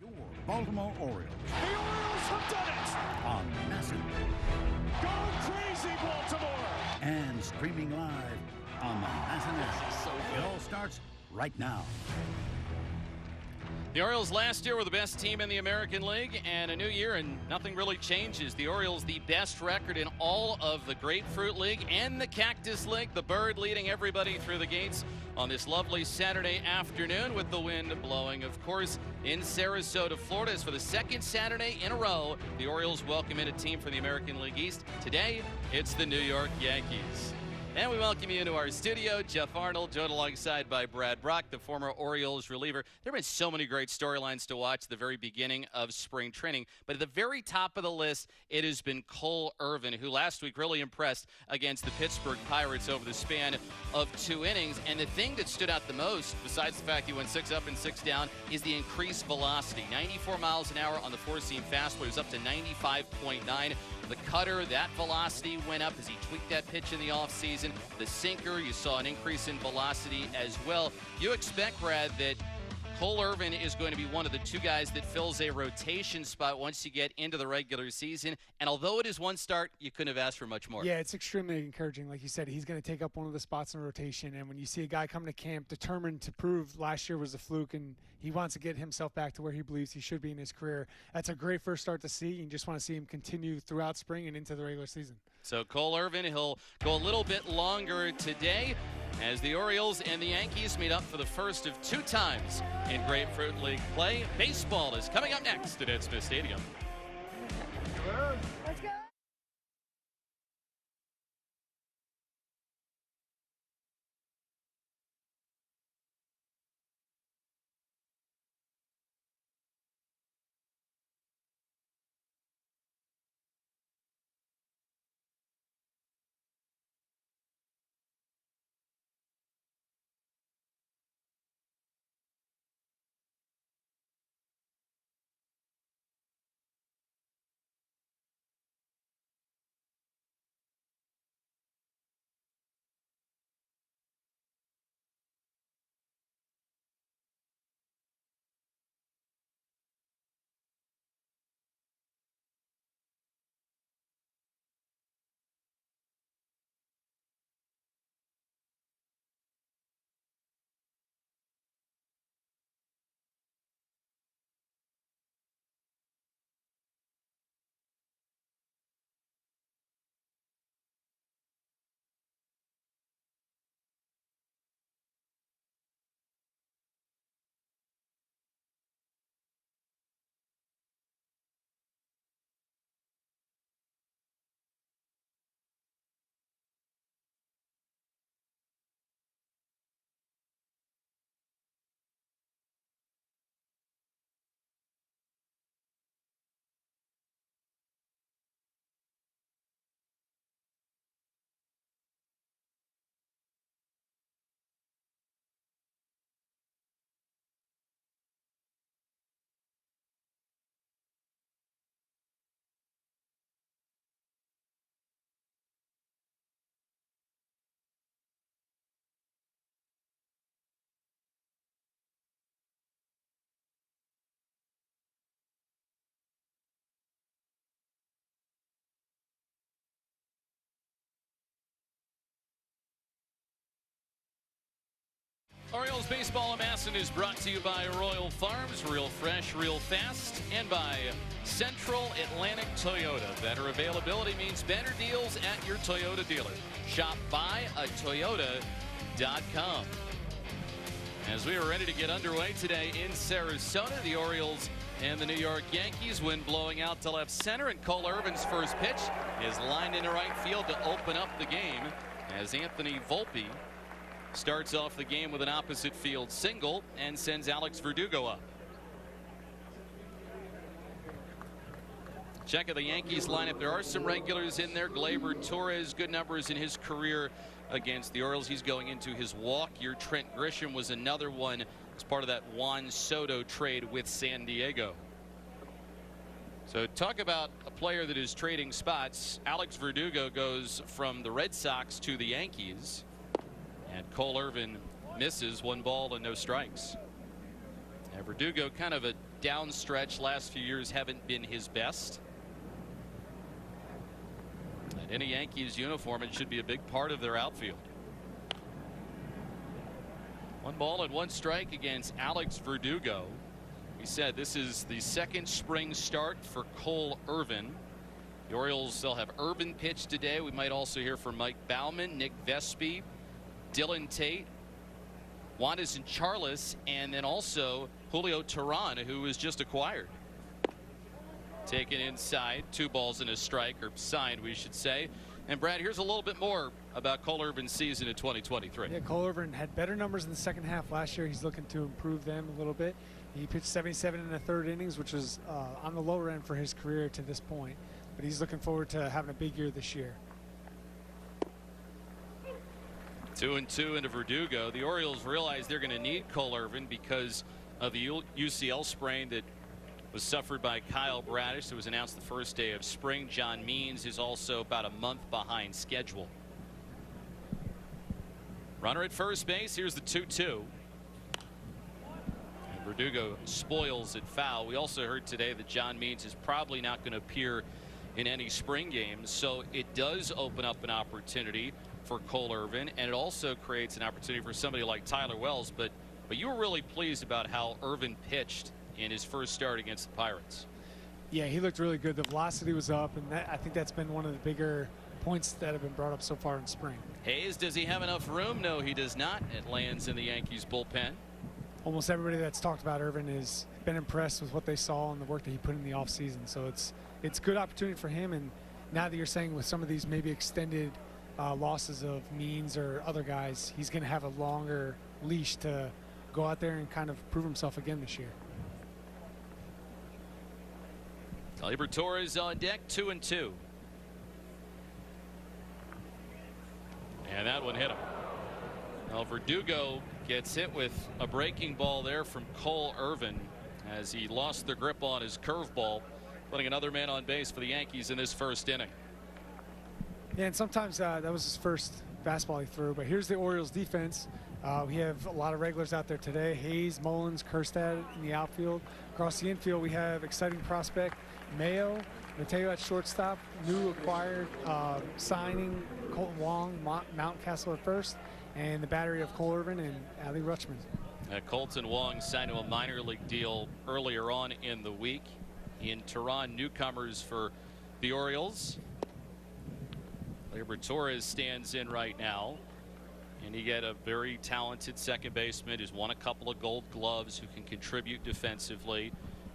Your Baltimore Orioles. The Orioles have done it! On Massive. Go crazy, Baltimore! And streaming live on the Massive. It all starts right now. The Orioles last year were the best team in the American League, and a new year and nothing really changes. The Orioles the best record in all of the Grapefruit League and the Cactus League. The Bird leading everybody through the gates on this lovely Saturday afternoon with the wind blowing, of course, in Sarasota, Florida. As for the second Saturday in a row, the Orioles welcome in a team from the American League East. Today, it's the New York Yankees. And we welcome you into our studio. Jeff Arnold, joined alongside by Brad Brock, the former Orioles reliever. There have been so many great storylines to watch at the very beginning of spring training. But at the very top of the list, it has been Cole Irvin, who last week really impressed against the Pittsburgh Pirates over the span of 2 innings. And the thing that stood out the most, besides the fact he went 6 up and 6 down, is the increased velocity. 94 miles an hour on the four-seam fastball. He was up to 95.9. The cutter, that velocity went up as he tweaked that pitch in the offseason. The sinker, you saw an increase in velocity as well. You expect, Brad, that Cole Irvin is going to be one of the 2 guys that fills a rotation spot once you get into the regular season. And although it is 1 start, you couldn't have asked for much more. Yeah, it's extremely encouraging. Like you said, he's going to take up one of the spots in the rotation. And when you see a guy come to camp determined to prove last year was a fluke and he wants to get himself back to where he believes he should be in his career, that's a great first start to see. You just want to see him continue throughout spring and into the regular season. So Cole Irvin, he'll go a little bit longer today as the Orioles and the Yankees meet up for the first of 2 times in Grapefruit League play. Baseball is coming up next at Ed Smith Stadium. Let's go. Orioles Baseball Amasson is brought to you by Royal Farms, real fresh, real fast, and by Central Atlantic Toyota. Better availability means better deals at your Toyota dealer. Shop buyatoyota.com. As we are ready to get underway today in Sarasota, the Orioles and the New York Yankees, wind blowing out to left center, and Cole Irvin's first pitch is lined into right field to open up the game as Anthony Volpe starts off the game with an opposite field single and sends Alex Verdugo up. Check out the Yankees lineup. There are some regulars in there. Gleyber Torres, good numbers in his career against the Orioles. He's going into his walk year. Trent Grisham was another one as part of that Juan Soto trade with San Diego. So talk about a player that is trading spots. Alex Verdugo goes from the Red Sox to the Yankees. And Cole Irvin misses, 1 ball and no strikes. And Verdugo, kind of a down stretch. Last few years haven't been his best. And in a Yankees uniform, it should be a big part of their outfield. 1 ball and 1 strike against Alex Verdugo. We said this is the second spring start for Cole Irvin. The Orioles, they'll have Irvin pitch today. We might also hear from Mike Baumann, Nick Vespi, Dylan Tate, Wanderson Charles, and then also Julio Teheran, who was just acquired. Taken inside, 2 balls and a strike, or signed, we should say. And Brad, here's a little bit more about Cole Irvin's season in 2023. Yeah, Cole Irvin had better numbers in the second half last year. He's looking to improve them a little bit. He pitched 77 in the 3rd innings, which was on the lower end for his career to this point. But he's looking forward to having a big year this year. 2-2 into Verdugo. The Orioles realize they're going to need Cole Irvin because of the UCL sprain that was suffered by Kyle Bradish. It was announced the first day of spring. John Means is also about a month behind schedule. Runner at first base. Here's the 2-2. And Verdugo spoils it foul. We also heard today that John Means is probably not going to appear in any spring games, so it does open up an opportunity for Cole Irvin, and it also creates an opportunity for somebody like Tyler Wells. But you were really pleased about how Irvin pitched in his first start against the Pirates. Yeah, he looked really good. The velocity was up, and I think that's been one of the bigger points that have been brought up so far in spring. Hayes, does he have enough room? No, he does not. It lands in the Yankees bullpen. Almost everybody that's talked about Irvin has been impressed with what they saw and the work that he put in the offseason. So it's good opportunity for him. And now that you're saying with some of these maybe extended losses of Means or other guys, he's going to have a longer leash to go out there and kind of prove himself again this year. Gleyber Torres on deck, 2-2. And that one hit him. Well, Verdugo gets hit with a breaking ball there from Cole Irvin as he lost the grip on his curveball, putting another man on base for the Yankees in this first inning. Yeah, and sometimes that was his first fastball he threw. But here's the Orioles defense. We have a lot of regulars out there today. Hayes, Mullins, Kerstad in the outfield. Across the infield, we have exciting prospect Mayo, Mateo at shortstop, new acquired signing Colton Wong, Mountcastle at first, and the battery of Cole Irvin and Ali Rutschman. Colton Wong signed to a minor league deal earlier on in the week. In Tehran, newcomers for the Orioles. Gleyber Torres stands in right now. And you get a very talented second baseman who's won a couple of Gold Gloves, who can contribute defensively.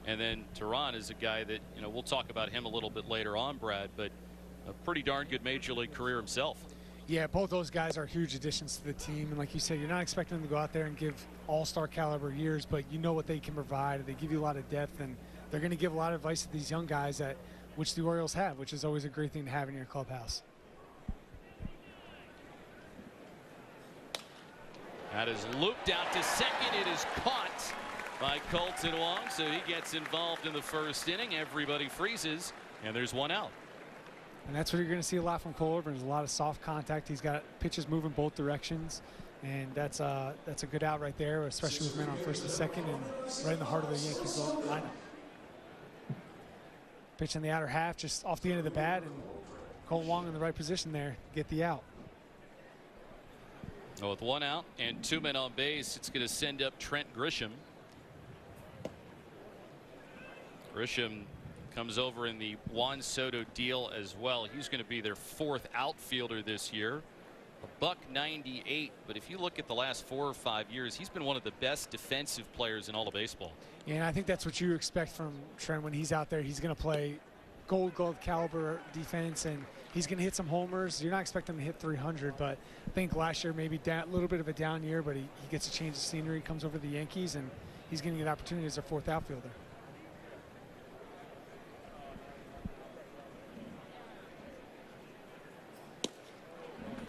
And then Tehran is a guy that, we'll talk about him a little bit later on, Brad, but a pretty darn good major league career himself. Yeah, both those guys are huge additions to the team. And like you said, you're not expecting them to go out there and give all-star caliber years, but you know what they can provide. They give you a lot of depth, and they're going to give a lot of advice to these young guys, which the Orioles have, which is always a great thing to have in your clubhouse. That is looped out to second. It is caught by Colton Wong, so he gets involved in the first inning. Everybody freezes, and there's one out. And that's what you're going to see a lot from Cole Irvin. There's a lot of soft contact. He's got pitches moving both directions, and that's a good out right there, especially with men on first and second and right in the heart of the Yankees lineup. Pitch in the outer half, just off the end of the bat, and Colton Wong in the right position there to get the out. Well, with one out and 2 men on base, it's going to send up Trent Grisham. Grisham comes over in the Juan Soto deal as well. He's going to be their 4th outfielder this year. $198, but if you look at the last 4 or 5 years, he's been one of the best defensive players in all of baseball. Yeah, and I think that's what you expect from Trent when he's out there. He's going to play Gold Glove caliber defense, and he's going to hit some homers. You're not expecting him to hit 300, but I think last year maybe a little bit of a down year, but he gets a change of scenery, comes over to the Yankees, and he's getting an opportunity as their 4th outfielder.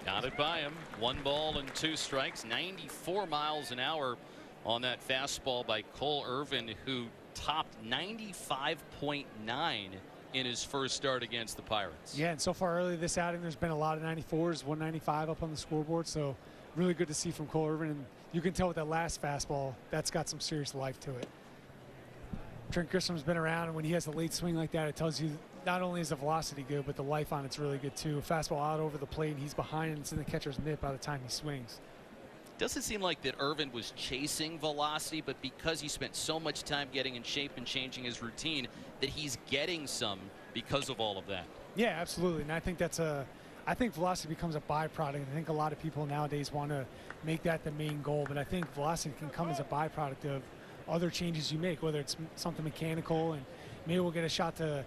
Got it by him. 1 ball and 2 strikes. 94 miles an hour on that fastball by Cole Irvin, who topped 95.9 in his first start against the Pirates. Yeah, and so far early this outing, there's been a lot of 94s, 195 up on the scoreboard. So really good to see from Cole Irvin. And you can tell with that last fastball, that's got some serious life to it. Trent Grisham's been around, and when he has a late swing like that, it tells you not only is the velocity good, but the life on it's really good too. Fastball out over the plate, and he's behind, and it's in the catcher's mitt by the time he swings. Doesn't seem like that Irvin was chasing velocity, but because he spent so much time getting in shape and changing his routine, that he's getting some because of all of that. Yeah, absolutely. And I think I think velocity becomes a byproduct. I think a lot of people nowadays want to make that the main goal, but I think velocity can come as a byproduct of other changes you make, whether it's something mechanical, and maybe we'll get a shot to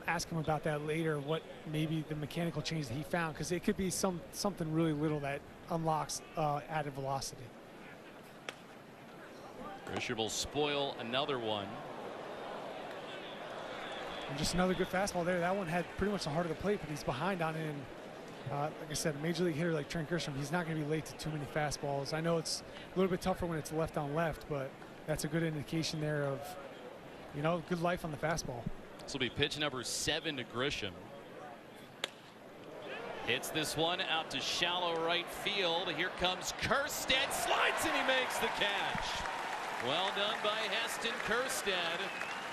ask him about that later, what maybe the mechanical change that he found, because it could be something really little that unlocks added velocity. Grisham will spoil another one. And just another good fastball there. That one had pretty much the heart of the plate, but he's behind on it. And like I said, a major league hitter like Trent Grisham, he's not going to be late to too many fastballs. I know it's a little bit tougher when it's left on left, but that's a good indication there of, you know, good life on the fastball. This will be pitch number 7 to Grisham. Hits this one out to shallow right field. Here comes Kjerstad, slides, and he makes the catch. Well done by Heston Kjerstad.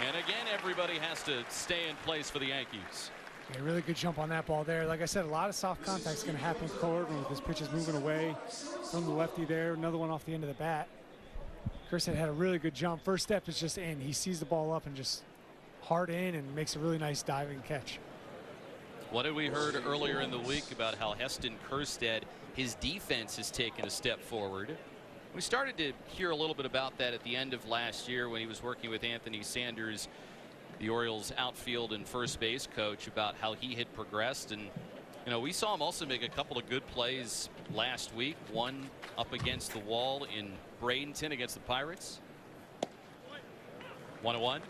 And again, everybody has to stay in place for the Yankees. Yeah, really good jump on that ball there. Like I said, a lot of soft contact is going to happen with Cole Irvin with his pitches moving away from the lefty there. Another one off the end of the bat. Kjerstad had a really good jump. First step is just in. He sees the ball up and just hard in and makes a really nice diving catch. What had we heard earlier in the week about how Heston Kjerstad, his defense has taken a step forward? We started to hear a little bit about that at the end of last year when he was working with Anthony Sanders, the Orioles outfield and first base coach, about how he had progressed. And you know, we saw him also make a couple of good plays last week, one up against the wall in Bradenton against the Pirates. 1-1.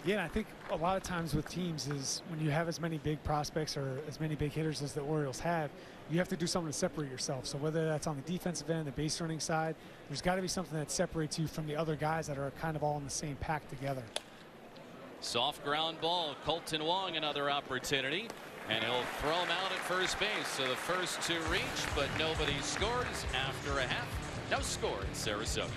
Yeah, and I think a lot of times with teams is when you have as many big prospects or as many big hitters as the Orioles have, you have to do something to separate yourself. So whether that's on the defensive end, the base running side, there's got to be something that separates you from the other guys that are kind of all in the same pack together. Soft ground ball. Colton Wong, another opportunity. And he'll throw him out at first base. So the first to reach, but nobody scores after a half. No score in Sarasota.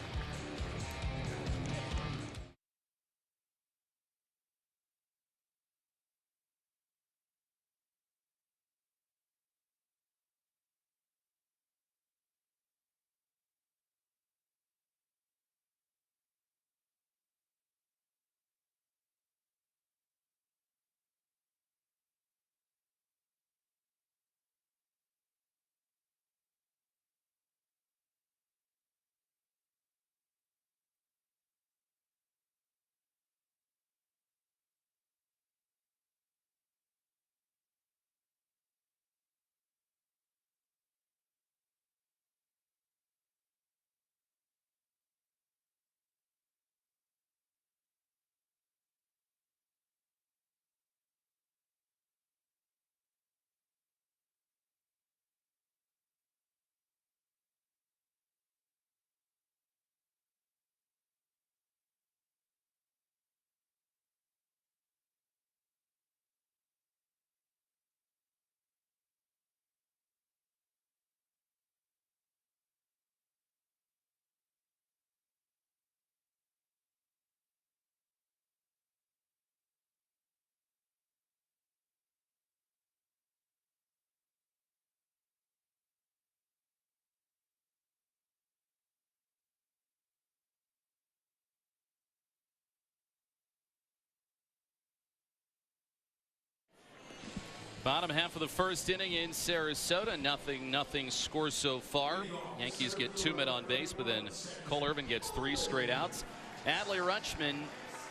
Bottom half of the first inning in Sarasota. Nothing scores so far. Yankees get 2 men on base, but then Cole Irvin gets 3 straight outs. Adley Rutschman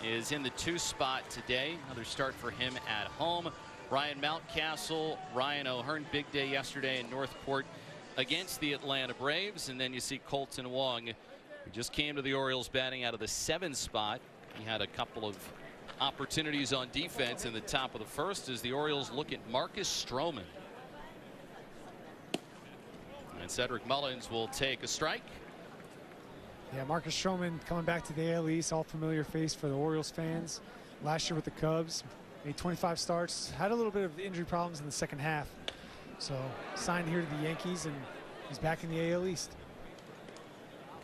is in the 2 spot today. Another start for him at home. Ryan Mountcastle, Ryan O'Hearn, big day yesterday in Northport against the Atlanta Braves. And then you see Colton Wong, who just came to the Orioles batting out of the 7 spot. He had a couple of opportunities on defense in the top of the first as the Orioles look at Marcus Stroman. And Cedric Mullins will take a strike. Yeah, Marcus Stroman coming back to the AL East, all familiar face for the Orioles fans. Last year with the Cubs, made 25 starts, had a little bit of injury problems in the second half. So signed here to the Yankees, and he's back in the AL East.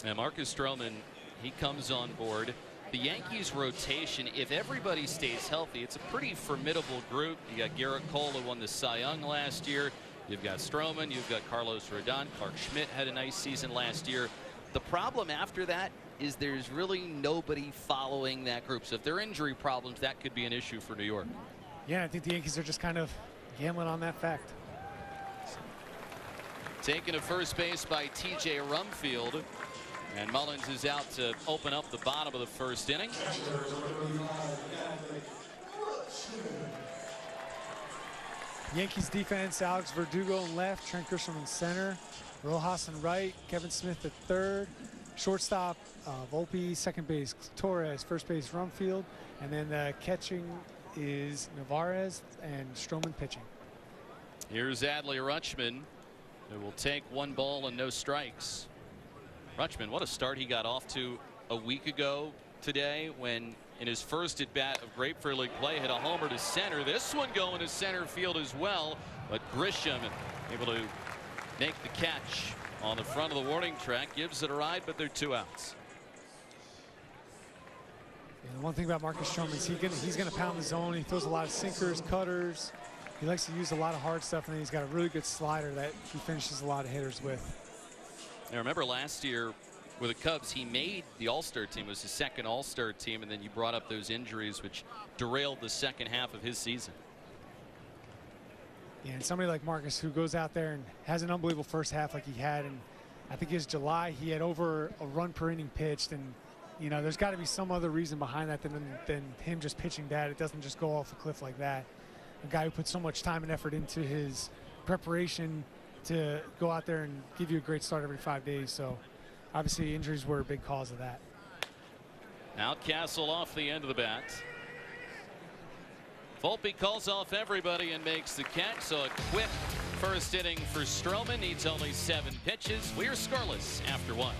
And Marcus Stroman, he comes on board. The Yankees rotation, if everybody stays healthy, it's a pretty formidable group. You got Garrett Cole, who won the Cy Young last year. You've got Stroman, you've got Carlos Rodon. Clark Schmidt had a nice season last year. The problem after that is there's really nobody following that group. So if there are injury problems, that could be an issue for New York. Yeah, I think the Yankees are just kind of gambling on that fact. Taken to first base by T.J. Rumfield. And Mullins is out to open up the bottom of the first inning. Yankees defense, Alex Verdugo in left, Trent Grisham in center, Rojas in right, Kevin Smith at third, shortstop Volpe, second base Torres, first base Rumfield, and then catching is Navarez and Stroman pitching. Here's Adley Rutschman, who will take 1 ball and no strikes. Rutschman, what a start he got off to a week ago today when in his first at bat of Grapefruit League play hit a homer to center. This one going to center field as well, but Grisham able to make the catch on the front of the warning track, gives it a ride, but they're 2 outs. And one thing about Marcus Stroman is he's going to pound the zone. He throws a lot of sinkers, cutters. He likes to use a lot of hard stuff, and then he's got a really good slider that he finishes a lot of hitters with. I remember last year with the Cubs, he made the All-Star team. It was his second All-Star team, and then you brought up those injuries, which derailed the second half of his season. Yeah, and somebody like Marcus who goes out there and has an unbelievable first half like he had, and I think his July he had over a run per inning pitched, and you know there's got to be some other reason behind that than him just pitching bad. It doesn't just go off a cliff like that. A guy who puts so much time and effort into his preparation to go out there and give you a great start every 5 days. So obviously injuries were a big cause of that. Outcastle off the end of the bat. Volpe calls off everybody and makes the catch. So a quick first inning for Stroman. Needs only 7 pitches. We are scoreless after 1.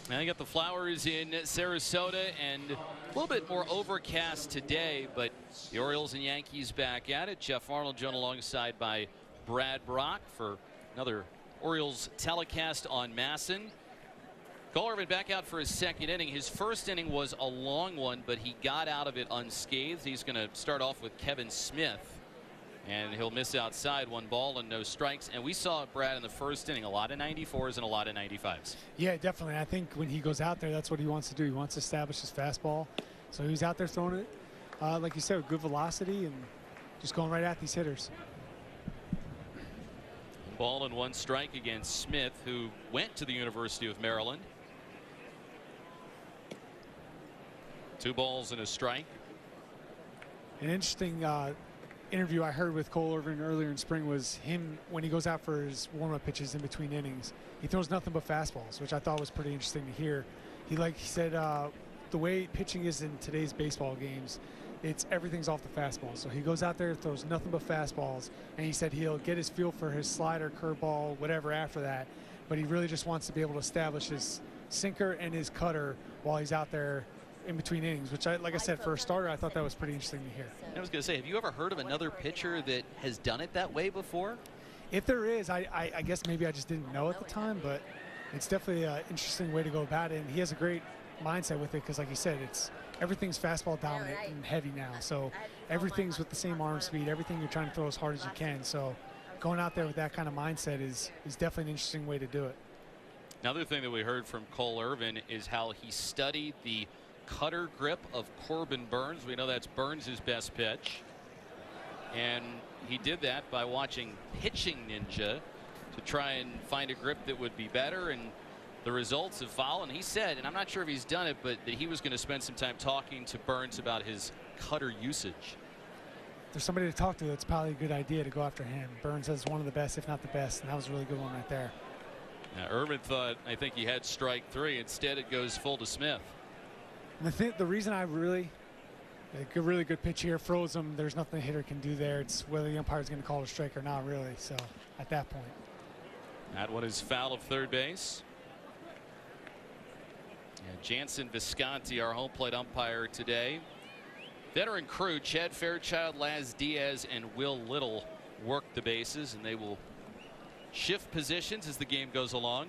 Now you got the flowers in Sarasota and a little bit more overcast today, but the Orioles and Yankees back at it. Jeff Arnold joined alongside by Brad Brock for another Orioles telecast on Masson. Cole Irvin back out for his second inning. His first inning was a long one, but he got out of it unscathed. He's going to start off with Kevin Smith. And he'll miss outside, 1 ball and no strikes. And we saw Brad in the first inning, a lot of 94s and a lot of 95s. Yeah, definitely. I think when he goes out there, that's what he wants to do. He wants to establish his fastball. So he's out there throwing it, like you said, with good velocity and just going right at these hitters. 1 ball and 1 strike against Smith, who went to the University of Maryland. 2 balls and a strike. An interesting interview I heard with Cole Irvin earlier in spring was him when he goes out for his warm-up pitches in between innings. He throws nothing but fastballs, which I thought was pretty interesting to hear. He said the way pitching is in today's baseball games, everything's off the fastball. So he goes out there, throws nothing but fastballs, and he said he'll get his feel for his slider, curveball, whatever after that. But he really just wants to be able to establish his sinker and his cutter while he's out there in between innings, which, like I said, for a starter, I thought that was pretty interesting to hear. I was going to say, have you ever heard of another pitcher that has done it that way before? If there is, I guess maybe I just didn't know at the time, but it's definitely an interesting way to go about it. And he has a great mindset with it because, like you said, everything's fastball dominant and heavy now. So everything's with the same arm speed. Everything you're trying to throw as hard as you can. So going out there with that kind of mindset is definitely an interesting way to do it. Another thing that we heard from Cole Irvin is how he studied the cutter grip of Corbin Burns. We know that's Burns' best pitch. And he did that by watching Pitching Ninja to try and find a grip that would be better, and the results have followed. And he said, and I'm not sure if he's done it, but that he was going to spend some time talking to Burns about his cutter usage. If there's somebody to talk to, it's probably a good idea to go after him. Burns has one of the best, if not the best, and that was a really good one right there. Now, Irvin thought, I think he had strike 3. Instead, it goes full to Smith. And the reason I really good pitch here, froze him. There's nothing the hitter can do there. It's whether the umpire's going to call it a strike or not, really. So at that point. That one is foul of third base. And Jansen Visconti, our home plate umpire today. Veteran crew, Chad Fairchild, Laz Diaz, and Will Little work the bases, and they will shift positions as the game goes along.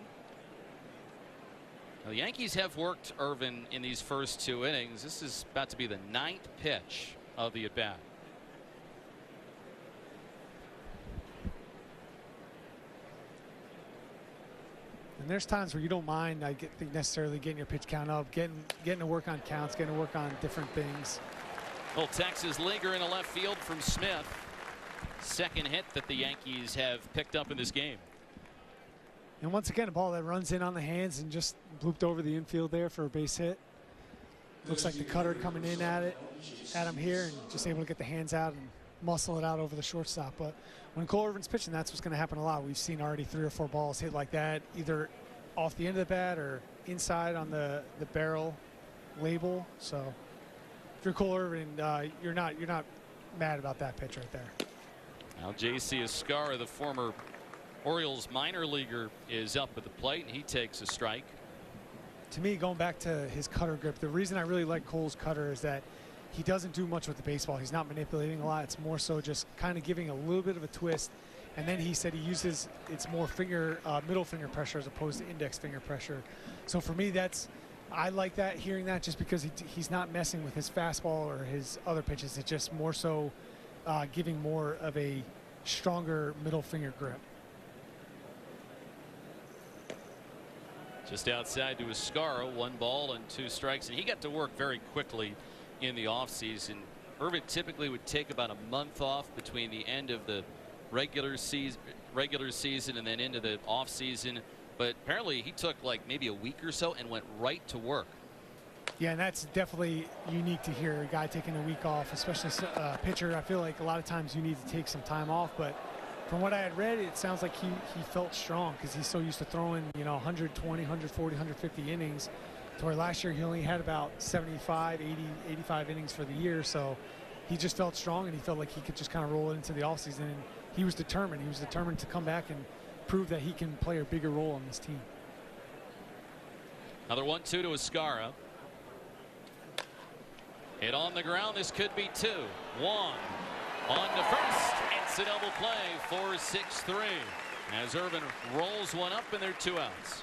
Now, the Yankees have worked Irvin in these first 2 innings. This is about to be the 9th pitch of the at-bat. And there's times where you don't mind, I think, necessarily getting your pitch count up, getting to work on counts, getting to work on different things. Well, Texas leaguer in the left field from Smith. Second hit that the Yankees have picked up in this game. And once again, a ball that runs in on the hands and just blooped over the infield there for a base hit. Looks like the cutter coming in at him here, and just able to get the hands out and muscle it out over the shortstop. But when Cole Irvin's pitching, that's what's going to happen a lot. We've seen already 3 or 4 balls hit like that, either off the end of the bat or inside on the barrel label. So if you're Cole Irvin, you're not mad about that pitch right there. Now J.C. Escara, the former Orioles minor leaguer, is up at the plate, and he takes a strike. To me, going back to his cutter grip, the reason I really like Cole's cutter is that he doesn't do much with the baseball. He's not manipulating a lot. It's more so just kind of giving a little bit of a twist. And then he said he uses, it's more middle finger pressure as opposed to index finger pressure. So for me, I like that, hearing that, just because he's not messing with his fastball or his other pitches. It's just more so giving more of a stronger middle finger grip. Just outside to Escara, 1 ball and 2 strikes, and he got to work very quickly in the offseason. Irvin typically would take about a month off between the end of the regular season and then into the offseason, but apparently he took like maybe a week or so and went right to work. Yeah, and that's definitely unique to hear, a guy taking a week off, especially a pitcher. I feel like a lot of times you need to take some time off, but from what I had read, it sounds like he felt strong because he's so used to throwing, 120, 140, 150 innings, to where last year he only had about 75, 80, 85 innings for the year. So he just felt strong, and he felt like he could just kind of roll it into the offseason. And he was determined. He was determined to come back and prove that he can play a bigger role on this team. Another 1-2 to Escara. Hit on the ground. This could be 2. Wong on to first. It's a double play, 4-6-3. As Irvin rolls one up, and there are 2 outs.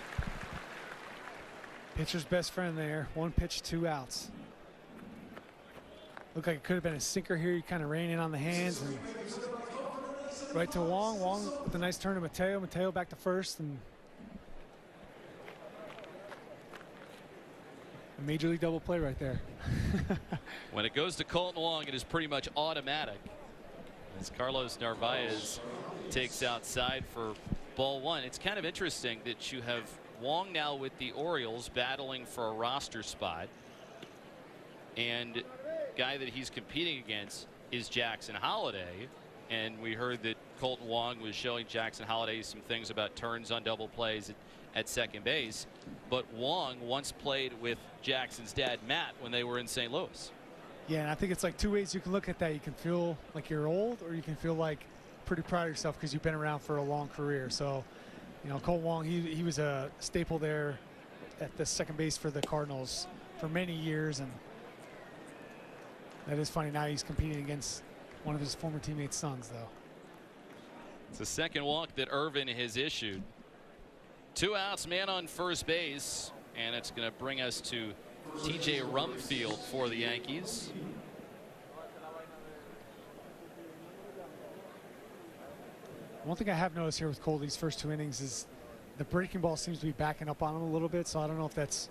Pitcher's best friend there. 1 pitch, 2 outs. Looked like it could have been a sinker here. He kind of ran in on the hands and right to Wong. Wong with a nice turn to Mateo. Mateo back to first, and a major league double play right there. When it goes to Colton Wong, it is pretty much automatic, as Carlos Narvaez takes outside for ball 1. It's kind of interesting that you have Wong now with the Orioles battling for a roster spot, and guy that he's competing against is Jackson Holliday, and we heard that Colton Wong was showing Jackson Holliday some things about turns on double plays. at second base. But Wong once played with Jackson's dad, Matt, when they were in St. Louis. Yeah, and I think it's like two ways you can look at that. You can feel like you're old, or you can feel like pretty proud of yourself because you've been around for a long career. So, you know, Cole Wong, he was a staple there at the second base for the Cardinals for many years, and that is funny. Now he's competing against one of his former teammates' sons, though. It's the second walk that Irvin has issued. 2 outs, man on first base, and it's going to bring us to TJ Rumfield for the Yankees. One thing I have noticed here with Cole these first 2 innings is the breaking ball seems to be backing up on him a little bit, so I don't know if that's,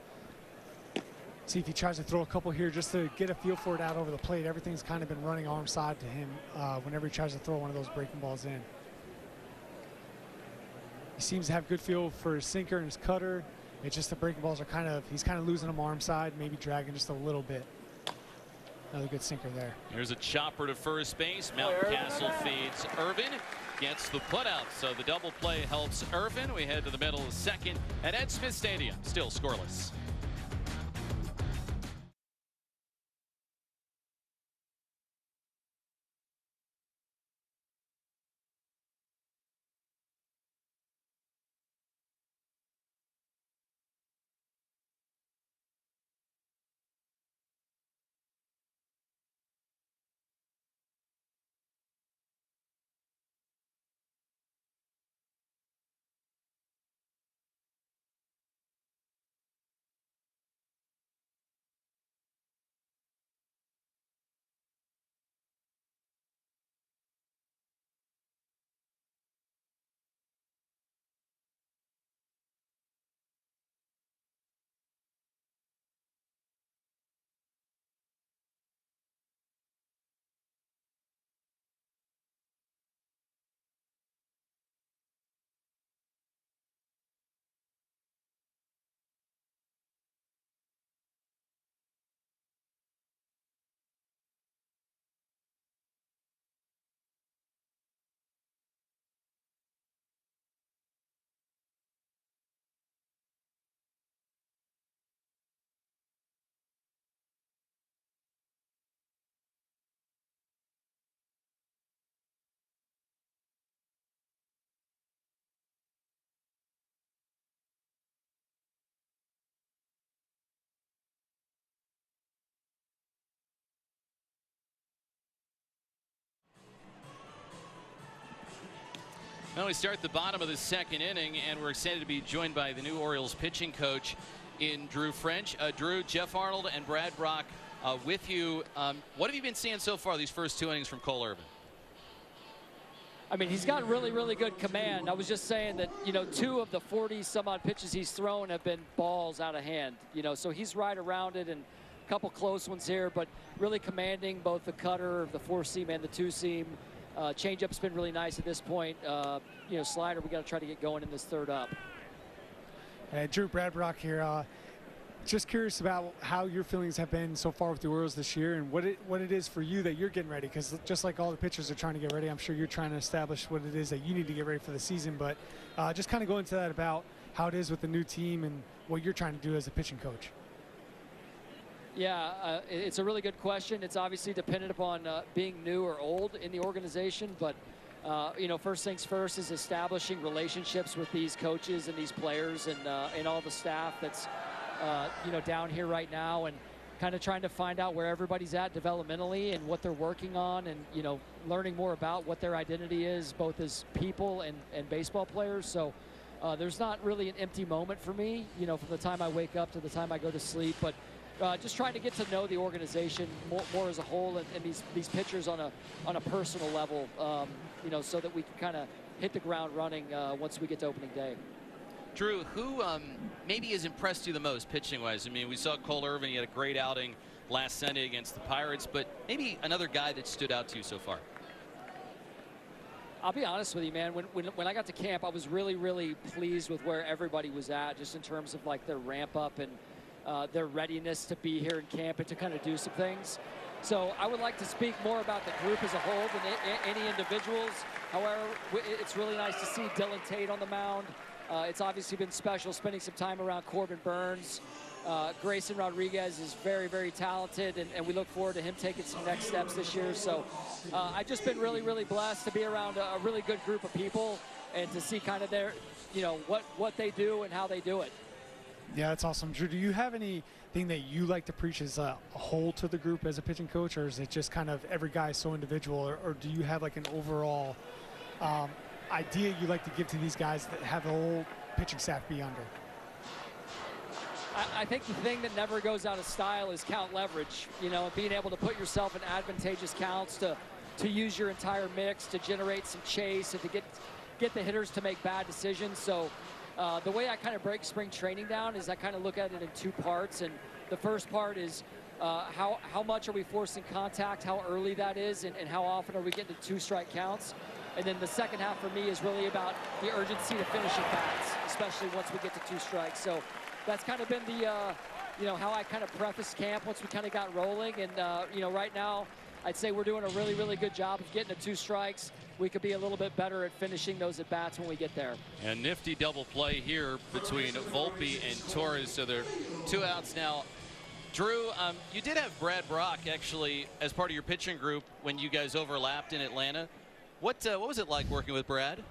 see if he tries to throw a couple here just to get a feel for it out over the plate. Everything's kind of been running arm side to him whenever he tries to throw one of those breaking balls in. He seems to have good feel for his sinker and his cutter. It's just the breaking balls are he's kind of losing them arm side, maybe dragging just a little bit. Another good sinker there. Here's a chopper to first base. Mountcastle feeds Irvin. Gets the putout, so the double play helps Irvin. We head to the middle of second at Ed Smith Stadium. Still scoreless. Now we start the bottom of the second inning, and we're excited to be joined by the new Orioles pitching coach in Drew French. Drew, Jeff Arnold and Brad Brock with you. What have you been seeing so far these first 2 innings from Cole Irvin? I mean, he's got really, really good command. I was just saying that, you know, 2 of the 40 some odd pitches he's thrown have been balls out of hand, you know, so he's right around it, and a couple close ones here, but really commanding both the cutter, the 4-seam and the 2-seam. Changeup's been really nice at this point. You know, slider, we got to try to get going in this third up. Drew, Brad Brock here. Just curious about how your feelings have been so far with the Orioles this year, and what it is for you that you're getting ready, because just like all the pitchers are trying to get ready, I'm sure you're trying to establish what it is that you need to get ready for the season. But just kind of go into that about how it is with the new team and what you're trying to do as a pitching coach. Yeah, it's a really good question. It's obviously dependent upon being new or old in the organization, but you know, first things first is establishing relationships with these coaches and these players and all the staff that's you know, down here right now, and kind of trying to find out where everybody's at developmentally and what they're working on, and, you know, learning more about what their identity is both as people and baseball players. So there's not really an empty moment for me, you know, from the time I wake up to the time I go to sleep, but just trying to get to know the organization more as a whole, and these pitchers on a personal level, you know, so that we can kind of hit the ground running once we get to opening day. Drew, who maybe has impressed you the most pitching-wise? I mean, we saw Cole Irvin. He had a great outing last Sunday against the Pirates, but maybe another guy that stood out to you so far. I'll be honest with you, man. When I got to camp, I was really, really pleased with where everybody was at, just in terms of like their ramp up and their readiness to be here in camp and to kind of do some things. So I would like to speak more about the group as a whole than any individuals. However, it's really nice to see Dylan Tate on the mound. It's obviously been special spending some time around Corbin Burns. Grayson Rodriguez is very, very talented, and we look forward to him taking some next steps this year. So I've just been really, really blessed to be around a really good group of people and to see kind of their, what they do and how they do it. Yeah, that's awesome. Drew, do you have anything that you like to preach as a whole to the group as a pitching coach, or is it just kind of every guy is so individual, or do you have like an overall idea you like to give to these guys that have the whole pitching staff be under? I think the thing that never goes out of style is count leverage, being able to put yourself in advantageous counts, to use your entire mix, to generate some chase, and to get the hitters to make bad decisions. So the way I kind of break spring training down is I kind of look at it in two parts. And the first part is how much are we forcing contact, how early that is, and how often are we getting to 2-strike counts. And then the second half for me is really about the urgency to finish at bats, especially once we get to 2 strikes. So that's kind of been the, how I kind of prefaced camp once we kind of got rolling. And, right now, I'd say we're doing a really, really good job of getting to 2 strikes. We could be a little bit better at finishing those at bats when we get there. And nifty double play here between Volpe and Torres. So they're 2 outs now. Drew, you did have Brad Brock actually as part of your pitching group when you guys overlapped in Atlanta. What was it like working with Brad?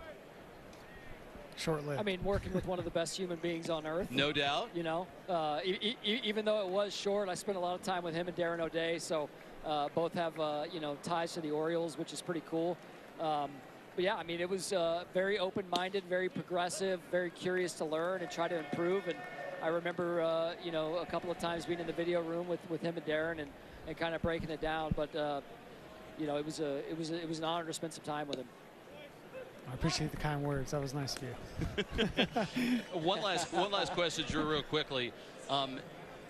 Short-lived. I mean, working with one of the best human beings on earth. No doubt. Even though it was short, I spent a lot of time with him and Darren O'Day. So both have, ties to the Orioles, which is pretty cool. But yeah, I mean, it was very open-minded, very progressive, very curious to learn and try to improve. And I remember, a couple of times being in the video room with him and Darren and kind of breaking it down. But it was an honor to spend some time with him. I appreciate the kind words. That was nice of you. One last question, Drew, real quickly.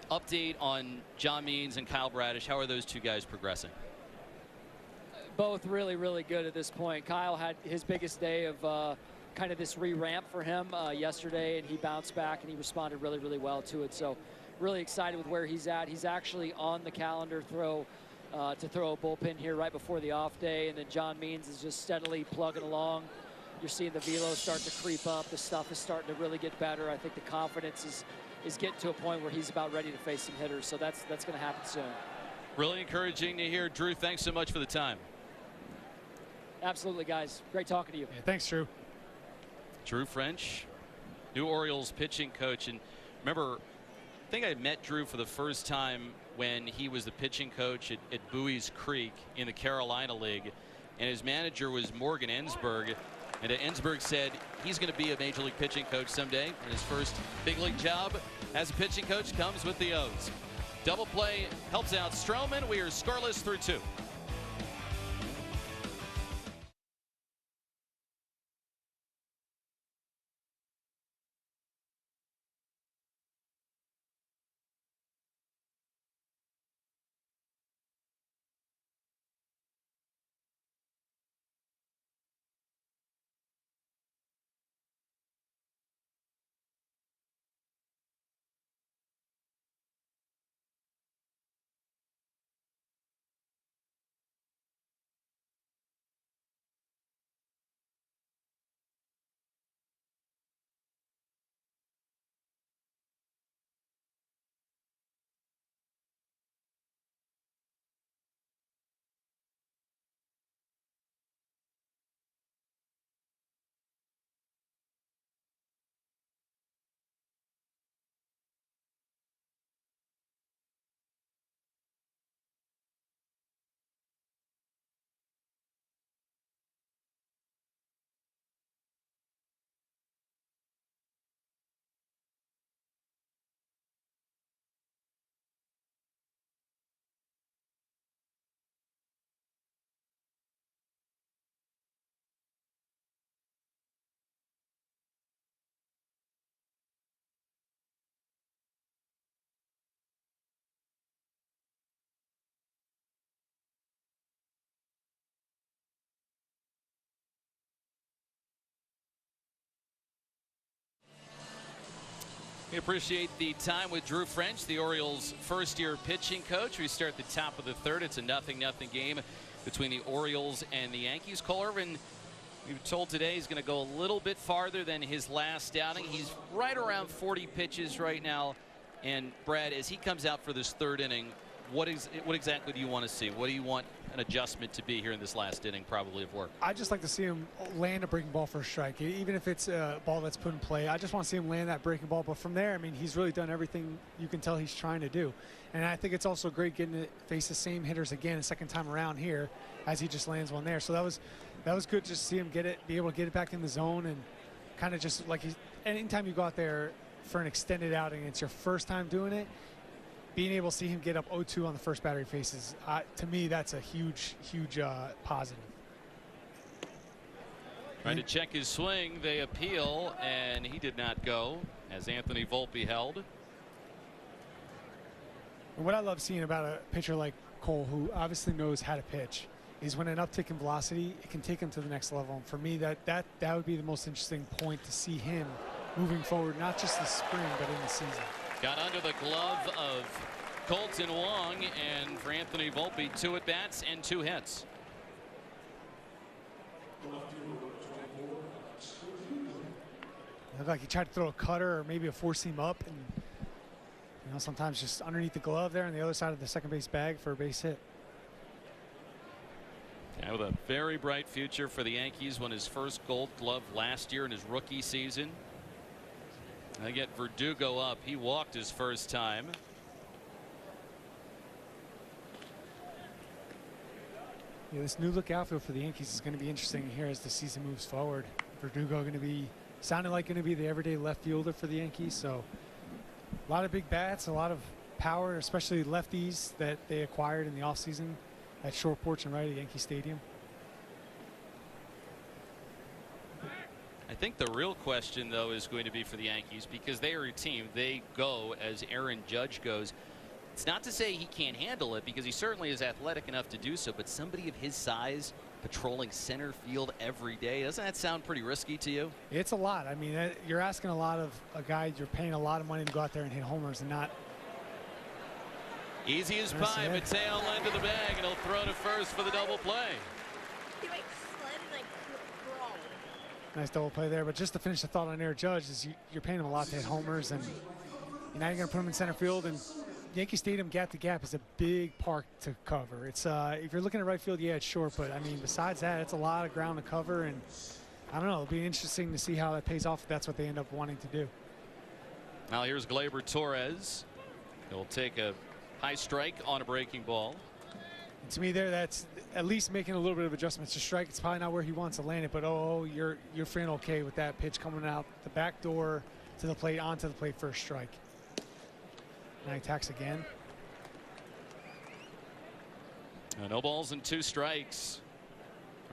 Update on John Means and Kyle Bradish. How are those 2 guys progressing? Both really, really good at this point. Kyle had his biggest day of kind of this re-ramp for him yesterday, and he bounced back and he responded really, really well to it. So really excited with where he's at. He's actually on the calendar to throw a bullpen here right before the off day, and then John Means is just steadily plugging along. You're seeing the velo start to creep up. The stuff is starting to really get better. I think the confidence is getting to a point where he's about ready to face some hitters. So that's going to happen soon. Really encouraging to hear. Drew, thanks so much for the time. Absolutely, guys. Great talking to you. Yeah, thanks, Drew. Drew French, new Orioles pitching coach. And remember, I think I met Drew for the first time when he was the pitching coach at Bowie's Creek in the Carolina League. And his manager was Morgan Ensberg. And Ensberg said he's going to be a major league pitching coach someday. And his first big league job as a pitching coach comes with the O's. Double play helps out Stroman. We are scoreless through 2. We appreciate the time with Drew French, the Orioles' first-year pitching coach. We start the top of the 3rd. It's a 0-0 game between the Orioles and the Yankees. Cole Irvin, We were told today he's going to go a little bit farther than his last outing. He's right around 40 pitches right now. And Brad, as he comes out for this third inning, what exactly do you want to see? What do you want an adjustment to be here in this last inning, probably, of work? I just like to see him land a breaking ball for a strike, even if it's a ball that's put in play. I just want to see him land that breaking ball. But from there, I mean, he's really done everything you can tell he's trying to do. And I think it's also great getting to face the same hitters again a second time around here as he just lands one there. So that was good just to see him be able to get it back in the zone, and kind of just like anytime you go out there for an extended outing, it's your first time doing it, being able to see him get up 0-2 on the first batter he faces, to me, that's a huge positive. Trying to check his swing. They appeal, and he did not go as Anthony Volpe held. And what I love seeing about a pitcher like Cole, who obviously knows how to pitch, is when an uptick in velocity, it can take him to the next level. And for me, that would be the most interesting point to see him moving forward, not just this spring, but in the season. Got under the glove of Colton Wong, and for Anthony Volpe, 2 at-bats and 2 hits. It looked like he tried to throw a cutter or maybe a four-seam up, and sometimes just underneath the glove there on the other side of the second base bag for a base hit. Yeah, with a very bright future for the Yankees. Won his first Gold Glove last year in his rookie season. They get Verdugo up. He walked his first time. Yeah, this new look outfield for the Yankees is going to be interesting here as the season moves forward. Verdugo going to be sounding like going to be the everyday left fielder for the Yankees. So a lot of big bats, a lot of power, especially lefties that they acquired in the offseason at short porch and right at Yankee Stadium. I think the real question, though, is going to be for the Yankees, because they are a team. They go as Aaron Judge goes. It's not to say he can't handle it, because he certainly is athletic enough to do so, but somebody of his size patrolling center field every day, doesn't that sound pretty risky to you? It's a lot. I mean, you're asking a lot of a guy. You're paying a lot of money to go out there and hit homers and not. Easy as pie. Mateo will into the bag, and he'll throw to first for the double play. He like slid and like crawled. Nice double play there. But just to finish the thought on Aaron Judge, is you're paying him a lot to hit homers, and now you're going to put him in center field. And Yankee Stadium gap to gap is a big park to cover. It's if you're looking at right field, yeah, it's short, but I mean, besides that, it's a lot of ground to cover, and I don't know. It'll be interesting to see how that pays off if that's what they end up wanting to do. Now here's Gleyber Torres. He'll take a high strike on a breaking ball. And to me, that's at least making a little bit of adjustments to strike. It's probably not where he wants to land it, but you're feeling okay with that pitch coming out the back door to the plate, onto the plate for a strike. Now he attacks again. No balls and 2 strikes.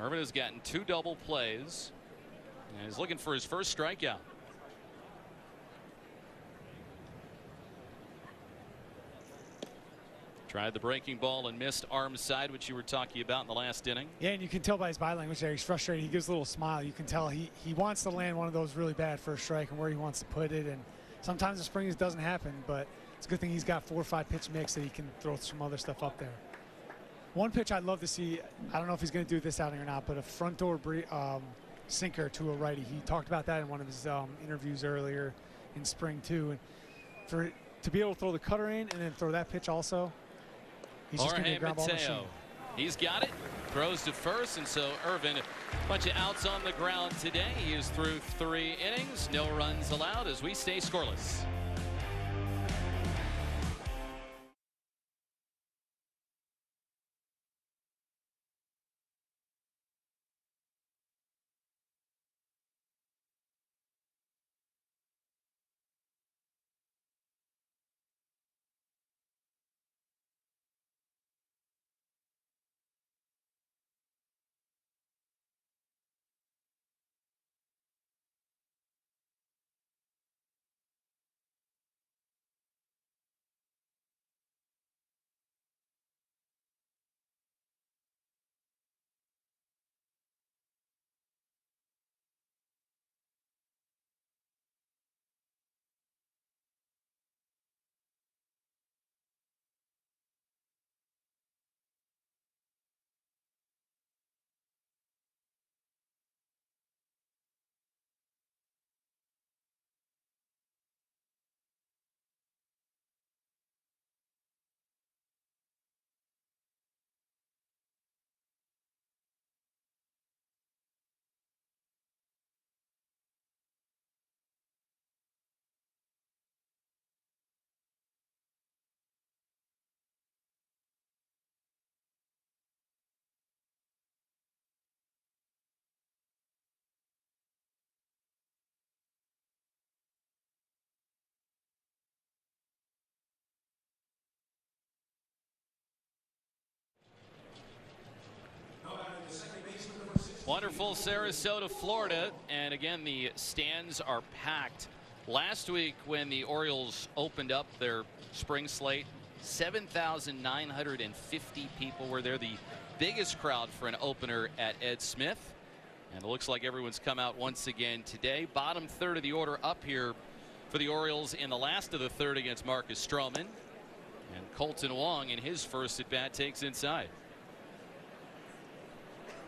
Irvin has gotten 2 double plays, and he's looking for his first strikeout. Tried the breaking ball and missed arm side, which you were talking about in the last inning. Yeah, and you can tell by his body language there, he's frustrated. He gives a little smile. You can tell he wants to land one of those really bad first strike and where he wants to put it. And sometimes the spring doesn't happen, but it's a good thing he's got 4 or 5 pitch mix that he can throw some other stuff up there. One pitch I'd love to see, I don't know if he's going to do this outing or not, but a front door sinker to a righty. He talked about that in one of his interviews earlier in spring too. And to be able to throw the cutter in and then throw that pitch also, he's just going to be a ground ball machine. He's got it, throws to first, and so Irvin, a bunch of outs on the ground today. He is through 3 innings, no runs allowed as we stay scoreless. Wonderful Sarasota, Florida, and again the stands are packed. Last week when the Orioles opened up their spring slate, 7,950 people were there, the biggest crowd for an opener at Ed Smith, and it looks like everyone's come out once again today. Bottom third of the order up here for the Orioles in the last of the third against Marcus Stroman, and Colton Wong in his first at bat takes inside.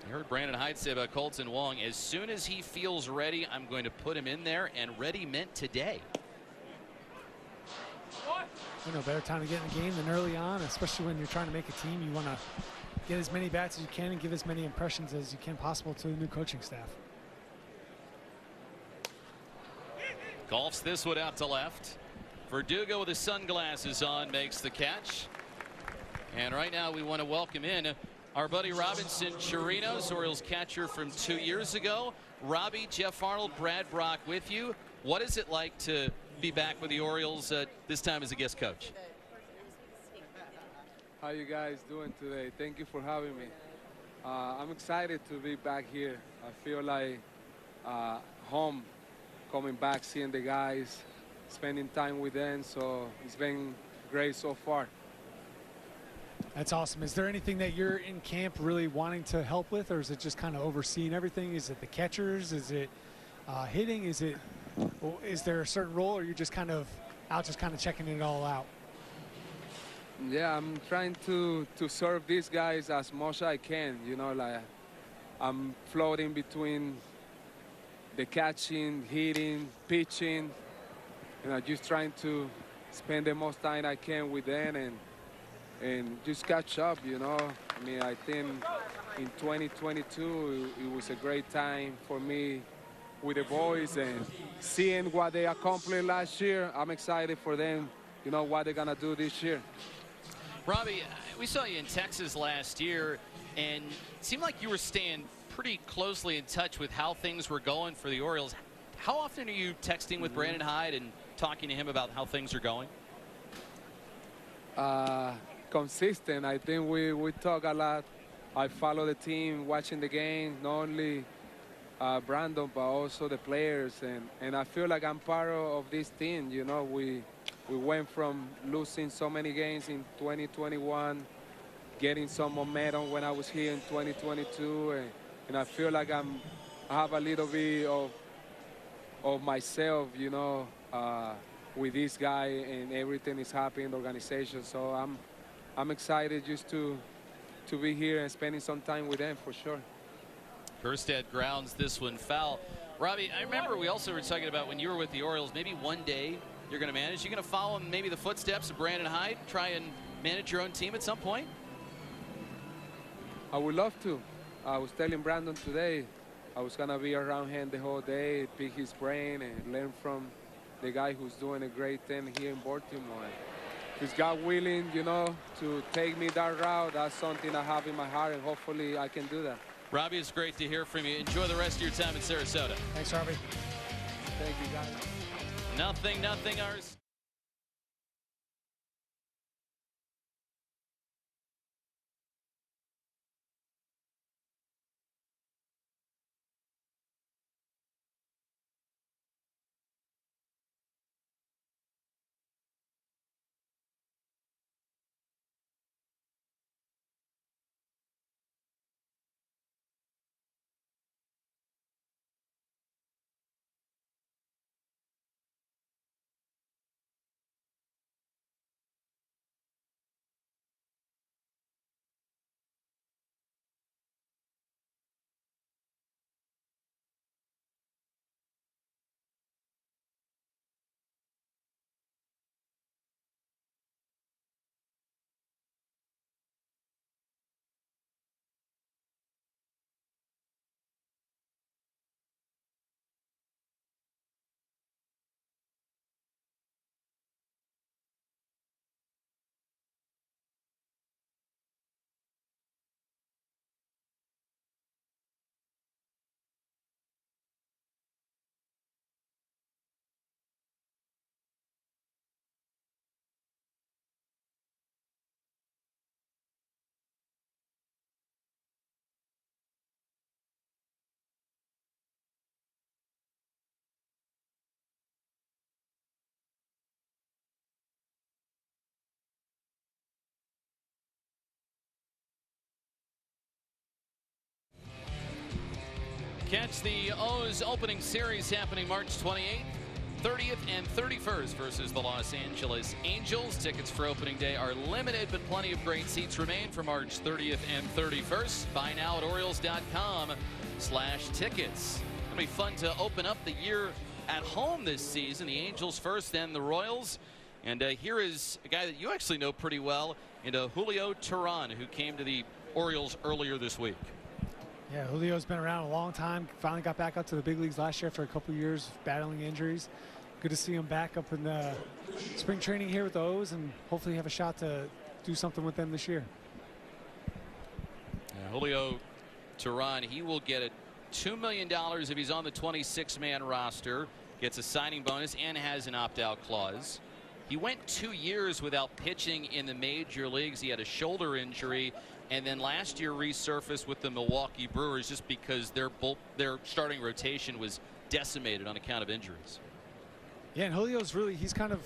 You heard Brandon Hyde say about Colton Wong, as soon as he feels ready, I'm going to put him in there, and ready meant today. No better time to get in the game than early on, especially when you're trying to make a team. You want to get as many bats as you can and give as many impressions as you can possible to the new coaching staff. Golfs this one out to left. Verdugo with his sunglasses on makes the catch. And right now we want to welcome in our buddy Robinson Chirinos, Orioles catcher from 2 years ago. Robbie, Jeff Arnold, Brad Brock with you. What is it like to be back with the Orioles this time as a guest coach? How you guys doing today? Thank you for having me. I'm excited to be back here. I feel like home, coming back, seeing the guys, spending time with them. So it's been great so far. That's awesome. Is there anything that you're in camp really wanting to help with, or is it just kind of overseeing everything? Is it the catchers? Is it hitting? Is there a certain role, or you're just kind of out, just kind of checking it all out? Yeah, I'm trying to serve these guys as much as I can. You know, like I'm floating between the catching, hitting, pitching. You know, just trying to spend the most time I can with them and just catch up, you know. I mean, I think in 2022, it was a great time for me with the boys, and seeing what they accomplished last year, I'm excited for them, you know, what they're going to do this year. Robbie, we saw you in Texas last year, and it seemed like you were staying pretty closely in touch with how things were going for the Orioles. How often are you texting with Brandon Hyde and talking to him about how things are going? Consistent. I think we talk a lot. I follow the team, watching the game, not only Brandon, but also the players. And I feel like I'm part of this team. You know, we went from losing so many games in 2021, getting some momentum when I was here in 2022. And I feel like I have a little bit of myself, you know, with this guy, and everything is happening in the organization. So I'm excited just to be here and spending some time with them for sure. Burstead grounds this one foul. Robbie, I remember we also were talking about when you were with the Orioles, maybe one day you're going to manage. You're going to follow maybe the footsteps of Brandon Hyde, try and manage your own team at some point? I would love to. I was telling Brandon today I was going to be around him the whole day, pick his brain and learn from the guy who's doing a great thing here in Baltimore. If God willing, you know, to take me that route, that's something I have in my heart, and hopefully I can do that. Robbie, it's great to hear from you. Enjoy the rest of your time in Sarasota. Thanks, Robbie. Thank you, guys. Nothing, ours. It's the O's opening series happening March 28th, 30th, and 31st versus the Los Angeles Angels. Tickets for opening day are limited, but plenty of great seats remain for March 30th and 31st. Buy now at Orioles.com/tickets. It'll be fun to open up the year at home this season. The Angels first, then the Royals. And here is a guy that you actually know pretty well, Julio Teheran, who came to the Orioles earlier this week. Yeah, Julio's been around a long time. Finally got back up to the big leagues last year after a couple years battling injuries. Good to see him back up in the spring training here with the O's, and hopefully have a shot to do something with them this year. Julio Teheran, he will get $2 million if he's on the 26-man roster, gets a signing bonus, and has an opt-out clause. He went 2 years without pitching in the major leagues. He had a shoulder injury, and then last year resurfaced with the Milwaukee Brewers just because their starting rotation was decimated on account of injuries. Yeah, and Julio's he's kind of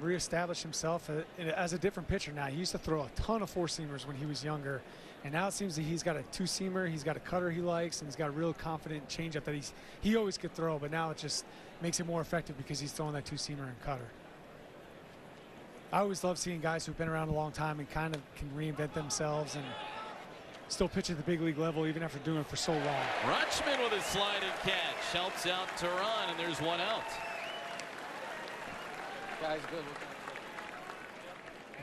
reestablished himself as a different pitcher now. He used to throw a ton of four-seamers when he was younger, and now it seems that he's got a two-seamer, he's got a cutter he likes, and he's got a real confident changeup that he always could throw, but now it just makes it more effective because he's throwing that two-seamer and cutter. I always love seeing guys who've been around a long time and kind of can reinvent themselves and still pitch at the big league level even after doing it for so long. Rutschman with a sliding catch helps out Teheran, and there's one out. Guys, good.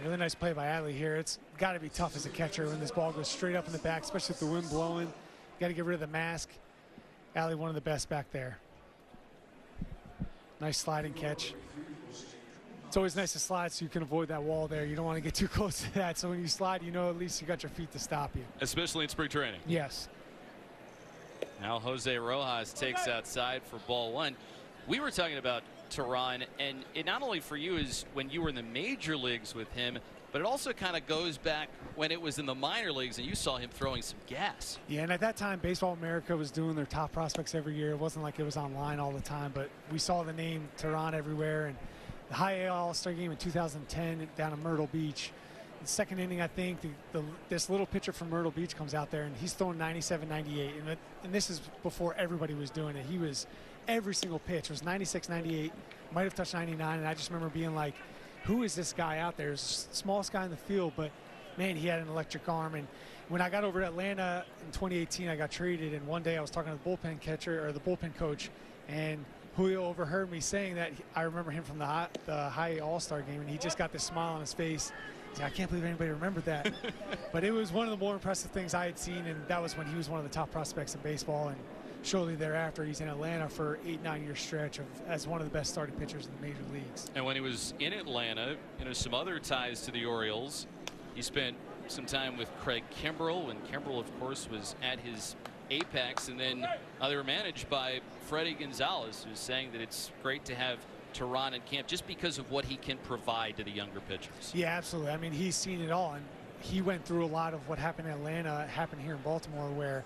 A really nice play by Adley here. It's got to be tough as a catcher when this ball goes straight up in the back, especially with the wind blowing. Got to get rid of the mask. Adley, one of the best back there. Nice sliding catch. It's always nice to slide so you can avoid that wall there. You don't want to get too close to that. So when you slide, you know at least you got your feet to stop you. Especially in spring training. Yes. Now Jose Rojas takes outside for ball one. We were talking about Teheran, and it not only for you is when you were in the major leagues with him, but it also kind of goes back when it was in the minor leagues and you saw him throwing some gas. Yeah, and at that time, Baseball America was doing their top prospects every year. It wasn't like it was online all the time, but we saw the name Teheran everywhere. And the High A All-Star game in 2010 down in Myrtle Beach. The second inning, I think, this little pitcher from Myrtle Beach comes out there, and he's throwing 97, 98. And this is before everybody was doing it. He was, every single pitch was 96, 98, might have touched 99. And I just remember being like, who is this guy out there? He's the smallest guy in the field, but, man, he had an electric arm. And when I got over to Atlanta in 2018, I got traded. And one day I was talking to the bullpen catcher, or the bullpen coach, and Julio overheard me saying that I remember him from the High All-Star game, and he just got this smile on his face. He said, I can't believe anybody remembered that. But it was one of the more impressive things I had seen, and that was when he was one of the top prospects in baseball. And shortly thereafter, he's in Atlanta for an 8-9 year stretch as one of the best starting pitchers in the major leagues. And when he was in Atlanta, some other ties to the Orioles. He spent some time with Craig Kimbrell, and Kimbrell, of course, was at his apex, and then they were managed by Freddie Gonzalez, who's saying that it's great to have Teheran in camp just because of what he can provide to the younger pitchers. Yeah, absolutely. I mean, he's seen it all, and he went through a lot of what happened in Atlanta, happened here in Baltimore, where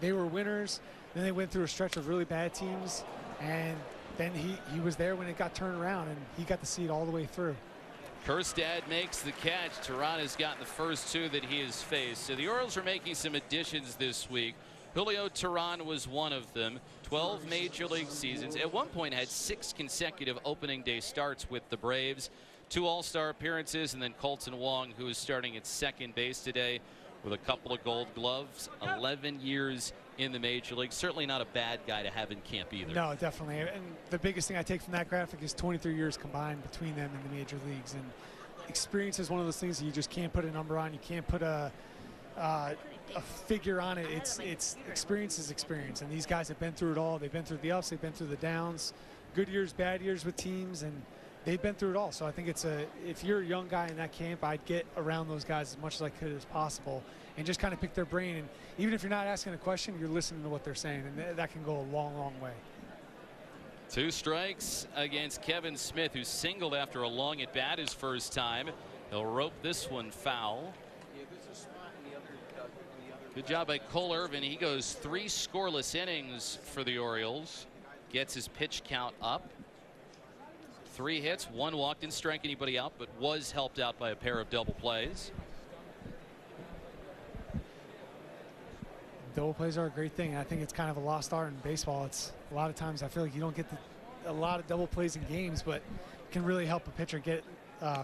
they were winners, then they went through a stretch of really bad teams, and then he was there when it got turned around, and he got to see it all the way through. Kerstad makes the catch. Teheran has gotten the first two that he has faced. So the Orioles are making some additions this week. Julio Teheran was one of them. 12 major league seasons. At one point had 6 consecutive opening day starts with the Braves. 2 all-star appearances, and then Colton Wong, who is starting at second base today with a couple of gold gloves. 11 years in the major league. Certainly not a bad guy to have in camp either. No, definitely. And the biggest thing I take from that graphic is 23 years combined between them in the major leagues. And experience is one of those things that you just can't put a number on. You can't put a figure on it. It's experience is experience, and these guys have been through it all. They've been through the ups, they've been through the downs, good years, bad years with teams, and they've been through it all. So I think if you're a young guy in that camp, I'd get around those guys as much as I could as possible and just kind of pick their brain. And even if you're not asking a question, you're listening to what they're saying, and that can go a long, long way. 2 strikes against Kevin Smith, who singled after a long at bat his first time. He'll rope this one foul. Good job by Cole Irvin. He goes 3 scoreless innings for the Orioles. Gets his pitch count up. 3 hits, 1 walk, didn't strike anybody out, but was helped out by a pair of double plays. Double plays are a great thing. I think it's kind of a lost art in baseball. It's a lot of times I feel like you don't get a lot of double plays in games, but can really help a pitcher get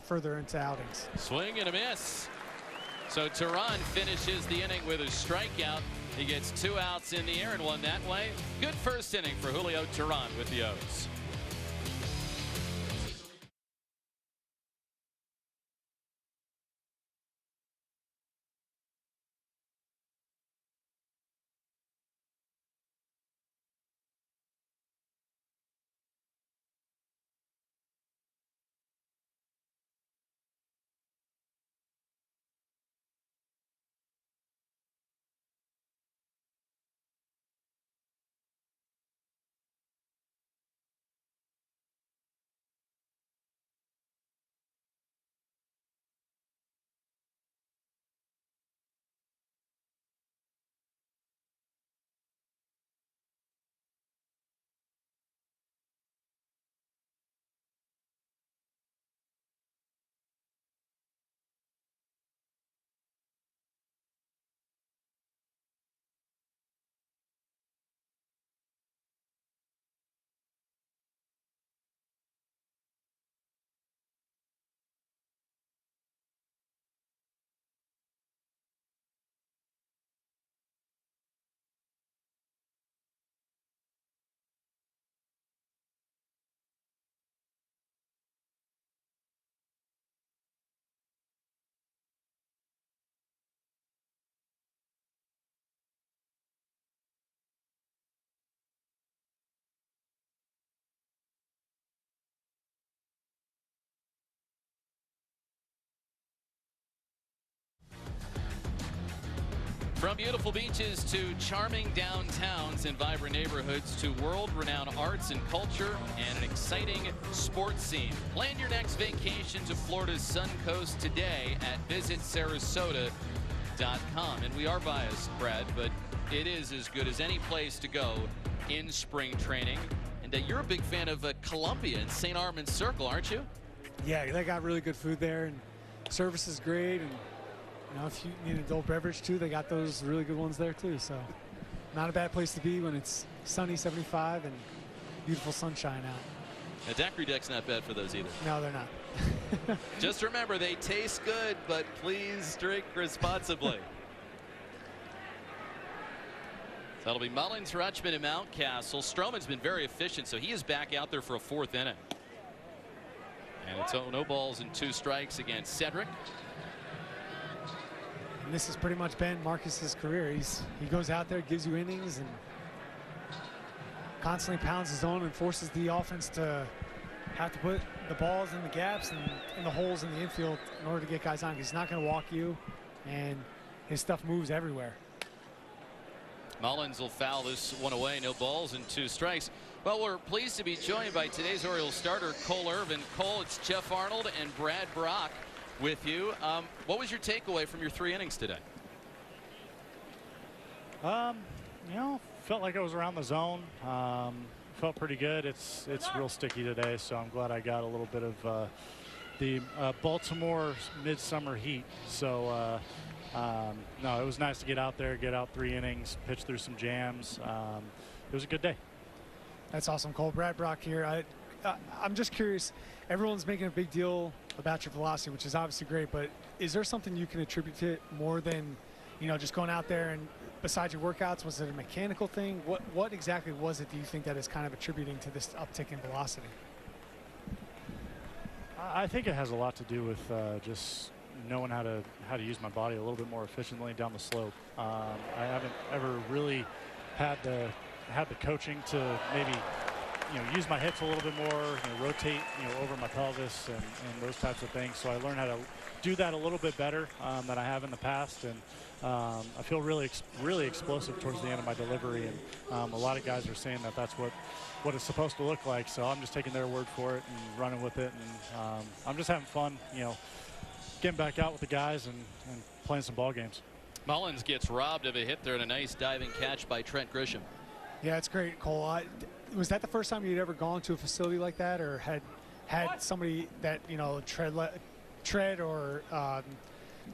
further into outings. Swing and a miss. So Tehran finishes the inning with a strikeout. He gets 2 outs in the air and won that way. Good first inning for Julio Tehran with the O's. From beautiful beaches to charming downtowns and vibrant neighborhoods to world-renowned arts and culture and an exciting sports scene. Plan your next vacation to Florida's Sun Coast today at visitsarasota.com. And we are biased, Brad, but it is as good as any place to go in spring training. And you're a big fan of Columbia and St. Armand's Circle, aren't you? Yeah, they got really good food there, and service is great. And you know, if you need an adult beverage too, they got those really good ones there too. So not a bad place to be when it's sunny, 75, and beautiful sunshine out. The daiquiri deck's not bad for those either. No, they're not. Just remember, they taste good, but please drink responsibly. So that'll be Mullins, Rutschman, and Mountcastle. Stroman's been very efficient, so he is back out there for a 4th inning. And it's no balls and 2 strikes against Cedric. And this has pretty much been Marcus's career. He goes out there, gives you innings, and constantly pounds his own and forces the offense to have to put the balls in the gaps and in the holes in the infield in order to get guys on. He's not going to walk you, and his stuff moves everywhere. Mullins will foul this one away. No balls and 2 strikes. Well, we're pleased to be joined by today's Orioles starter, Cole Irvin. Cole, it's Jeff Arnold and Brad Brock with you. What was your takeaway from your 3 innings today? You know, felt like I was around the zone. Felt pretty good. It's real sticky today, so I'm glad I got a little bit of the Baltimore midsummer heat. So no, it was nice to get out there, get out 3 innings, pitch through some jams. It was a good day. That's awesome, Cole. Brad Brock here. I'm just curious. Everyone's making a big deal about your velocity, which is obviously great, but is there something you can attribute to it more than, you know, just going out there and besides your workouts? Was it a mechanical thing? What exactly was it, do you think, that is kind of attributing to this uptick in velocity? I think it has a lot to do with just knowing how to use my body a little bit more efficiently down the slope. I haven't ever really had the coaching to maybe, you know, use my hips a little bit more, you know, rotate, you know, over my pelvis and those types of things. So I learned how to do that a little bit better than I have in the past, and I feel really explosive towards the end of my delivery. And a lot of guys are saying that that's what it's supposed to look like. So I'm just taking their word for it and running with it, and I'm just having fun, you know, getting back out with the guys and playing some ball games. Mullins gets robbed of a hit there and a nice diving catch by Trent Grisham. Yeah, it's great, Cole. Was that the first time you'd ever gone to a facility like that, or had somebody that, you know, tread or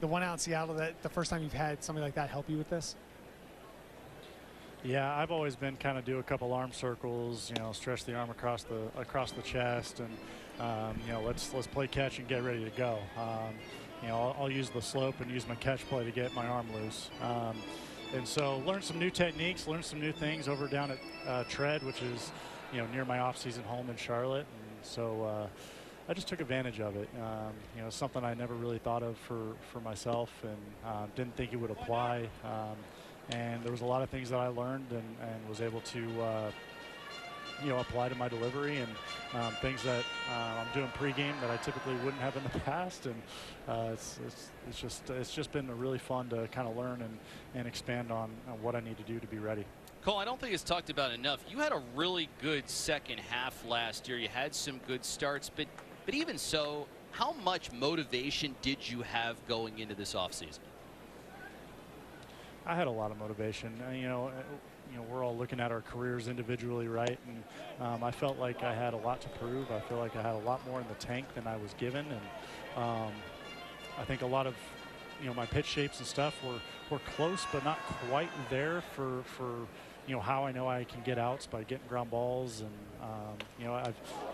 the one out in Seattle, that the first time you've had somebody like that help you with this? Yeah, I've always been kind of do a couple arm circles, you know, stretch the arm across the chest, and you know, let's play catch and get ready to go. You know, I'll use the slope and use my catch play to get my arm loose. And so learn some new techniques, learn some new things over down at Tread, which is, you know, near my off-season home in Charlotte. And so I just took advantage of it. You know, something I never really thought of for myself, and didn't think it would apply. And there was a lot of things that I learned and was able to, you know, apply to my delivery, and things that I'm doing pregame that I typically wouldn't have in the past. And it's just been really fun to kind of learn and expand on what I need to do to be ready. Cole, I don't think it's talked about enough. You had a really good second half last year. You had some good starts, but even so, how much motivation did you have going into this offseason? I had a lot of motivation. You know, we're all looking at our careers individually, right? And I felt like I had a lot to prove. I feel like I had a lot more in the tank than I was given, and I think a lot of, you know, my pitch shapes and stuff were close, but not quite there for you know, how I know I can get outs by getting ground balls. And you know,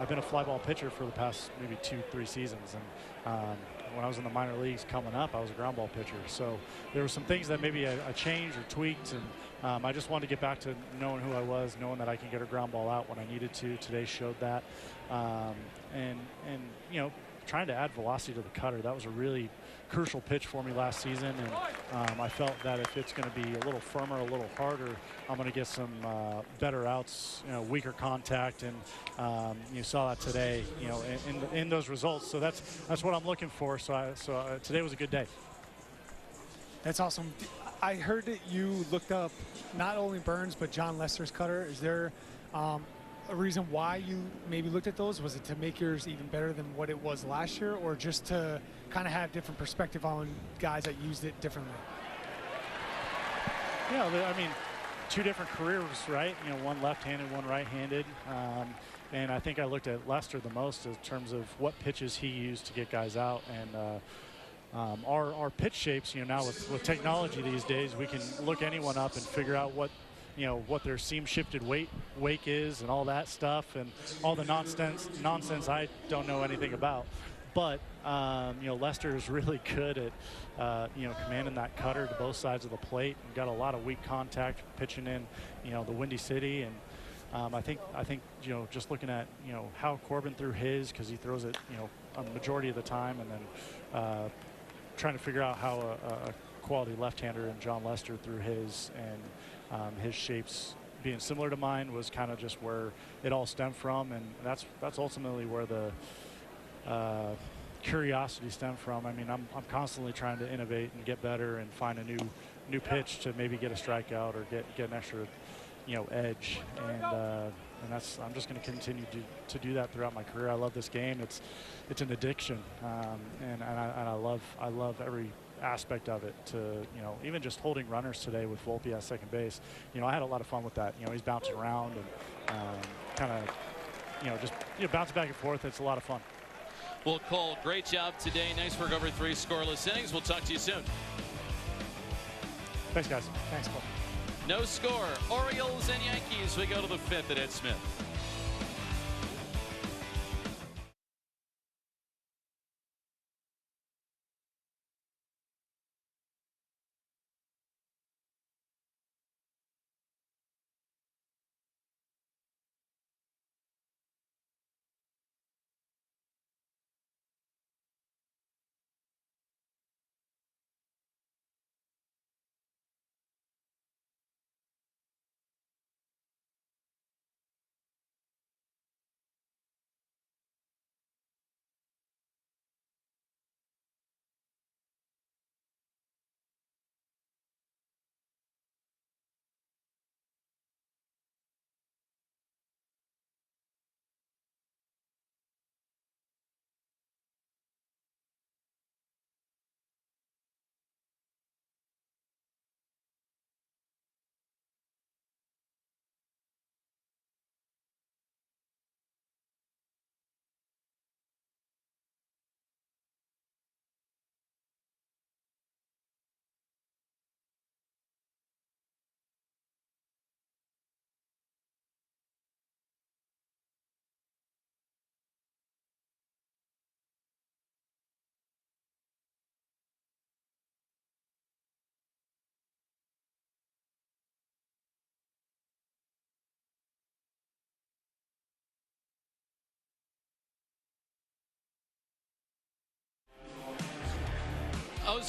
I've been a fly ball pitcher for the past maybe 2-3 seasons, and when I was in the minor leagues coming up, I was a ground ball pitcher. So there were some things that maybe I changed or tweaked, and I just wanted to get back to knowing who I was, knowing that I can get a ground ball out when I needed to. Today showed that, and you know, trying to add velocity to the cutter. That was a really crucial pitch for me last season, and I felt that if it's going to be a little firmer, a little harder, I'm going to get some better outs, you know, weaker contact, and you saw that today, you know, in those results. So that's what I'm looking for. So today was a good day. That's awesome. I heard that you looked up not only Burns but John Lester's cutter. Is there a reason why you maybe looked at those? Was it to make yours even better than what it was last year, or just to kind of have different perspective on guys that used it differently? Yeah, I mean, two different careers, right? You know, one left-handed, one right-handed. And I think I looked at Lester the most in terms of what pitches he used to get guys out. And our pitch shapes, you know, now with technology these days, we can look anyone up and figure out what, you know, what their seam shifted wake is and all that stuff, and all the nonsense I don't know anything about. But you know, Lester is really good at you know, commanding that cutter to both sides of the plate, and got a lot of weak contact pitching in, you know, the Windy City. And I think you know, just looking at, you know, how Corbin threw his, because he throws it, you know, a majority of the time, and then trying to figure out how a quality left-hander in John Lester threw his, and his shapes being similar to mine was kind of just where it all stemmed from. And that's ultimately where the curiosity stemmed from. I mean, I'm constantly trying to innovate and get better and find a new pitch to maybe get a strikeout or get an extra, you know, edge. And that's, I'm just going to continue to do that throughout my career. I love this game. It's an addiction, and I love every aspect of it. To, you know, even just holding runners today with Volpe at second base, you know, I had a lot of fun with that. You know, he's bouncing around and kind of, you know, just, you know, bouncing back and forth. It's a lot of fun. Well, Cole, great job today. Nice work over 3 scoreless innings. We'll talk to you soon. Thanks, guys. Thanks, Cole. No score. Orioles and Yankees. We go to the 5th at Ed Smith.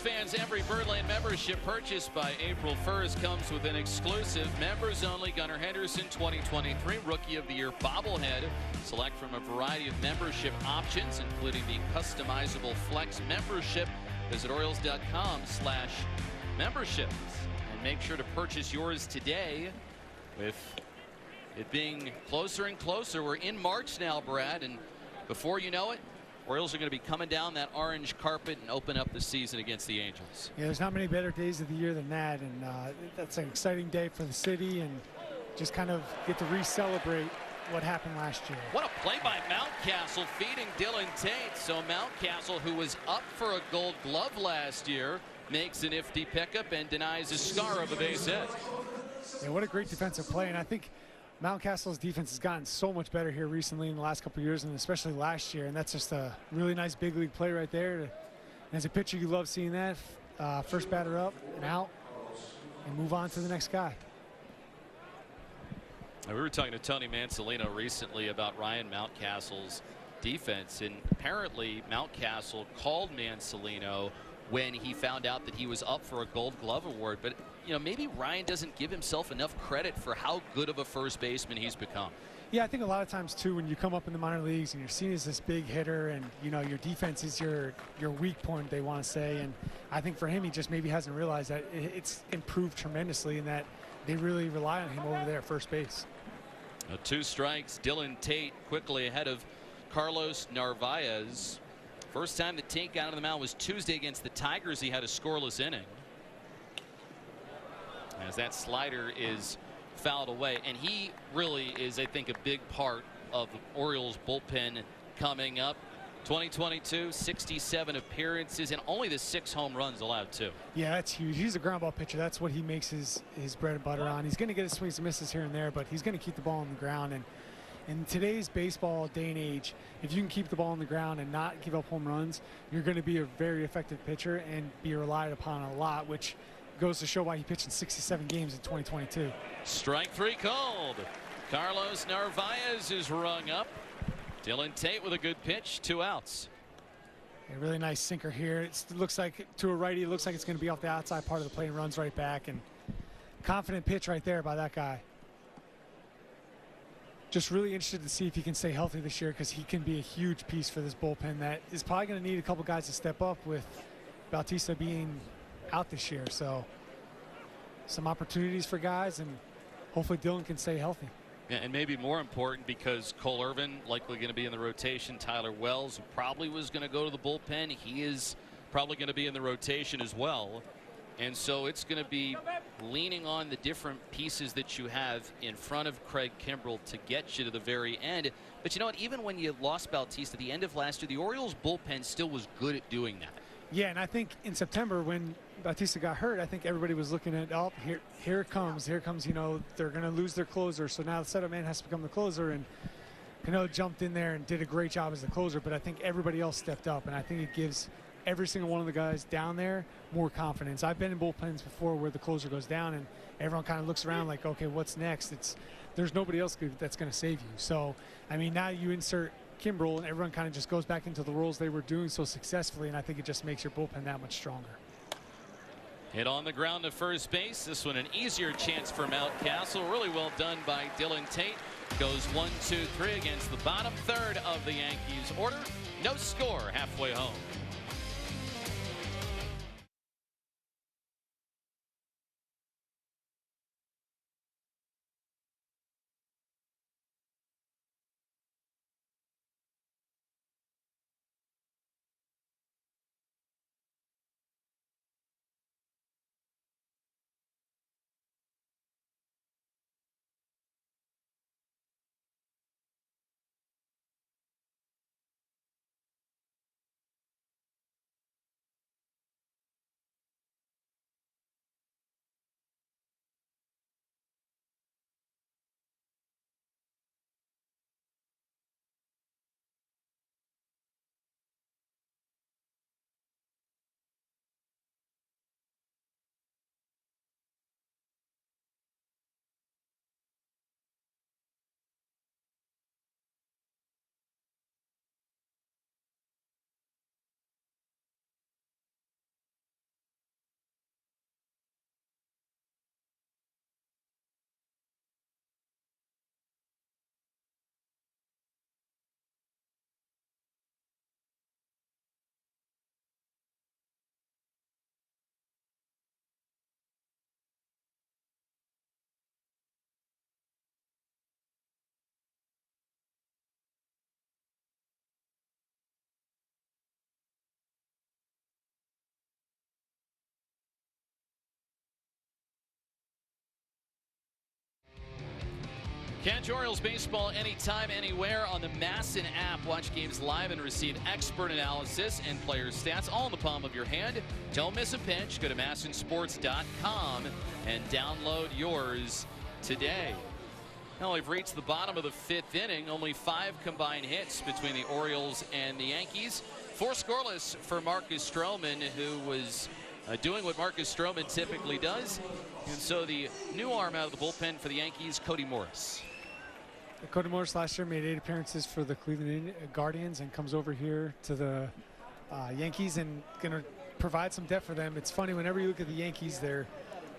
fans, every Birdland membership purchased by April 1st comes with an exclusive members-only Gunnar Henderson 2023 Rookie of the Year bobblehead. Select from a variety of membership options, including the customizable Flex membership. Visit Orioles.com/memberships and make sure to purchase yours today. With it being closer and closer, we're in March now, Brad, and before you know it, Orioles are going to be coming down that orange carpet and open up the season against the Angels. Yeah, there's not many better days of the year than that, and that's an exciting day for the city, and just kind of get to re-celebrate what happened last year. What a play by Mountcastle, feeding Dylan Tate. So Mountcastle, who was up for a Gold Glove last year, makes a nifty pickup and denies a scar of a base hit. Yeah, what a great defensive play, and I think Mountcastle's defense has gotten so much better here recently in the last couple of years, and especially last year, and that's just a really nice big league play right there. And as a pitcher, you love seeing that. First batter up and out, and move on to the next guy. We were talking to Tony Mansolino recently about Ryan Mountcastle's defense, and apparently Mountcastle called Mansolino when he found out that he was up for a Gold Glove award. But you know, maybe Ryan doesn't give himself enough credit for how good of a first baseman he's become. Yeah, I think a lot of times too, when you come up in the minor leagues and you're seen as this big hitter, and you know your defense is your weak point, they want to say, and I think for him, he just maybe hasn't realized that it's improved tremendously, and that they really rely on him over there at first base. Now, 2 strikes. Dylan Tate quickly ahead of Carlos Narvaez. First time that Tate got on the mound was Tuesday against the Tigers. He had a scoreless inning. As that slider is fouled away, and he really is, I think, a big part of the Orioles bullpen coming up. 2022, 67 appearances, and only the 6 home runs allowed too. Yeah, that's huge. He's a ground ball pitcher. That's what he makes his bread and butter on. He's going to get his swings and misses here and there, but he's going to keep the ball on the ground. And in today's baseball day and age, if you can keep the ball on the ground and not give up home runs, you're going to be a very effective pitcher and be relied upon a lot, which goes to show why he pitched in 67 games in 2022. Strike 3 called. Carlos Narvaez is rung up. Dylan Tate with a good pitch, 2 outs. A really nice sinker here. It looks like to a righty. It looks like it's going to be off the outside part of the plate and runs right back. And confident pitch right there by that guy. Just really interested to see if he can stay healthy this year, because he can be a huge piece for this bullpen that is probably going to need a couple guys to step up, with Bautista being out this year. So some opportunities for guys, and hopefully Dylan can stay healthy. Yeah, and maybe more important, because Cole Irvin likely going to be in the rotation. Tyler Wells, who probably was going to go to the bullpen, he is probably going to be in the rotation as well. And so it's going to be leaning on the different pieces that you have in front of Craig Kimbrell to get you to the very end. But you know what? Even when you lost Bautista at the end of last year, the Orioles bullpen still was good at doing that. Yeah, and I think in September when Bautista got hurt, I think everybody was looking at, oh, here it comes, you know, they're going to lose their closer. So now the setup man has to become the closer, and Cano jumped in there and did a great job as the closer, but I think everybody else stepped up, and I think it gives every single one of the guys down there more confidence. I've been in bullpens before where the closer goes down and everyone kind of looks around like, okay, what's next? There's nobody else that's going to save you. So, I mean, now you insert Kimbrell and everyone kind of just goes back into the roles they were doing so successfully, and I think it just makes your bullpen that much stronger. Hit on the ground to first base. This one an easier chance for Mountcastle. Really well done by Dylan Tate. Goes 1-2-3 against the bottom third of the Yankees order. No score halfway home. Catch Orioles baseball anytime, anywhere on the MASN app. Watch games live and receive expert analysis and player stats all in the palm of your hand. Don't miss a pitch. Go to MASNsports.com and download yours today. Now we've reached the bottom of the 5th inning. Only 5 combined hits between the Orioles and the Yankees. 4 scoreless for Marcus Stroman, who was doing what Marcus Stroman typically does. And so the new arm out of the bullpen for the Yankees, Cody Morris. Cody Morris last year made 8 appearances for the Cleveland Guardians and comes over here to the Yankees and going to provide some depth for them. It's funny, whenever you look at the Yankees, they're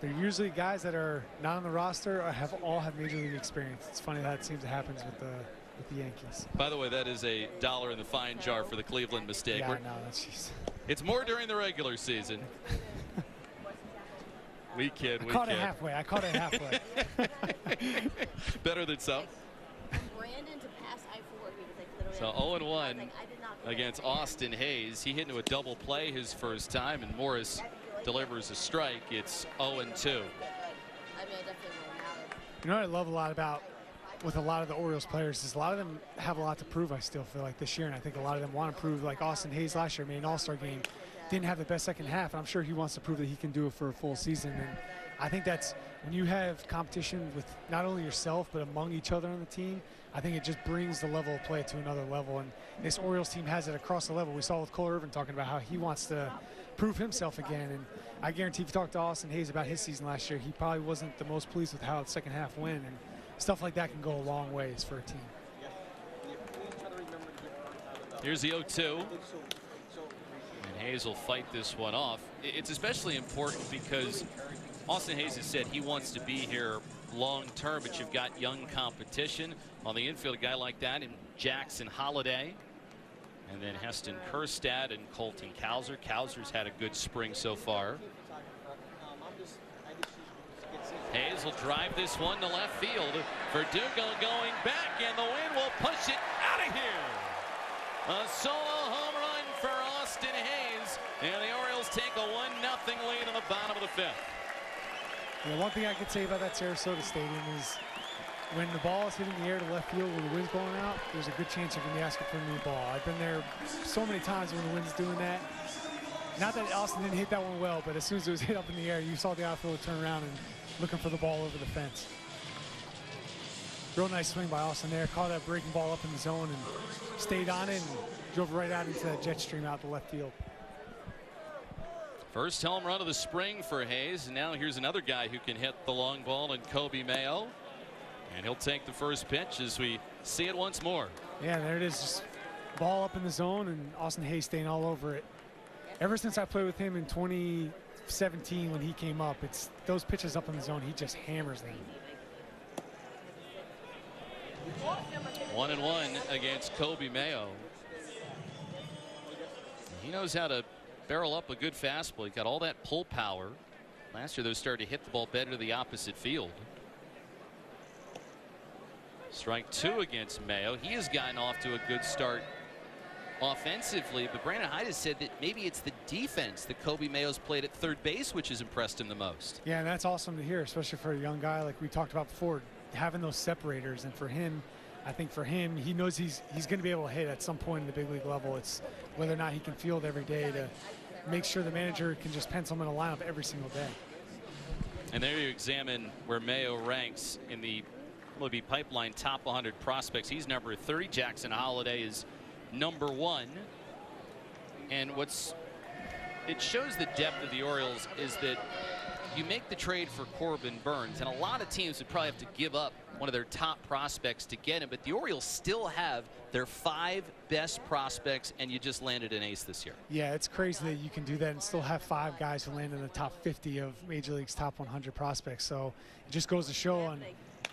usually guys that are not on the roster or all have major league experience. It's funny that seems to happen with the Yankees. By the way, that is a $1 in the fine jar for the Cleveland mistake. Yeah, no, that's it's more during the regular season. We kid. I caught it halfway. Better than some. Brandon to pass I-4, he was like So literally 0-1 against Austin Hayes. He hit into a double play his first time, and Morris delivers a strike. It's 0-2. I mean, I definitely won't matter. You know what I love a lot about with a lot of the Orioles players is a lot of them have a lot to prove, I still feel like, this year, and I think a lot of them want to prove, like Austin Hayes last year made an all-star game, didn't have the best second half, and I'm sure he wants to prove that he can do it for a full season. And I think that's when you have competition with not only yourself but among each other on the team, I think it just brings the level of play to another level, and this Orioles team has it across the level. We saw with Cole Irvin talking about how he wants to prove himself again, and I guarantee if you talk to Austin Hayes about his season last year, he probably wasn't the most pleased with how the second half went, and stuff like that can go a long ways for a team. Here's the 0-2. And Hayes will fight this one off. It's especially important because Austin Hayes has said he wants to be here long term, but you've got young competition on the infield, a guy like that in Jackson Holiday, and then Heston Kjerstad and Colton Cowser. Cowser's had a good spring so far. Hayes will drive this one to left field. Verdugo going back, and the wind will push it out of here. A solo home run for Austin Hayes, and the Orioles take a 1-0 lead in the bottom of the 5th. Yeah, one thing I could say about that Sarasota Stadium is when the ball is hitting the air to left field when the wind's blowing out, there's a good chance you're going to be asking for a new ball. I've been there so many times when the wind's doing that. Not that Austin didn't hit that one well, but as soon as it was hit up in the air, you saw the outfielder turn around and looking for the ball over the fence. Real nice swing by Austin there. Caught that breaking ball up in the zone and stayed on it and drove right out into that jet stream out to left field. First home run of the spring for Hayes, and now here's another guy who can hit the long ball in Kobe Mayo. And he'll take the first pitch as we see it once more. Yeah, there it is. Just ball up in the zone, and Austin Hayes staying all over it. Ever since I played with him in 2017 when he came up, it's those pitches up in the zone, he just hammers them. 1-1 against Kobe Mayo. He knows how to barrel up a good fastball. He got all that pull power. Last year, those started to hit the ball better to the opposite field. Strike 2 against Mayo. He has gotten off to a good start offensively, but Brandon Hyde has said that maybe it's the defense that Kobe Mayo's played at third base which has impressed him the most. Yeah, and that's awesome to hear, especially for a young guy like we talked about before, having those separators. And for him, I think for him, he knows he's going to be able to hit at some point in the big league level. It's whether or not he can field every day to make sure the manager can just pencil him in a lineup every single day. And there you examine where Mayo ranks in the MLB Pipeline top 100 prospects. He's number 30. Jackson Holiday is number 1. And it shows the depth of the Orioles is that you make the trade for Corbin Burnes, and a lot of teams would probably have to give up one of their top prospects to get him, but the Orioles still have their 5 best prospects, and you just landed an ace this year. Yeah, it's crazy that you can do that and still have 5 guys who land in the top 50 of Major League's top 100 prospects. So it just goes to show on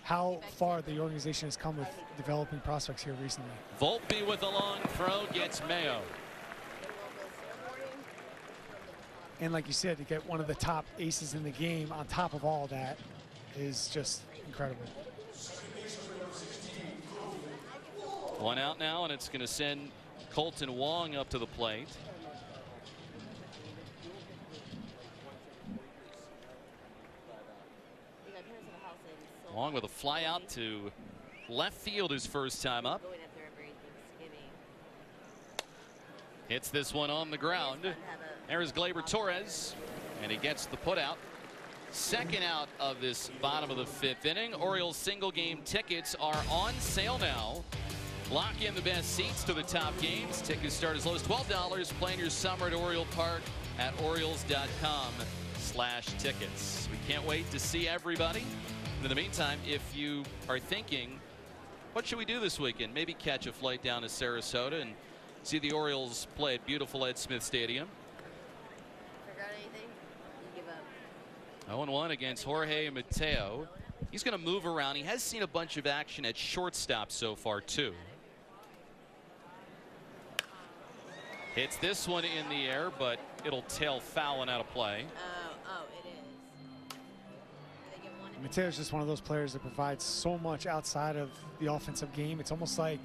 how far the organization has come with developing prospects here recently. Volpe with a long throw gets Mayo. And like you said, to get one of the top aces in the game on top of all that is just incredible. 1 out now, and it's going to send Colton Wong up to the plate. Wong with a fly out to left field his first time up. Going up there every Thanksgiving. Hits this one on the ground. There's Gleyber Torres, and he gets the putout. Second out of this bottom of the 5th inning. Orioles single game tickets are on sale now. Lock in the best seats to the top games. Tickets start as low as $12. Plan your summer at Oriole Park at Orioles.com/tickets. We can't wait to see everybody. In the meantime, if you are thinking, what should we do this weekend? Maybe catch a flight down to Sarasota and see the Orioles play at beautiful Ed Smith Stadium. Forgot anything? You give up. 0-1 against Jorge Mateo. He's going to move around. He has seen a bunch of action at shortstop so far, too. Hits this one in the air, but it'll tail foul and out of play. Oh, it is. They get one. Mateo's just one of those players that provides so much outside of the offensive game. It's almost like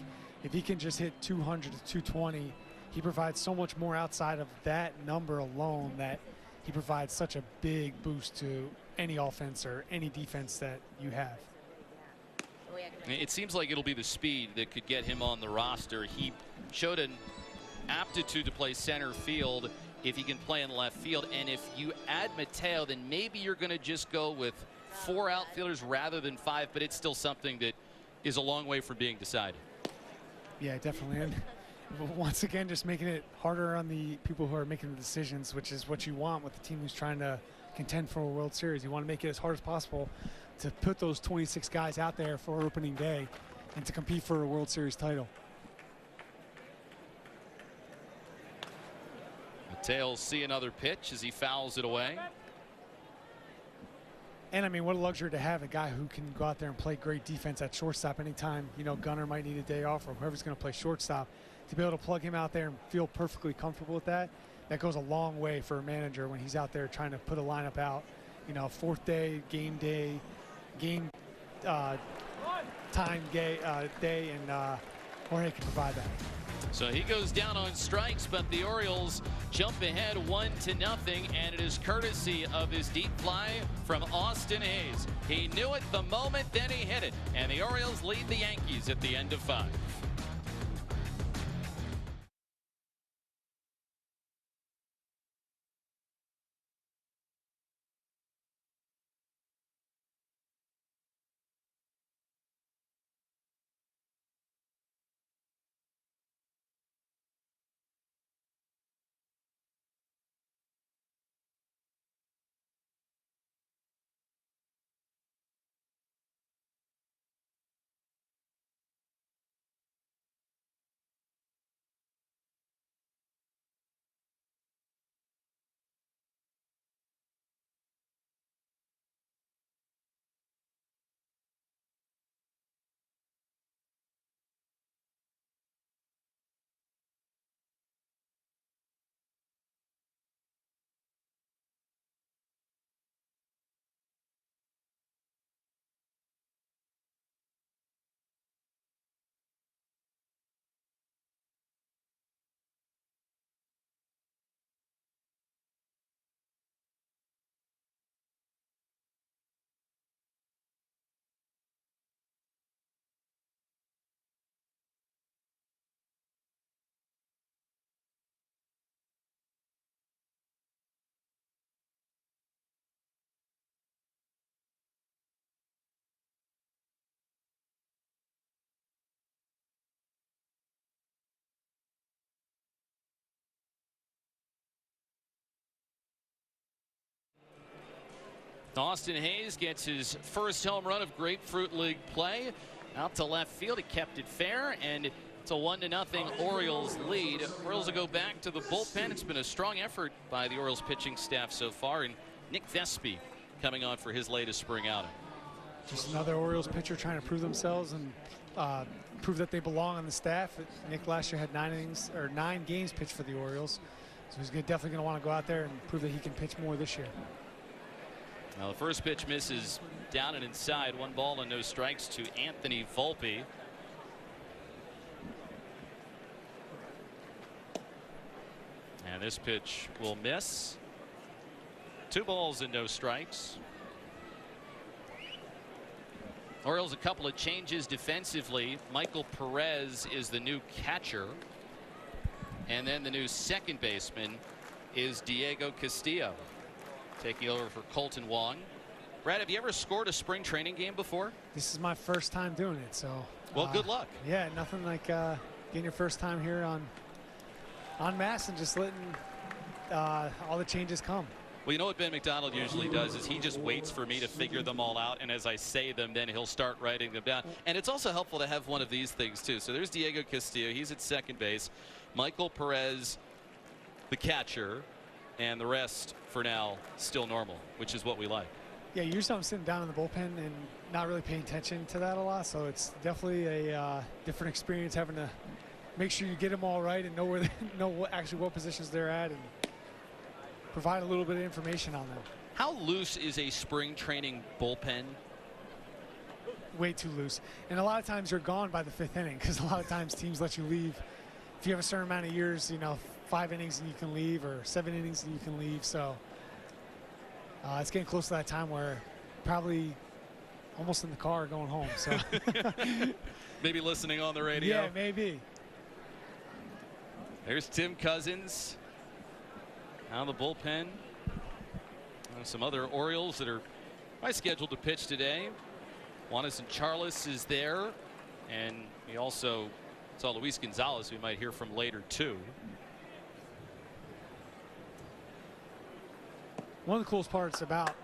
if he can just hit 200 to 220, he provides so much more outside of that number alone that he provides such a big boost to any offense or any defense that you have. It seems like it'll be the speed that could get him on the roster. He showed an aptitude to play center field if he can play in left field, and if you add Mateo, then maybe you're going to just go with 4 outfielders rather than 5, but it's still something that is a long way from being decided. Yeah, definitely. And once again, just making it harder on the people who are making the decisions, which is what you want with the team who's trying to contend for a World Series. You want to make it as hard as possible to put those 26 guys out there for opening day and to compete for a World Series title. Mateo will see another pitch as he fouls it away. And I mean, what a luxury to have a guy who can go out there and play great defense at shortstop anytime, you know, Gunnar might need a day off or whoever's going to play shortstop. To be able to plug him out there and feel perfectly comfortable with that, that goes a long way for a manager when he's out there trying to put a lineup out, you know, 4th day, game time day, and Jorge can provide that. So he goes down on strikes, but the Orioles jump ahead 1-0, and it is courtesy of this deep fly from Austin Hayes. He knew it the moment that he hit it, and the Orioles lead the Yankees at the end of 5. Austin Hayes gets his first home run of Grapefruit League play. Out to left field, he kept it fair, and it's a 1-0 Orioles lead. Orioles will go back to the bullpen. It's been a strong effort by the Orioles pitching staff so far, and Nick Thespe coming on for his latest spring outing. Just another Orioles pitcher trying to prove themselves and prove that they belong on the staff. Nick last year had 9 games pitched for the Orioles, so he's definitely going to want to go out there and prove that he can pitch more this year. Now the first pitch misses down and inside. 1 ball and no strikes to Anthony Volpe. And this pitch will miss. 2 balls and no strikes. Orioles a couple of changes defensively. Michael Perez is the new catcher. And then the new second baseman is Diego Castillo, taking over for Colton Wong. Brad, have you ever scored a spring training game before? This is my first time doing it, so. Well, good luck. Yeah, nothing like getting your first time here on mass and just letting all the changes come. Well, you know what Ben McDonald usually does is he just waits for me to figure them all out, and as I say them, then he'll start writing them down. And it's also helpful to have one of these things, too. So there's Diego Castillo. He's at second base. Michael Perez, the catcher, and the rest, for now, still normal, which is what we like. Yeah, usually I'm sitting down in the bullpen and not really paying attention to that a lot, so it's definitely a different experience having to make sure you get them all right and know where actually what positions they're at and provide a little bit of information on them. How loose is a spring training bullpen? Way too loose. And a lot of times you're gone by the 5th inning because a lot of times teams let you leave. If you have a certain amount of years, 5 innings and you can leave, or 7 innings and you can leave. So it's getting close to that time where probably almost in the car going home. So maybe listening on the radio. Yeah, maybe. There's Tim Cousins. Now the bullpen. Some other Orioles that are scheduled to pitch today. Juanis and Charles is there. And we also saw Luis Gonzalez, who we might hear from later, too. One of the coolest parts about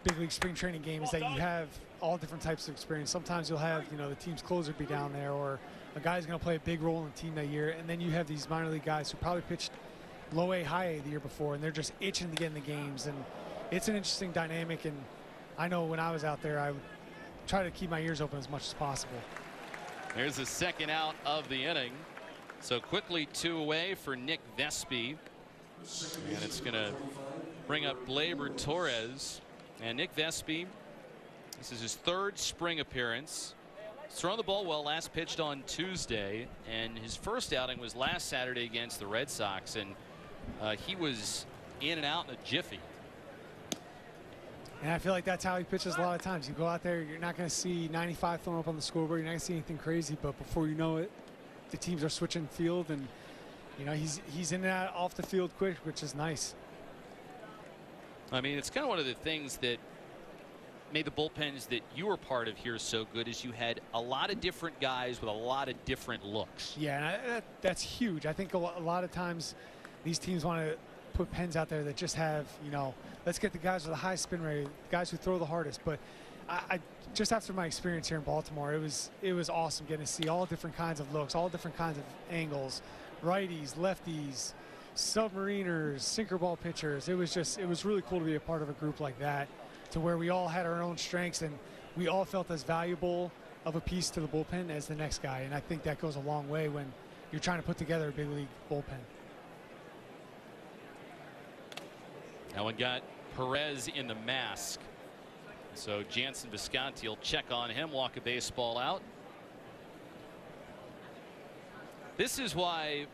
big league spring training game is that you have all different types of experience. Sometimes you'll have, the team's closer be down there, or a guy's going to play a big role in the team that year. And then you have these minor league guys who probably pitched low A, high A the year before, and they're just itching to get in the games. And it's an interesting dynamic. And I know when I was out there, I would try to keep my ears open as much as possible. There's the second out of the inning. So quickly 2 away for Nick Vespi. And it's going to bring up Gleyber Torres. And Nick Vespi, this is his 3rd spring appearance. He's thrown the ball well, last pitched on Tuesday. And his first outing was last Saturday against the Red Sox. And he was in and out in a jiffy. And I feel like that's how he pitches a lot of times. You go out there, you're not going to see 95 thrown up on the scoreboard. You're not going to see anything crazy. But before you know it, the teams are switching field. And, he's in and out off the field quick, which is nice. I mean, it's kind of one of the things that made the bullpens that you were part of here so good is you had a lot of different guys with a lot of different looks. Yeah, and that's huge. I think a lot of times these teams want to put pens out there that just have, let's get the guys with the high spin rate, guys who throw the hardest. But I just after my experience here in Baltimore, it was awesome getting to see all different kinds of looks, all different kinds of angles, righties, lefties, submariners, sinker ball pitchers. It was really cool to be a part of a group like that, to where we all had our own strengths and we all felt as valuable of a piece to the bullpen as the next guy. And I think that goes a long way when you're trying to put together a big league bullpen. Now we got Perez in the mask. So Jansen Visconti will check on him, walk a baseball out. This is why,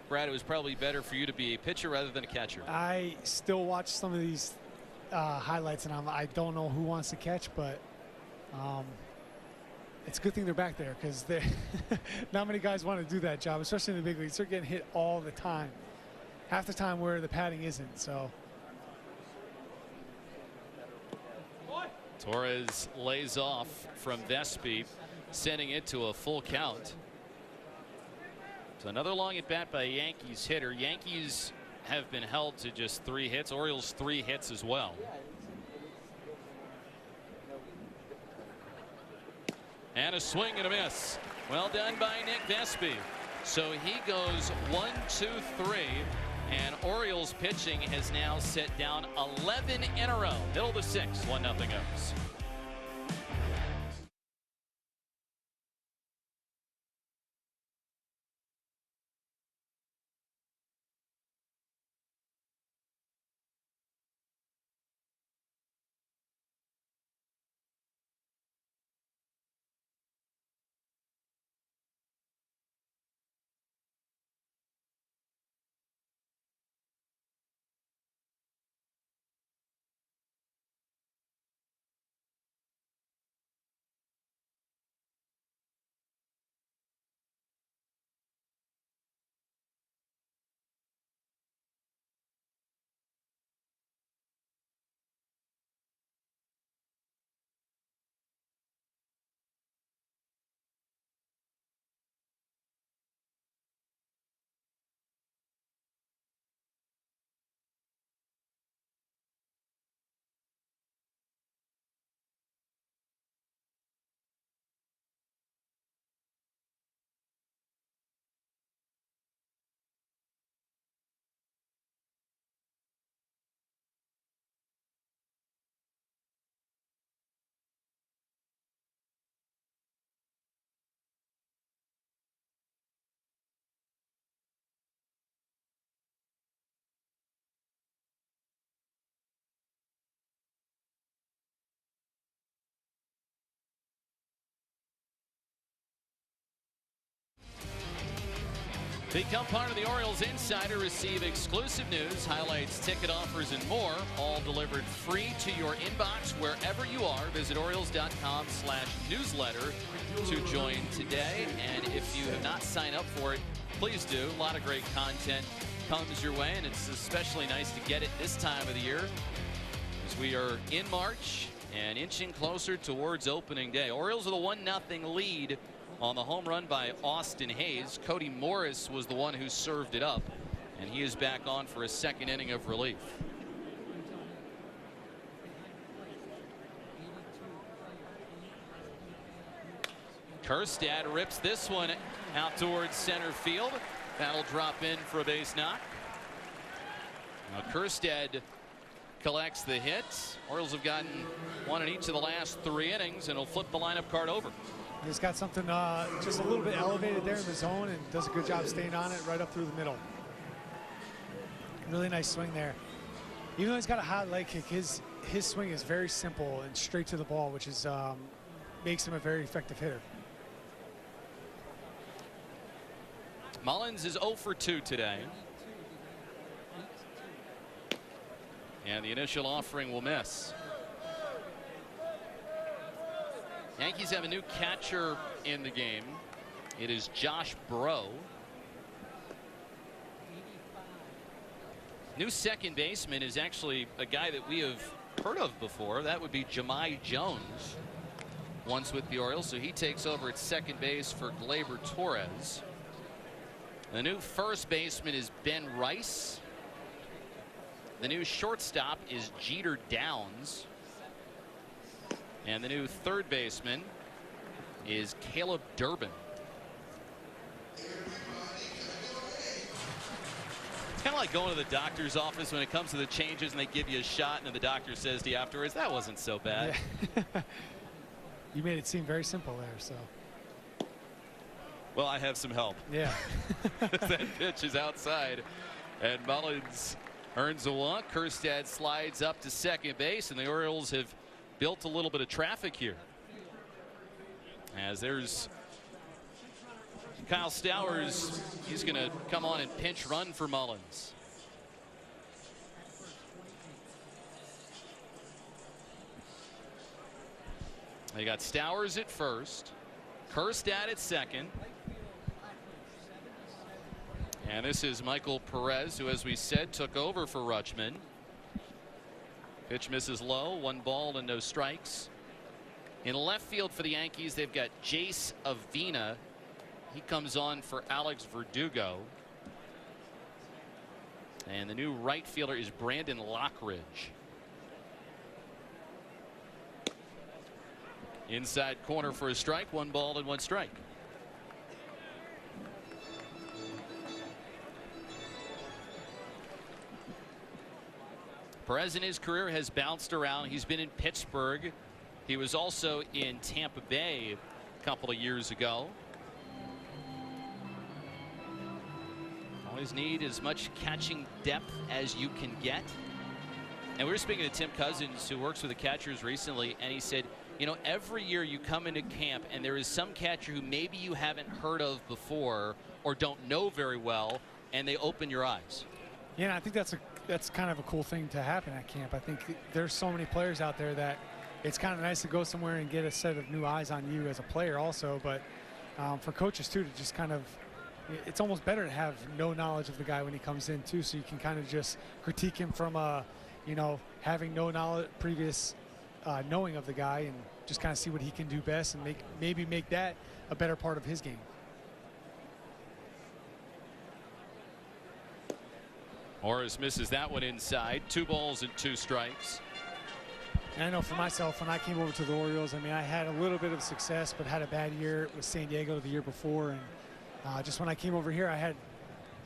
Brad, it was probably better for you to be a pitcher rather than a catcher. I still watch some of these highlights, and I don't know who wants to catch, but it's a good thing they're back there, because not many guys want to do that job, especially in the big leagues. They're getting hit all the time, half the time where the padding isn't. So Torres lays off from Vespi, sending it to a full count. So another long at bat by a Yankees hitter. Yankees have been held to just 3 hits. Orioles 3 hits as well. And a swing and a miss. Well done by Nick Vespi. So he goes 1, 2, 3. And Orioles pitching has now set down 11 in a row. Middle of the 6th, 1-0 Oaks. Become part of the Orioles Insider. Receive exclusive news, highlights, ticket offers, and more, all delivered free to your inbox wherever you are. Visit Orioles.com/newsletter to join today. And if you have not signed up for it, please do. A lot of great content comes your way, and it's especially nice to get it this time of the year as we are in March and inching closer towards opening day. Orioles with a 1-0 lead on the home run by Austin Hayes. Cody Morris was the one who served it up, and he is back on for a second inning of relief. Kjerstad rips this one out towards center field. That'll drop in for a base knock. Now Kjerstad collects the hits. Orioles have gotten one in each of the last 3 innings, and he'll flip the lineup card over. He's got something just a little bit elevated there in the zone and does a good job staying on it right up through the middle. Really nice swing there. Even though he's got a hot leg kick, his swing is very simple and straight to the ball, which is makes him a very effective hitter. Mullins is 0 for 2 today. And the initial offering will miss. Yankees have a new catcher in the game. It is Josh Breaux. New second baseman is actually a guy that we have heard of before. That would be Jahmai Jones, once with the Orioles. So he takes over at second base for Gleyber Torres. The new first baseman is Ben Rice. The new shortstop is Jeter Downs. And the new third baseman is Caleb Durbin. It's kind of like going to the doctor's office when it comes to the changes and they give you a shot and then the doctor says to you afterwards, that wasn't so bad. Yeah. You made it seem very simple there. So. Well, I have some help. Yeah. That pitch is outside, and Mullins earns a walk. Kjerstad slides up to second base, and the Orioles have built a little bit of traffic here. As there's Kyle Stowers, he's going to come on and pinch run for Mullins. They got Stowers at first, Kjerstad at second. And this is Michael Perez, who, as we said, took over for Rutschman. Pitch misses low, 1 ball and no strikes. In left field for the Yankees, they've got Jace Avina. He comes on for Alex Verdugo. And the new right fielder is Brandon Lockridge. Inside corner for a strike, 1 ball and 1 strike. Perez in his career has bounced around. He's been in Pittsburgh. He was also in Tampa Bay a couple of years ago. Always need as much catching depth as you can get. And we were speaking to Tim Cousins, who works with the catchers recently, and he said, you know, every year you come into camp and there is some catcher who maybe you haven't heard of before or don't know very well, and they open your eyes. Yeah, and I think that's kind of a cool thing to happen at camp. I think there's so many players out there that it's kind of nice to go somewhere and get a set of new eyes on you as a player also, but for coaches too, to just kind of, it's almost better to have no knowledge of the guy when he comes in too, so you can kind of just critique him from you know, having no knowledge, previous knowing of the guy, and just kind of see what he can do best and maybe make that a better part of his game. Morris misses that one inside. 2 balls and 2 strikes. And I know for myself, when I came over to the Orioles, I mean, I had a little bit of success, but had a bad year with San Diego the year before. And just when I came over here, I had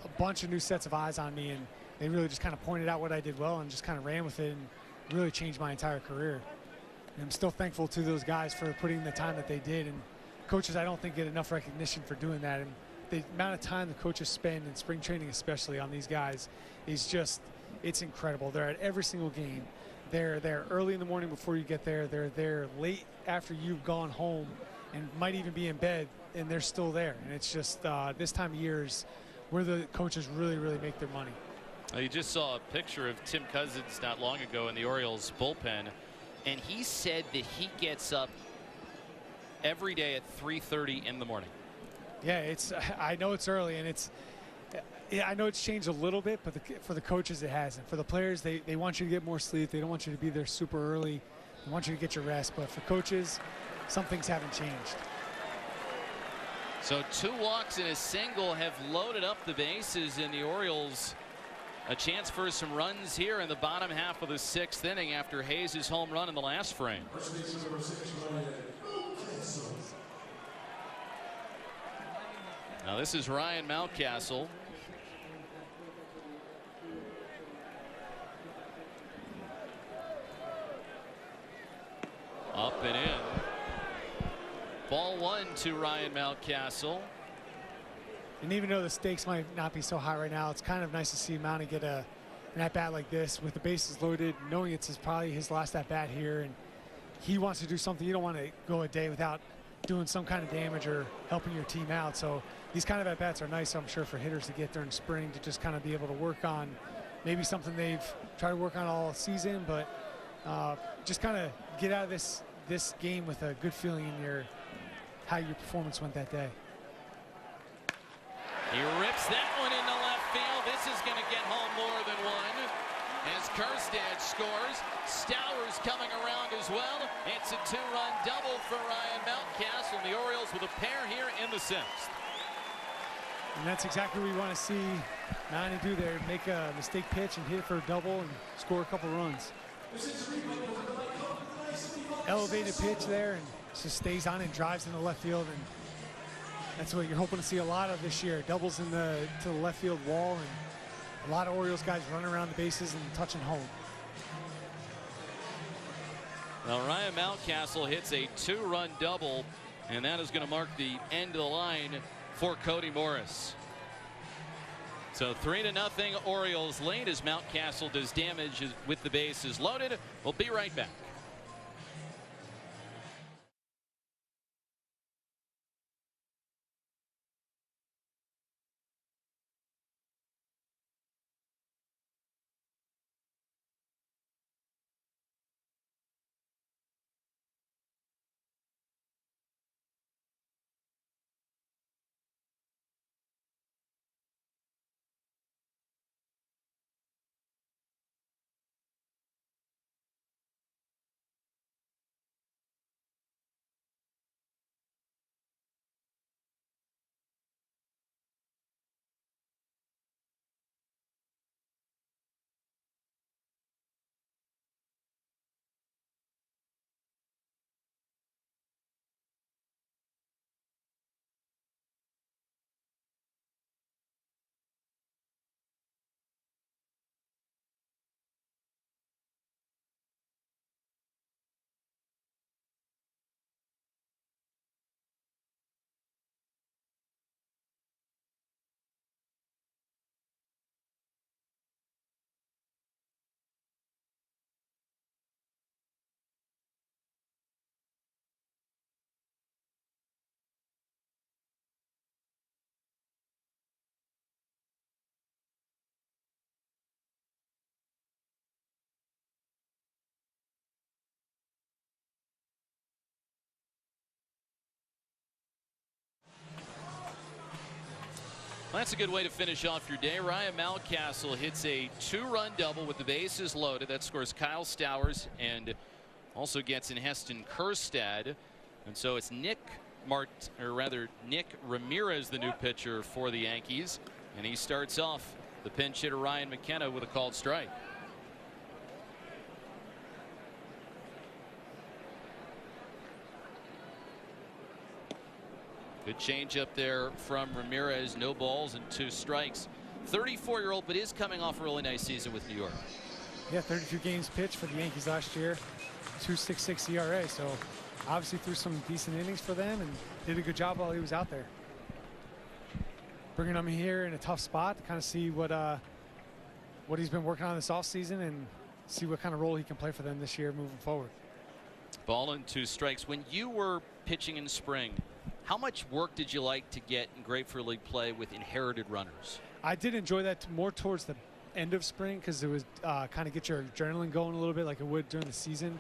a bunch of new sets of eyes on me, and they really just kind of pointed out what I did well and just kind of ran with it and really changed my entire career. And I'm still thankful to those guys for putting the time that they did. And coaches, I don't think, get enough recognition for doing that. And the amount of time the coaches spend in spring training, especially on these guys, is just, it's incredible. They're at every single game. They're there early in the morning before you get there. They're there late after you've gone home and might even be in bed, and they're still there. And it's just this time of year is where the coaches really make their money. You just saw a picture of Tim Cousins not long ago in the Orioles bullpen, and he said that he gets up every day at 3:30 in the morning. Yeah, I know it's early, and I know it's changed a little bit, but for the coaches it hasn't. For the players, they want you to get more sleep. They don't want you to be there super early. They want you to get your rest. But for coaches, some things haven't changed. So 2 walks and a single have loaded up the bases in the Orioles. A chance for some runs here in the bottom half of the 6th inning after Hayes' home run in the last frame. Now this is Ryan Mountcastle. Up and in. Ball 1 to Ryan Mountcastle. And even though the stakes might not be so high right now, it's kind of nice to see Mounty get an at-bat like this with the bases loaded, knowing it's probably his last at-bat here, and he wants to do something. You don't want to go a day without doing some kind of damage or helping your team out. So these kind of at-bats are nice, I'm sure, for hitters to get during spring, to just kind of be able to work on maybe something they've tried to work on all season, but just kind of get out of this game with a good feeling in how your performance went that day. He rips that one into left field. This is going to get home more than one. As Kerstad scores, Stowers coming around as well. It's a 2-run double for Ryan Mountcastle, and the Orioles with a pair here in the 6th. And that's exactly what we want to see Mounty do there. Make a mistake pitch and hit it for a double and score a couple runs. Elevated pitch there, and just stays on and drives in the left field, and that's what you're hoping to see a lot of this year. Doubles to the left field wall, and a lot of Orioles guys running around the bases and touching home. Now Ryan Mountcastle hits a 2-run double, and that is going to mark the end of the line for Cody Morris. So 3-0 Orioles lead as Mountcastle does damage with the bases loaded. We'll be right back. Well, that's a good way to finish off your day. Ryan Mountcastle hits a 2-run double with the bases loaded. That scores Kyle Stowers and also gets in Heston Kerstad. And so it's Nick Ramirez, the new pitcher for the Yankees. And he starts off the pinch hitter Ryan McKenna with a called strike. Good change up there from Ramirez. No balls and 2 strikes. 34-year-old, but is coming off a really nice season with New York. Yeah, 32 games pitched for the Yankees last year. 2.66 ERA. So obviously threw some decent innings for them and did a good job while he was out there. Bringing him here in a tough spot to kind of see what he's been working on this offseason and see what kind of role he can play for them this year moving forward. Ball and 2 strikes. When you were pitching in spring, How much work did you like to get in Grapefruit League play with inherited runners? I did enjoy that more towards the end of spring because it was kind of get your adrenaline going a little bit like it would during the season.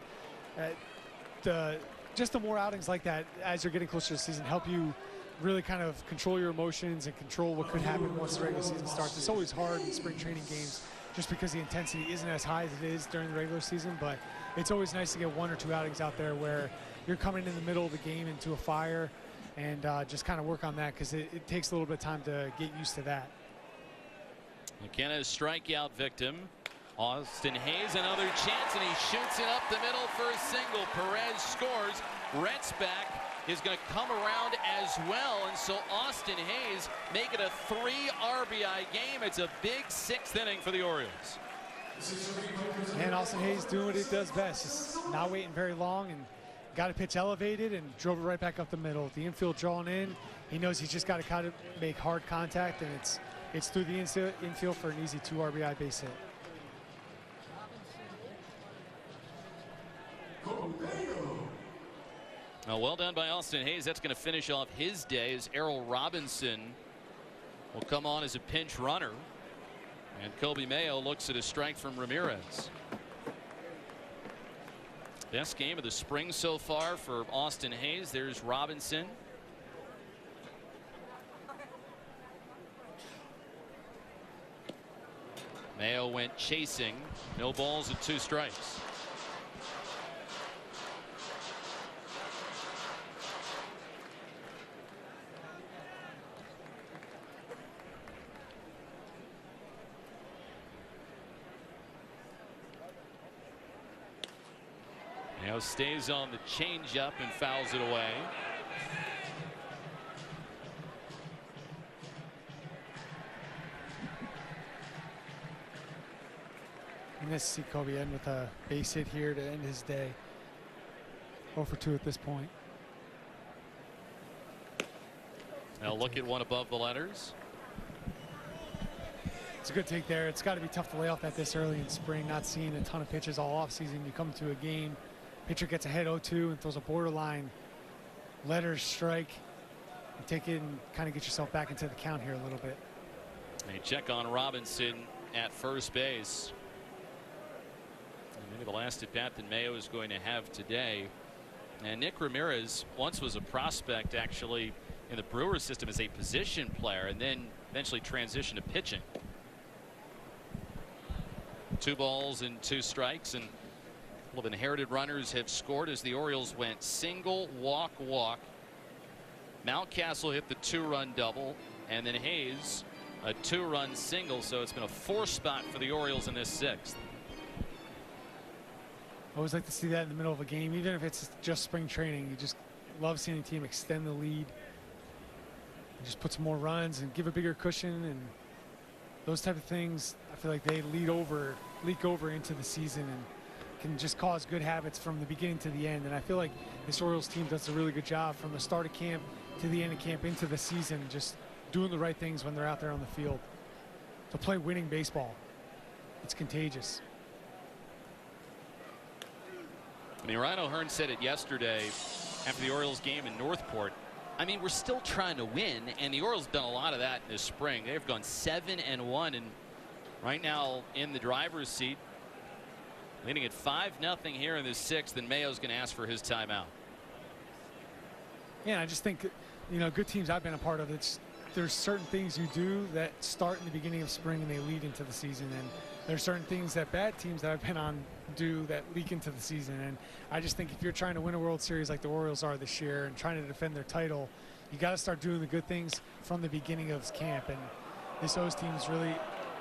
Just the more outings like that as you're getting closer to the season help you really kind of control your emotions and control what could happen once the regular season starts. It's always hard in spring training games just because the intensity isn't as high as it is during the regular season, but it's always nice to get 1 or 2 outings out there where you're coming in the middle of the game into a fire and just kind of work on that because it takes a little bit of time to get used to that. McKenna's strikeout victim. Austin Hayes, another chance, and he shoots it up the middle for a single. Perez scores. Retzback is going to come around as well, and so Austin Hayes make it a 3 RBI game. It's a big 6th inning for the Orioles. And Austin Hayes doing what he does best, just not waiting very long and got a pitch elevated and drove it right back up the middle. The infield drawn in, he knows he's just got to kind of make hard contact, and it's through the infield for an easy 2 RBI base hit. Now, well done by Austin Hayes. That's going to finish off his day as Errol Robinson will come on as a pinch runner. And Kobe Mayo looks at a strike from Ramirez. Best game of the spring so far for Austin Hayes. There's Robinson. Mayo went chasing. No balls and 2 strikes. Mayo stays on the changeup and fouls it away. Nice to see Kobe end with a base hit here to end his day. 0 for 2 at this point. Now look at one above the letters. It's a good take there. It's got to be tough to lay off that this early in spring, not seeing a ton of pitches all off season. You come to a game, pitcher gets ahead 0-2 and throws a borderline letters strike. You take it and kind of get yourself back into the count here a little bit. They check on Robinson at first base. Maybe the last at bat that Mayo is going to have today. And Nick Ramirez once was a prospect actually in the Brewers system as a position player and then eventually transitioned to pitching. 2 balls and 2 strikes, and a couple of inherited runners have scored as the Orioles went single, walk. Mountcastle hit the 2-run double, and then Hayes a 2-run single, so it's been a 4 spot for the Orioles in this 6th. I always like to see that in the middle of a game, even if it's just spring training. You just love seeing a team extend the lead. And just put some more runs and give a bigger cushion, and those type of things, I feel like they leak over into the season and can just cause good habits from the beginning to the end. And I feel like this Orioles team does a really good job from the start of camp to the end of camp into the season, just doing the right things when they're out there on the field. To play winning baseball, it's contagious. I mean, Ryan O'Hearn said it yesterday after the Orioles game in Northport. I mean, we're still trying to win, and the Orioles have done a lot of that in this spring. They've gone 7-1, and right now in the driver's seat, leading at 5-0 here in the 6th, and Mayo's going to ask for his timeout. Yeah, I just think, you know, good teams I've been a part of, there's certain things you do that start in the beginning of spring and they lead into the season, and there's certain things that bad teams that I've been on do that leak into the season. And I just think if you're trying to win a World Series like the Orioles are this year and trying to defend their title, you got to start doing the good things from the beginning of camp. And this O's team is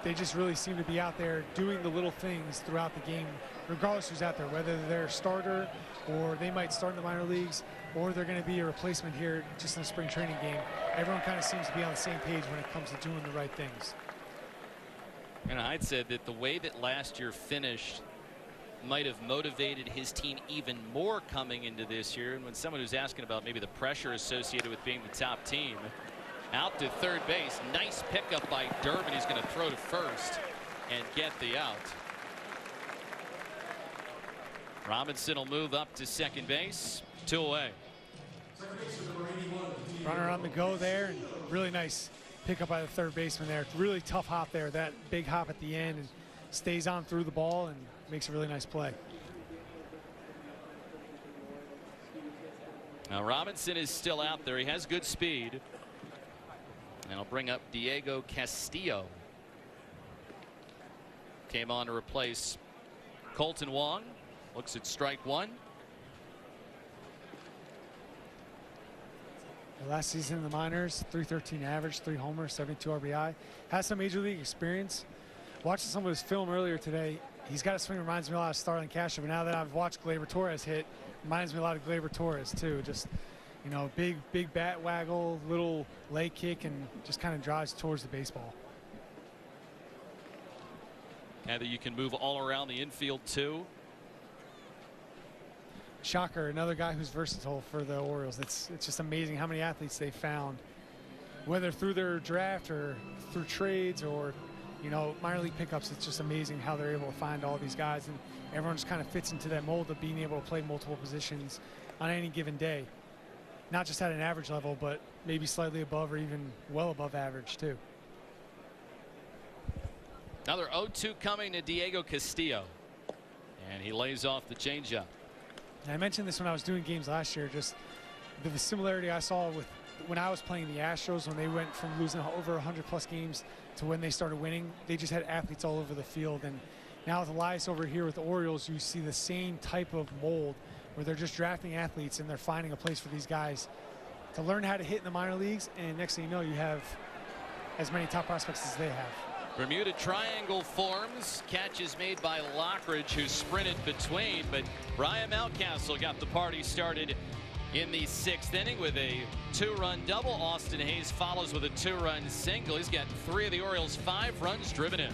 they just really seem to be out there doing the little things throughout the game, regardless who's out there, whether they're a starter or they might start in the minor leagues or they're going to be a replacement here just in a spring training game. Everyone kind of seems to be on the same page when it comes to doing the right things. And I'd said that the way that last year finished might have motivated his team even more coming into this year. And when someone who's asking about maybe the pressure associated with being the top team, out to third base, nice pickup by Durbin. He's going to throw to first and get the out. Robinson will move up to second base. 2 away. Runner on the go there, and really nice pickup by the third baseman there. Really tough hop there, that big hop at the end, and stays on through the ball and makes a really nice play. Now Robinson is still out there. He has good speed. And I'll bring up Diego Castillo. Came on to replace Colton Wong. Looks at strike one. Last season in the minors, 313 average, 3 homers, 72 RBI. Has some major league experience. Watching some of his film earlier today, he's got a swing that reminds me a lot of Starlin Castro. But now that I've watched Gleyber Torres hit, reminds me a lot of Gleyber Torres too. Just, you know, big bat waggle, little leg kick, and just kind of drives towards the baseball. And that you can move all around the infield too. Shocker, another guy who's versatile for the Orioles. It's just amazing how many athletes they found, whether through their draft or through trades or, you know, minor league pickups. It's just amazing how they're able to find all these guys, and everyone just kind of fits into that mold of being able to play multiple positions on any given day. Not just at an average level, but maybe slightly above or even well above average too. Another 0-2 coming to Diego Castillo, and he lays off the changeup. I mentioned this when I was doing games last year, just the similarity I saw with when I was playing the Astros, when they went from losing over 100+ games to when they started winning. They just had athletes all over the field. And now with Elias over here with the Orioles, you see the same type of mold where they're just drafting athletes and they're finding a place for these guys to learn how to hit in the minor leagues. And next thing you know, you have as many top prospects as they have. Bermuda Triangle forms. Catch is made by Lockridge, who sprinted between, but Brian Mountcastle got the party started in the 6th inning with a 2-run double. Austin Hayes follows with a 2-run single. He's got 3 of the Orioles' 5 runs driven in.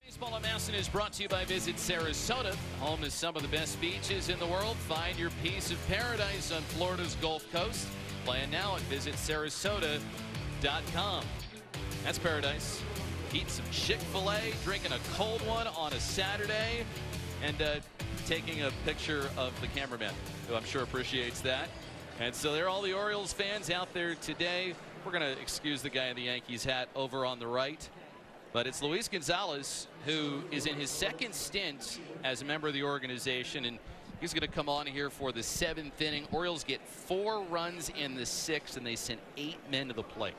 Baseball on Masson is brought to you by Visit Sarasota, home to some of the best beaches in the world. Find your piece of paradise on Florida's Gulf Coast. Plan now at visitsarasota.com. That's paradise. Eat some Chick-fil-A, drinking a cold one on a Saturday, and taking a picture of the cameraman, who I'm sure appreciates that. And so there are all the Orioles fans out there today. We're going to excuse the guy in the Yankees hat over on the right. But it's Luis Gonzalez, who is in his 2nd stint as a member of the organization, and he's going to come on here for the 7th inning. Orioles get 4 runs in the 6th, and they sent 8 men to the plate.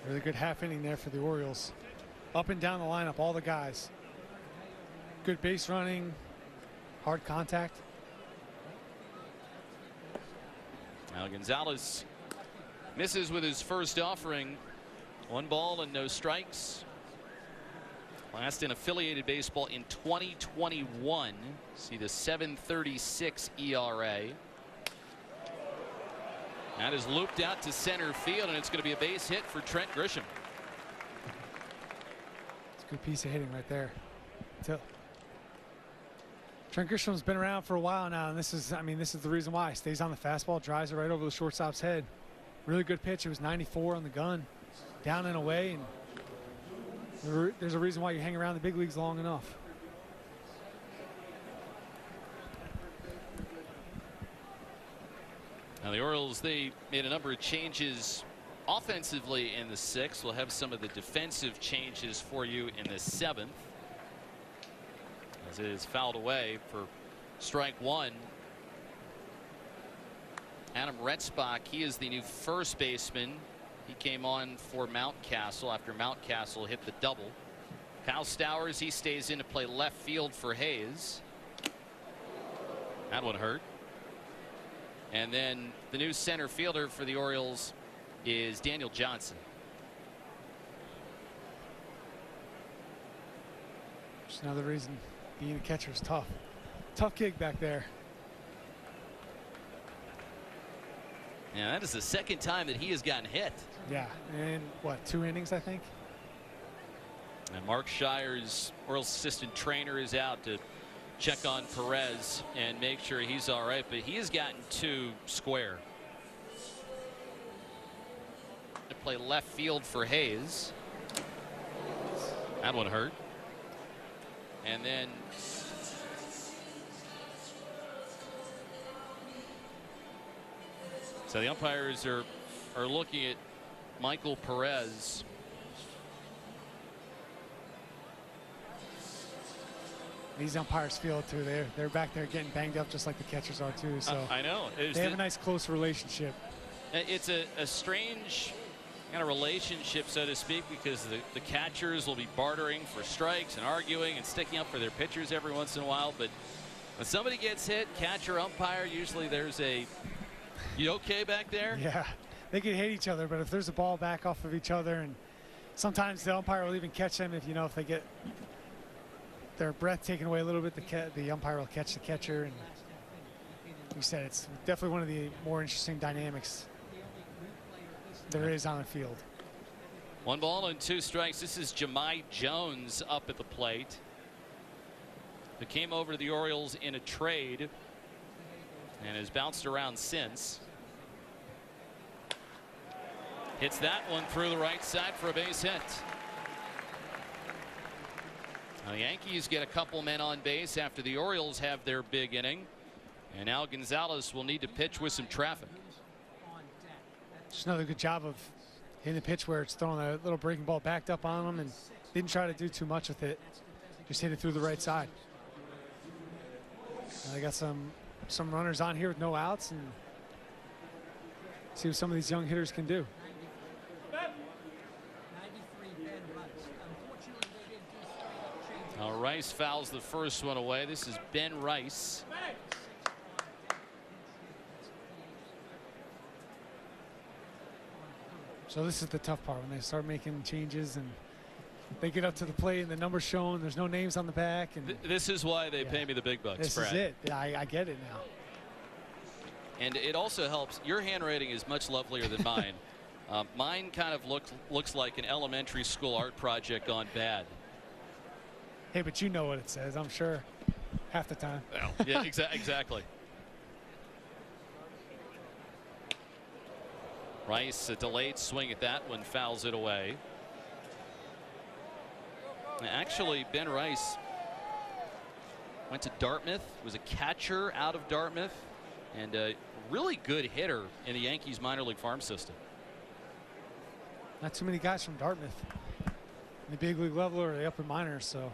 Really good half inning there for the Orioles. Up and down the lineup, all the guys. Good base running, hard contact. Now Gonzalez misses with his first offering. 1 ball and no strikes. Last in affiliated baseball in 2021. See the 7.36 ERA. That is looped out to center field, and it's going to be a base hit for Trent Grisham. It's a good piece of hitting right there. Trent Grisham's been around for a while now, and this is the reason why. He stays on the fastball, drives it right over the shortstop's head. Really good pitch. It was 94 on the gun, down and away, and there's a reason why you hang around the big leagues long enough. Now the Orioles, they made a number of changes offensively in the 6th. We'll have some of the defensive changes for you in the 7th. As it is fouled away for strike 1. Adam Retzbach, he is the new first baseman. He came on for Mountcastle after Mountcastle hit the double. Kyle Stowers, he stays in to play left field for Hayes. That one hurt. And then the new center fielder for the Orioles is Daniel Johnson. Just another reason being a catcher is tough. Tough gig back there. Yeah, that is the 2nd time that he has gotten hit. Yeah, and what, 2 innings, I think? And Mark Shire's Orioles assistant trainer is out to check on Perez and make sure he's all right, but he has gotten 2 square. To play left field for Hayes. That one hurt. And then so the umpires are looking at Michael Perez. These umpires feel it too. They're back there getting banged up just like the catchers are too. So I know. They have a nice close relationship. It's a strange kind of relationship, so to speak, because the catchers will be bartering for strikes and arguing and sticking up for their pitchers every once in a while. But when somebody gets hit, catcher, umpire, usually there's a, you okay back there? Yeah, they can hate each other, but if there's a ball back off of each other, and sometimes the umpire will even catch them if they get their breath taken away a little bit, the umpire will catch the catcher. And you said it's definitely one of the more interesting dynamics there is on the field. 1 ball and 2 strikes. This is Jahmai Jones up at the plate. Who came over to the Orioles in a trade and has bounced around since. Hits that one through the right side for a base hit. Now the Yankees get a couple men on base after the Orioles have their big inning, and now Gonzalez will need to pitch with some traffic. Just another good job of hitting the pitch where it's throwing a little breaking ball backed up on him and didn't try to do too much with it. Just hit it through the right side. They got some runners on here with no outs, and see what some of these young hitters can do. Now Rice fouls the first one away. This is Ben Rice. So this is the tough part, when they start making changes and they get up to the plate and the numbers shown, there's no names on the back. And this is why they pay me the big bucks, this Brad. is it. I get it now. And it also helps. Your handwriting is much lovelier than mine. Mine kind of looks like an elementary school art project gone bad. Hey, but you know what it says, I'm sure, half the time. Yeah, exactly. Rice, a delayed swing at that one, fouls it away. Actually, Ben Rice went to Dartmouth, was a catcher out of Dartmouth, and a really good hitter in the Yankees minor league farm system. Not too many guys from Dartmouth in the big league level or the upper minors, so.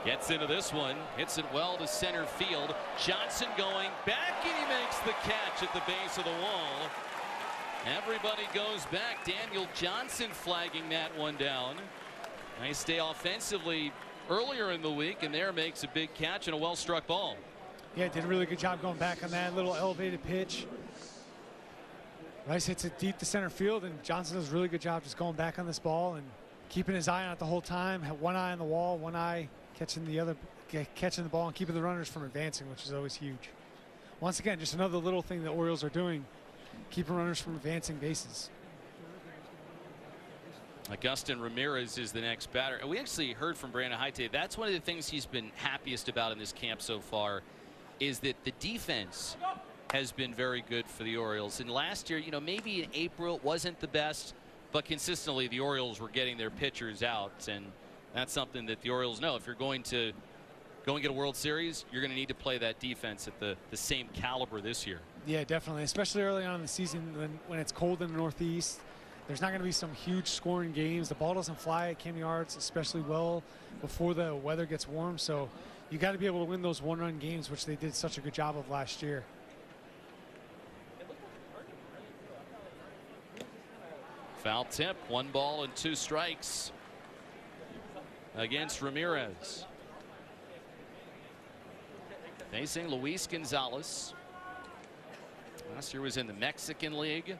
Gets into this one, hits it well to center field. Johnson going back, and he makes the catch at the base of the wall. Everybody goes back. Daniel Johnson flagging that one down. Nice day offensively earlier in the week, and there makes a big catch and a well-struck ball. Yeah, did a really good job going back on that little elevated pitch. Rice hits it deep to center field, and Johnson does a really good job just going back on this ball and keeping his eye on it the whole time. Had one eye on the wall, one eye catching the ball and keeping the runners from advancing, which is always huge. Once again, just another little thing the Orioles are doing, keeping runners from advancing bases. Agustin Ramirez is the next batter. We actually heard from Brandon Haite. That's one of the things he's been happiest about in this camp so far, is that the defense has been very good for the Orioles. And last year, you know, maybe in April it wasn't the best, but consistently the Orioles were getting their pitchers out. And that's something that the Orioles know. If you're going to go and get a World Series, you're going to need to play that defense at the same caliber this year. Yeah, definitely, especially early on in the season when it's cold in the Northeast. There's not going to be some huge scoring games. The ball doesn't fly at Camden Yards especially well before the weather gets warm. So you got to be able to win those one-run games, which they did such a good job of last year. Foul tip, 1 ball and 2 strikes against Ramirez. Facing Luis Gonzalez. Last year was in the Mexican League.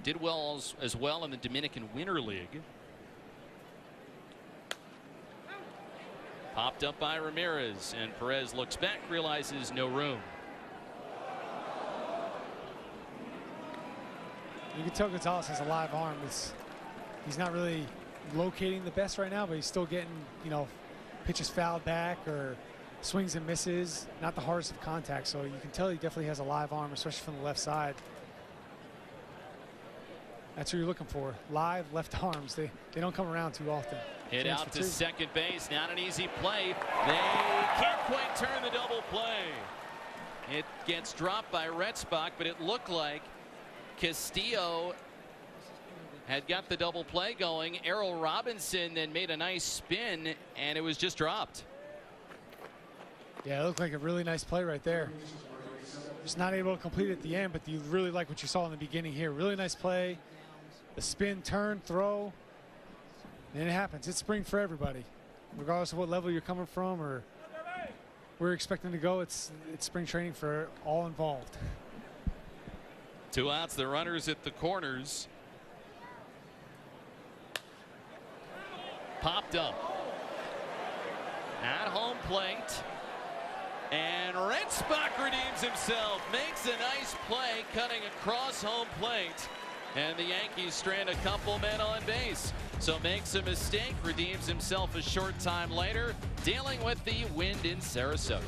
Did well as well in the Dominican Winter League. Popped up by Ramirez, and Perez looks back, realizes no room. You can tell Gonzalez has a live arm. He's not really locating the best right now, but he's still getting, you know, pitches fouled back or swings and misses. Not the hardest of contact, so you can tell he definitely has a live arm, especially from the left side. That's what you're looking for. Live left arms. They don't come around too often. Hit out to second base. Not an easy play. They can't quite turn the double play. It gets dropped by Retzbach, but it looked like Castillo had got the double play going. Errol Robinson then made a nice spin, and it was just dropped. Yeah, it looked like a really nice play right there. Just not able to complete it at the end, but you really like what you saw in the beginning here. Really nice play. The spin, turn, throw, and it happens. It's spring for everybody, regardless of what level you're coming from or where you're expecting to go. It's spring training for all involved. 2 outs, the runners at the corners. Popped up at home plate, and Retzbach redeems himself, makes a nice play cutting across home plate. And the Yankees strand a couple men on base. So makes a mistake, redeems himself a short time later, dealing with the wind in Sarasota.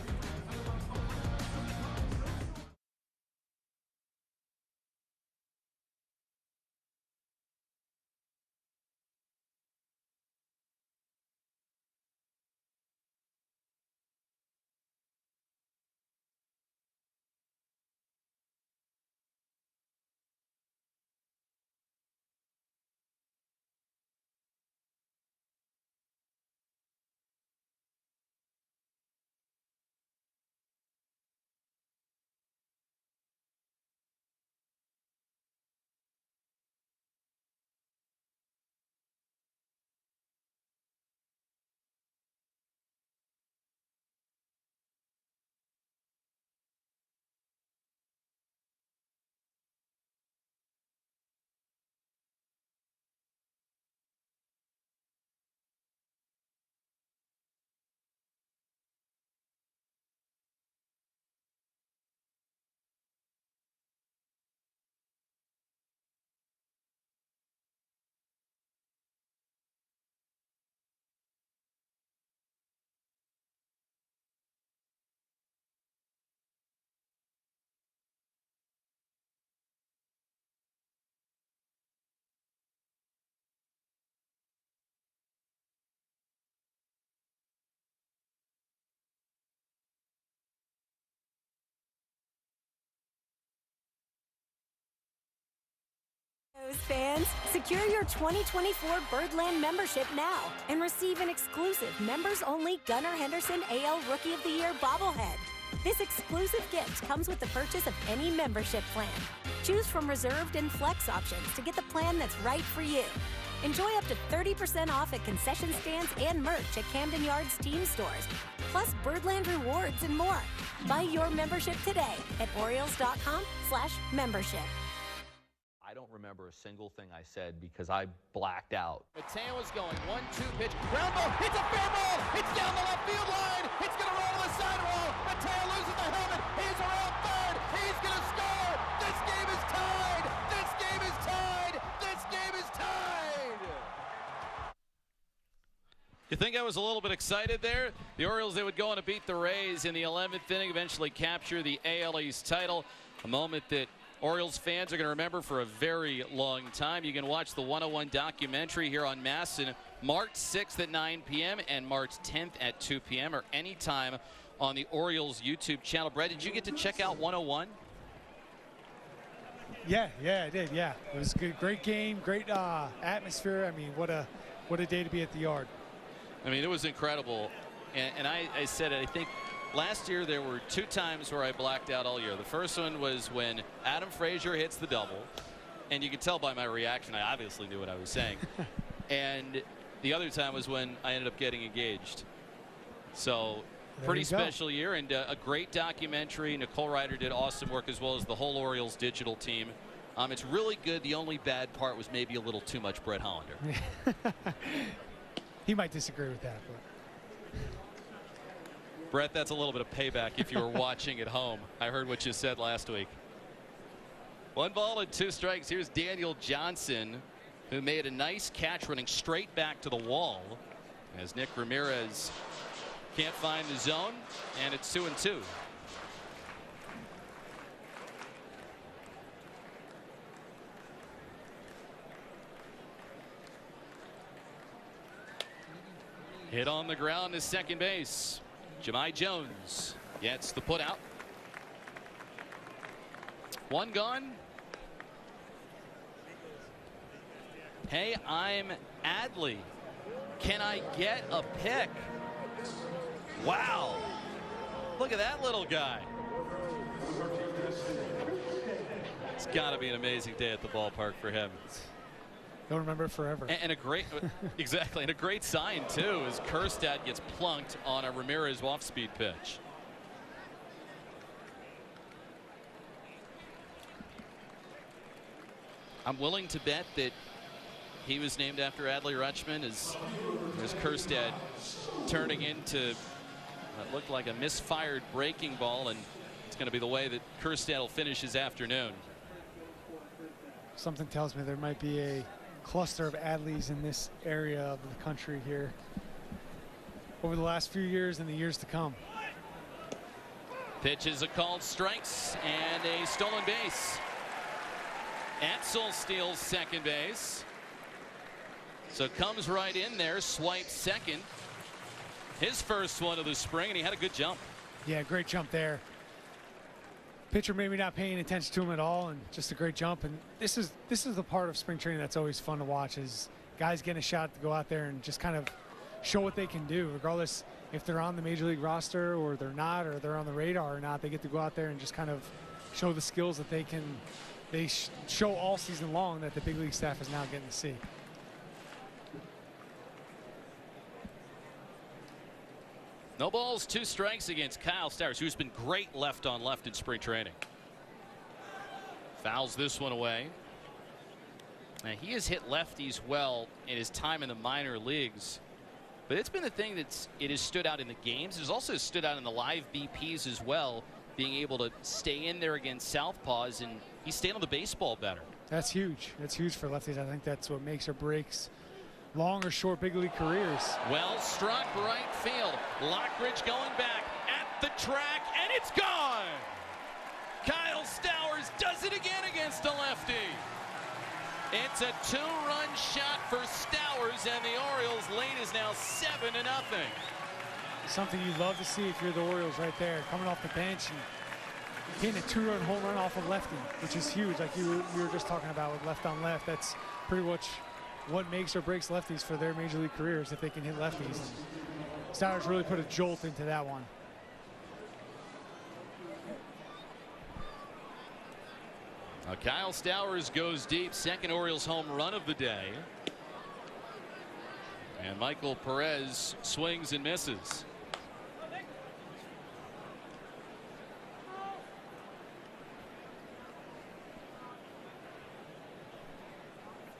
Fans, secure your 2024 Birdland membership now and receive an exclusive members-only Gunnar Henderson AL Rookie of the Year bobblehead. This exclusive gift comes with the purchase of any membership plan. Choose from reserved and flex options to get the plan that's right for you. Enjoy up to 30% off at concession stands and merch at Camden Yards team stores, plus Birdland rewards and more. Buy your membership today at Orioles.com/membership. I don't remember a single thing I said because I blacked out. Mateo is going 1-2 pitch. Ground ball. It's a fair ball. It's down the left field line. It's going to roll to the sidewall. Mateo loses the helmet. He's around third. He's going to score. This game is tied. This game is tied. This game is tied. You think I was a little bit excited there? The Orioles, they would go on to beat the Rays in the 11th inning, eventually capture the AL East title. A moment that Orioles fans are going to remember for a very long time. You can watch the 101 documentary here on MASN March 6th at 9 p.m. and March 10th at 2 p.m. or anytime on the Orioles YouTube channel. Brett, did you get to check out 101? Yeah, I did. Yeah, it was a good, great game, great atmosphere. I mean, what a day to be at the Yard. I mean, it was incredible. And I said it, I think last year there were 2 times where I blacked out all year. The first one was when Adam Frazier hits the double. And you could tell by my reaction, I obviously knew what I was saying. And the other time was when I ended up getting engaged. So pretty special year and a great documentary. Nicole Ryder did awesome work, as well as the whole Orioles digital team. It's really good. The only bad part was maybe a little too much Brett Hollander. He might disagree with that, but Brett, that's a little bit of payback if you were watching at home. I heard what you said last week. 1 ball and 2 strikes. Here's Daniel Johnson, who made a nice catch running straight back to the wall as Nick Ramirez can't find the zone, and it's 2-2. Hit on the ground to second base. Jahmai Jones gets the put out. 1 gone. Hey, I'm Adley. Can I get a pick? Wow. Look at that little guy. It's got to be an amazing day at the ballpark for him. Don't remember it forever. And a great, exactly, and a great sign too, as Kjerstad gets plunked on a Ramirez off-speed pitch. I'm willing to bet that he was named after Adley Rutschman as Kjerstad turning into what looked like a misfired breaking ball, and it's going to be the way that Kjerstad will finish his afternoon. Something tells me there might be a cluster of Adleys in this area of the country here over the last few years and the years to come. Pitches are called strikes and a stolen base. Etzel steals second base. So comes right in there, swipes second. His first one of the spring, and he had a good jump. Yeah, great jump there. Pitcher maybe not paying attention to him at all, and just a great jump. And this is the part of spring training that's always fun to watch, is guys getting a shot to go out there and just kind of show what they can do, regardless if they're on the major league roster or they're not, or they're on the radar or not. They get to go out there and just kind of show the skills that they show all season long that the big league staff is now getting to see. No balls, 2 strikes against Kyle Stowers, who's been great left on left in spring training. Fouls this one away. Now, he has hit lefties well in his time in the minor leagues, but it's been the thing it has stood out in the games. It's also stood out in the live BPs as well, being able to stay in there against southpaws, and he's staying on the baseball better. That's huge. That's huge for lefties. I think that's what makes or breaks long or short big league careers. Well struck right field. Lockridge going back at the track, and it's gone. Kyle Stowers does it again against a lefty. It's a 2-run shot for Stowers, and the Orioles' lead is now 7-0. Something you love to see if you're the Orioles right there, coming off the bench and getting a 2-run home run off of lefty, which is huge. Like you were just talking about with left on left. That's pretty much what makes or breaks lefties for their major league careers, if they can hit lefties. Stowers really put a jolt into that one. Now Kyle Stowers goes deep, second Orioles home run of the day. And Michael Perez swings and misses.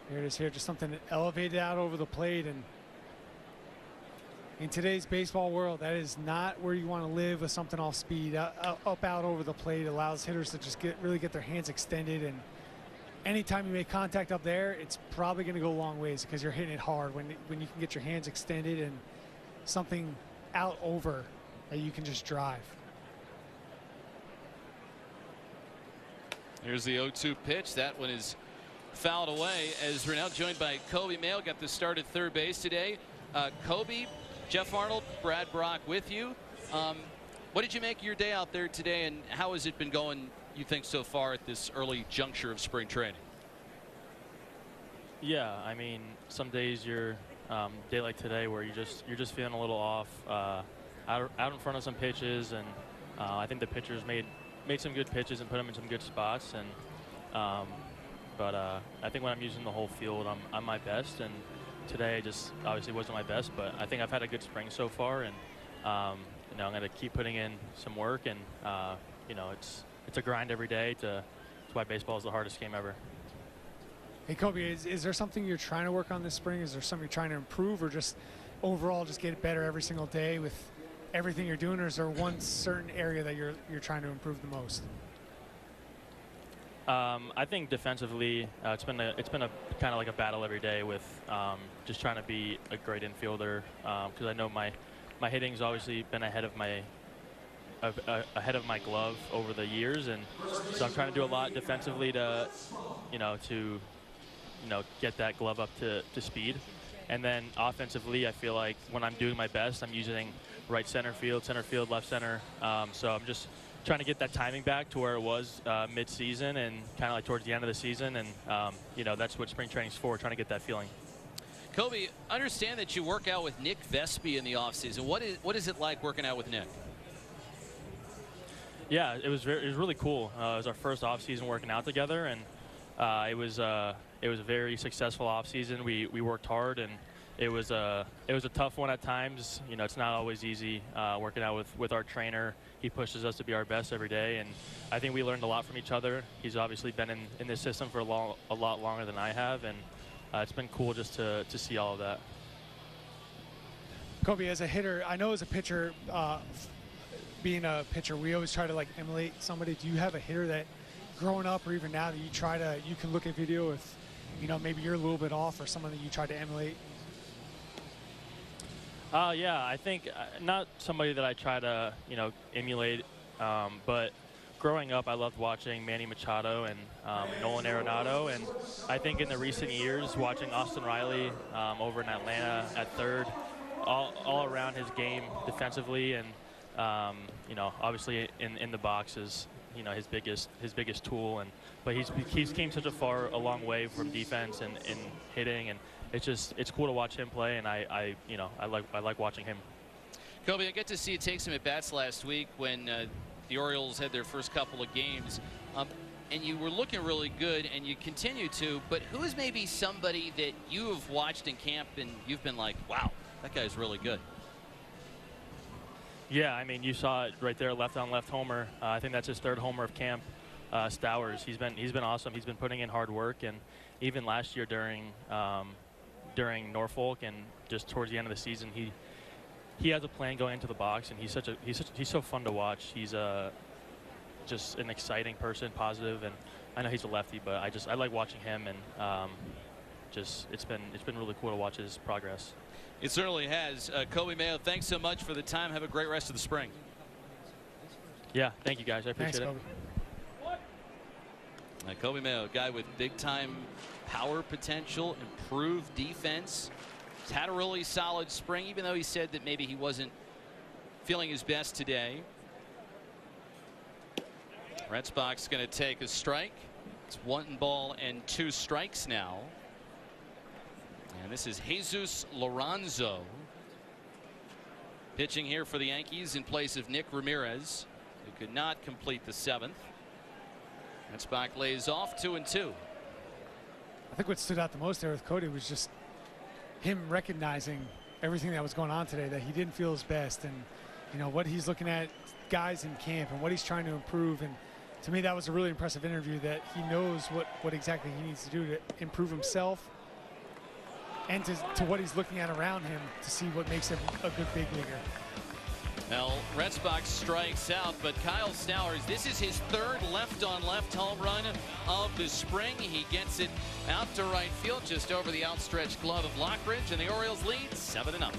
Here it is here, just something elevated out over the plate, and in today's baseball world, that is not where you want to live with something off speed. Up out over the plate allows hitters to just really get their hands extended, and anytime you make contact up there, it's probably going to go a long ways because you're hitting it hard when you can get your hands extended and something out over that you can just drive. Here's the 0-2 pitch. That one is fouled away as we're now joined by Kobe Mayo. Got the start at third base today. Kobe, Jeff Arnold, Brad Brock with you. What did you make of your day out there today, and how has it been going, you think, so far at this early juncture of spring training? Yeah, I mean, some days you're day like today where you're just feeling a little off out in front of some pitches, and I think the pitchers made some good pitches and put them in some good spots, and but I think when I'm using the whole field, I'm my best, and today just obviously wasn't my best, but I think I've had a good spring so far, and you know, I'm going to keep putting in some work, and you know, it's a grind every day. That's why baseball is the hardest game ever. Hey, Kobe, is there something you're trying to work on this spring? Is there something you're trying to improve, or just overall just get better every single day with everything you're doing, or is there one certain area that you're trying to improve the most? I think defensively, it's been a kind of like a battle every day with just trying to be a great infielder, because I know my hitting's obviously been ahead of my glove over the years, and so I'm trying to do a lot defensively to get that glove up to speed. And then offensively, I feel like when I'm doing my best, I'm using right center field, left center. So I'm just trying to get that timing back to where it was mid-season and kind of like towards the end of the season. And you know, that's what spring training's for, trying to get that feeling. Kobe, understand that you work out with Nick Vespi in the offseason. What is it like working out with Nick? Yeah, it was really cool. It was our first offseason working out together, and it was a very successful offseason. We worked hard, and it was a tough one at times. You know, it's not always easy working out with our trainer. He pushes us to be our best every day, and I think we learned a lot from each other. He's obviously been in this system for a lot longer than I have, and it's been cool just to see all of that. Kobe, as a hitter, I know as a pitcher, being a pitcher, we always try to like emulate somebody. Do you have a hitter that growing up or even now that you can look at video if, you know, maybe you're a little bit off, or someone that you try to emulate? Yeah, I think not somebody that I try to, you know, emulate, but growing up, I loved watching Manny Machado and Nolan Arenado, and I think in the recent years, watching Austin Riley over in Atlanta at third, all around his game defensively, and you know, obviously in the box is, you know, his biggest tool, but he's came such a long way from defense and hitting, and it's cool to watch him play, and I like watching him. Kobe, I get to see you take some at bats last week when the Orioles had their first couple of games, and you were looking really good, and you continue to. But who is maybe somebody that you have watched in camp and you've been like, wow, that guy's really good? Yeah, I mean, you saw it right there, left on left homer. I think that's his third homer of camp. Stowers, he's been awesome. He's been putting in hard work, and even last year during Norfolk and just towards the end of the season, he has a plan going into the box, and he's so fun to watch. He's just an exciting person, positive, and I know he's a lefty, but I like watching him, and it's been really cool to watch his progress. It certainly has. Kobe Mayo, thanks so much for the time. Have a great rest of the spring. Yeah, thank you guys. I appreciate it. Kobe Mayo, a guy with big-time power potential, improved defense. He's had a really solid spring, even though he said that maybe he wasn't feeling his best today. Red Spock's going to take a strike. It's 1-2 strikes now. And this is Jesus Lorenzo pitching here for the Yankees in place of Nick Ramirez, who could not complete the 7th. Red Spock lays off 2-2. I think what stood out the most there with Cody was just him recognizing everything that was going on today, that he didn't feel his best, and you know what he's looking at guys in camp and what he's trying to improve. And to me, that was a really impressive interview, that he knows what exactly he needs to do to improve himself, and to what he's looking at around him to see what makes him a good big leaguer. Well, Red Spock strikes out, but Kyle Stowers, this is his third left-on-left home run of the spring. He gets it out to right field, just over the outstretched glove of Lockridge, and the Orioles lead 7-0.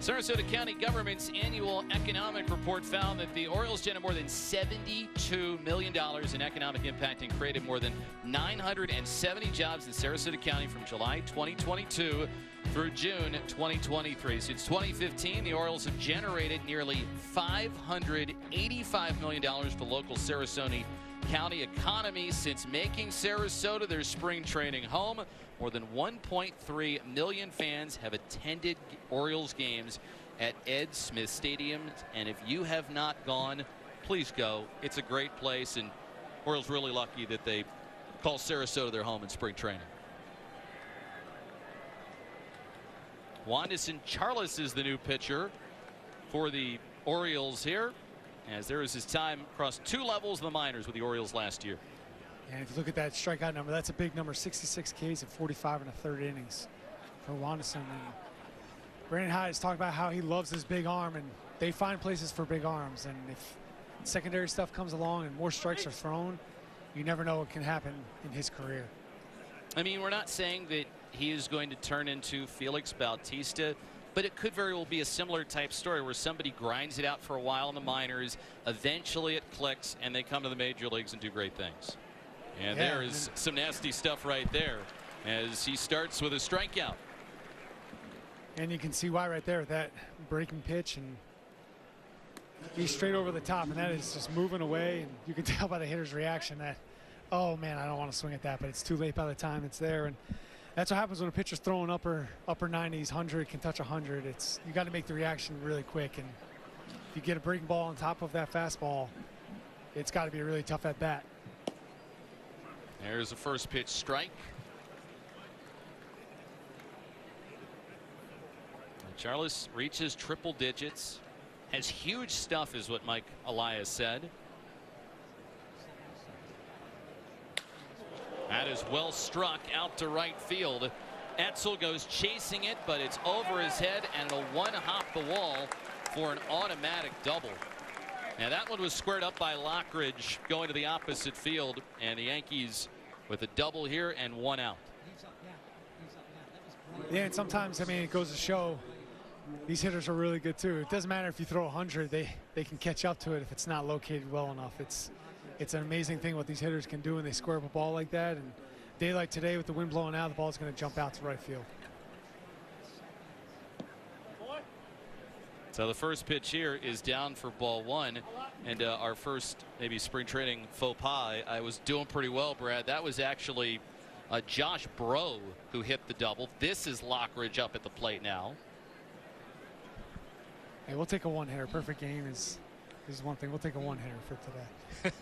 Sarasota County government's annual economic report found that the Orioles generated more than $72 million in economic impact and created more than 970 jobs in Sarasota County from July 2022 through June 2023. Since 2015, the Orioles have generated nearly $585 million for the local Sarasota County economy since making Sarasota their spring training home. More than 1.3 million fans have attended Orioles games at Ed Smith Stadium, and if you have not gone, please go. It's a great place, and Orioles really lucky that they call Sarasota their home in spring training. Wanderson Charles is the new pitcher for the Orioles here, as there is his time across 2 levels in the minors with the Orioles last year. And if you look at that strikeout number, that's a big number, 66 Ks at 45 1/3 innings for Wanderson. And Brandon Hyde has talked about how he loves his big arm, and they find places for big arms. And if secondary stuff comes along and more strikes are thrown, you never know what can happen in his career. I mean, we're not saying that he is going to turn into Felix Bautista, but it could very well be a similar type story where somebody grinds it out for a while in the minors, eventually it clicks, and they come to the major leagues and do great things. And yeah, there is some nasty stuff right there as he starts with a strikeout. And you can see why right there with that breaking pitch, and he's straight over the top, and that is just moving away, and you can tell by the hitter's reaction that, oh man, I don't want to swing at that, but it's too late by the time it's there. And that's what happens when a pitcher's throwing upper 90s, 100, can touch 100. It's, you got to make the reaction really quick, and if you get a breaking ball on top of that fastball, it's got to be a really tough at bat. There's a first pitch strike. And Charles reaches triple digits. Has huge stuff is what Mike Elias said. That is well struck out to right field. Etzel goes chasing it, but it's over his head, and it'll one-hop the wall for an automatic double. Now that one was squared up by Lockridge going to the opposite field, and the Yankees with a double here and 1 out. Yeah, and sometimes, I mean, it goes to show these hitters are really good too. It doesn't matter if you throw 100, they can catch up to it if it's not located well enough. It's an amazing thing what these hitters can do when they square up a ball like that. And a day like today with the wind blowing out, the ball's going to jump out to right field. So the first pitch here is down for ball 1, and our first maybe spring training faux pas. I was doing pretty well, Brad. That was actually Josh Bro who hit the double. This is Lockridge up at the plate now. Hey, we'll take a one-hitter. Perfect game is one thing. We'll take a one-hitter for today.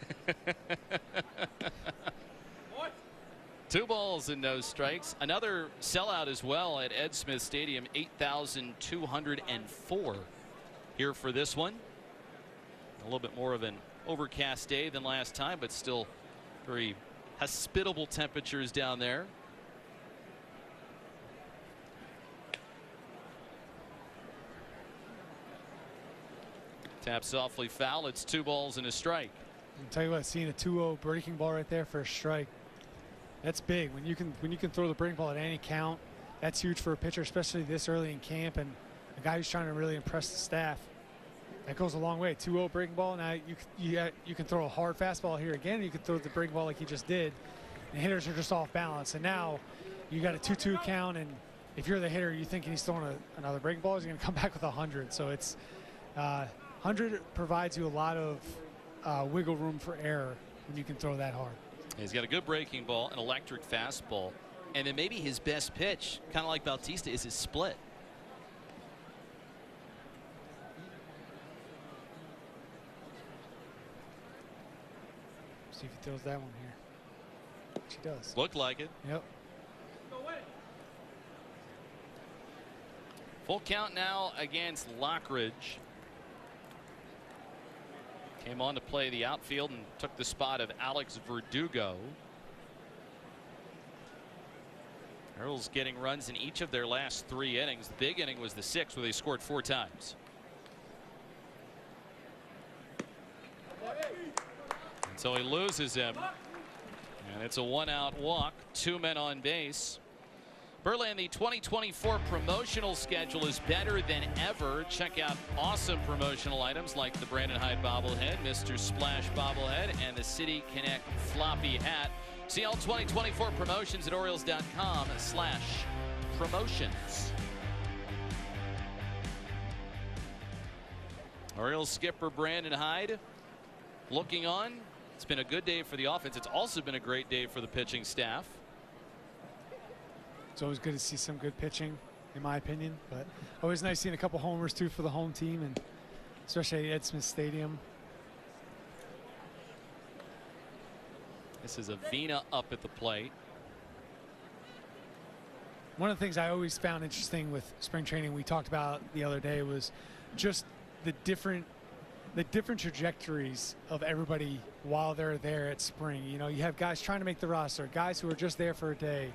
2 balls and no strikes. Another sellout as well at Ed Smith Stadium, 8,204 here for this one. A little bit more of an overcast day than last time, but still very hospitable temperatures down there. Tap softly foul. It's 2 balls and a strike. I'll tell you what, seeing a 2-0 breaking ball right there for a strike, that's big. When you can throw the breaking ball at any count, that's huge for a pitcher, especially this early in camp, and a guy who's trying to really impress the staff. That goes a long way. 2-0 breaking ball. Now you can throw a hard fastball here again. You can throw the breaking ball like you just did. And hitters are just off balance. And now you got a 2-2 count. And if you're the hitter, you thinking he's throwing another breaking ball, he's going to come back with 100. So it's 100 provides you a lot of wiggle room for error when you can throw that hard. He's got a good breaking ball, an electric fastball, and then maybe his best pitch, kind of like Bautista, is his split. See if he throws that one here. She does. Looked like it. Yep. Full count now against Lockridge. Came on to play the outfield and took the spot of Alex Verdugo. Orioles getting runs in each of their last 3 innings. The big inning was the 6th where they scored 4 times. And so he loses him. And it's a 1-out walk. 2 men on base Birdland, the 2024 promotional schedule is better than ever. Check out awesome promotional items like the Brandon Hyde bobblehead, Mr. Splash bobblehead, and the City Connect floppy hat. See all 2024 promotions at Orioles.com/promotions. Orioles skipper Brandon Hyde looking on. It's been a good day for the offense. It's also been a great day for the pitching staff. It's always good to see some good pitching, in my opinion, but always nice seeing a couple homers too for the home team, and especially at Ed Smith Stadium. This is Avina up at the plate. One of the things I always found interesting with spring training we talked about the other day was just the different trajectories of everybody while they're there at spring. You know, you have guys trying to make the roster, guys who are just there for a day,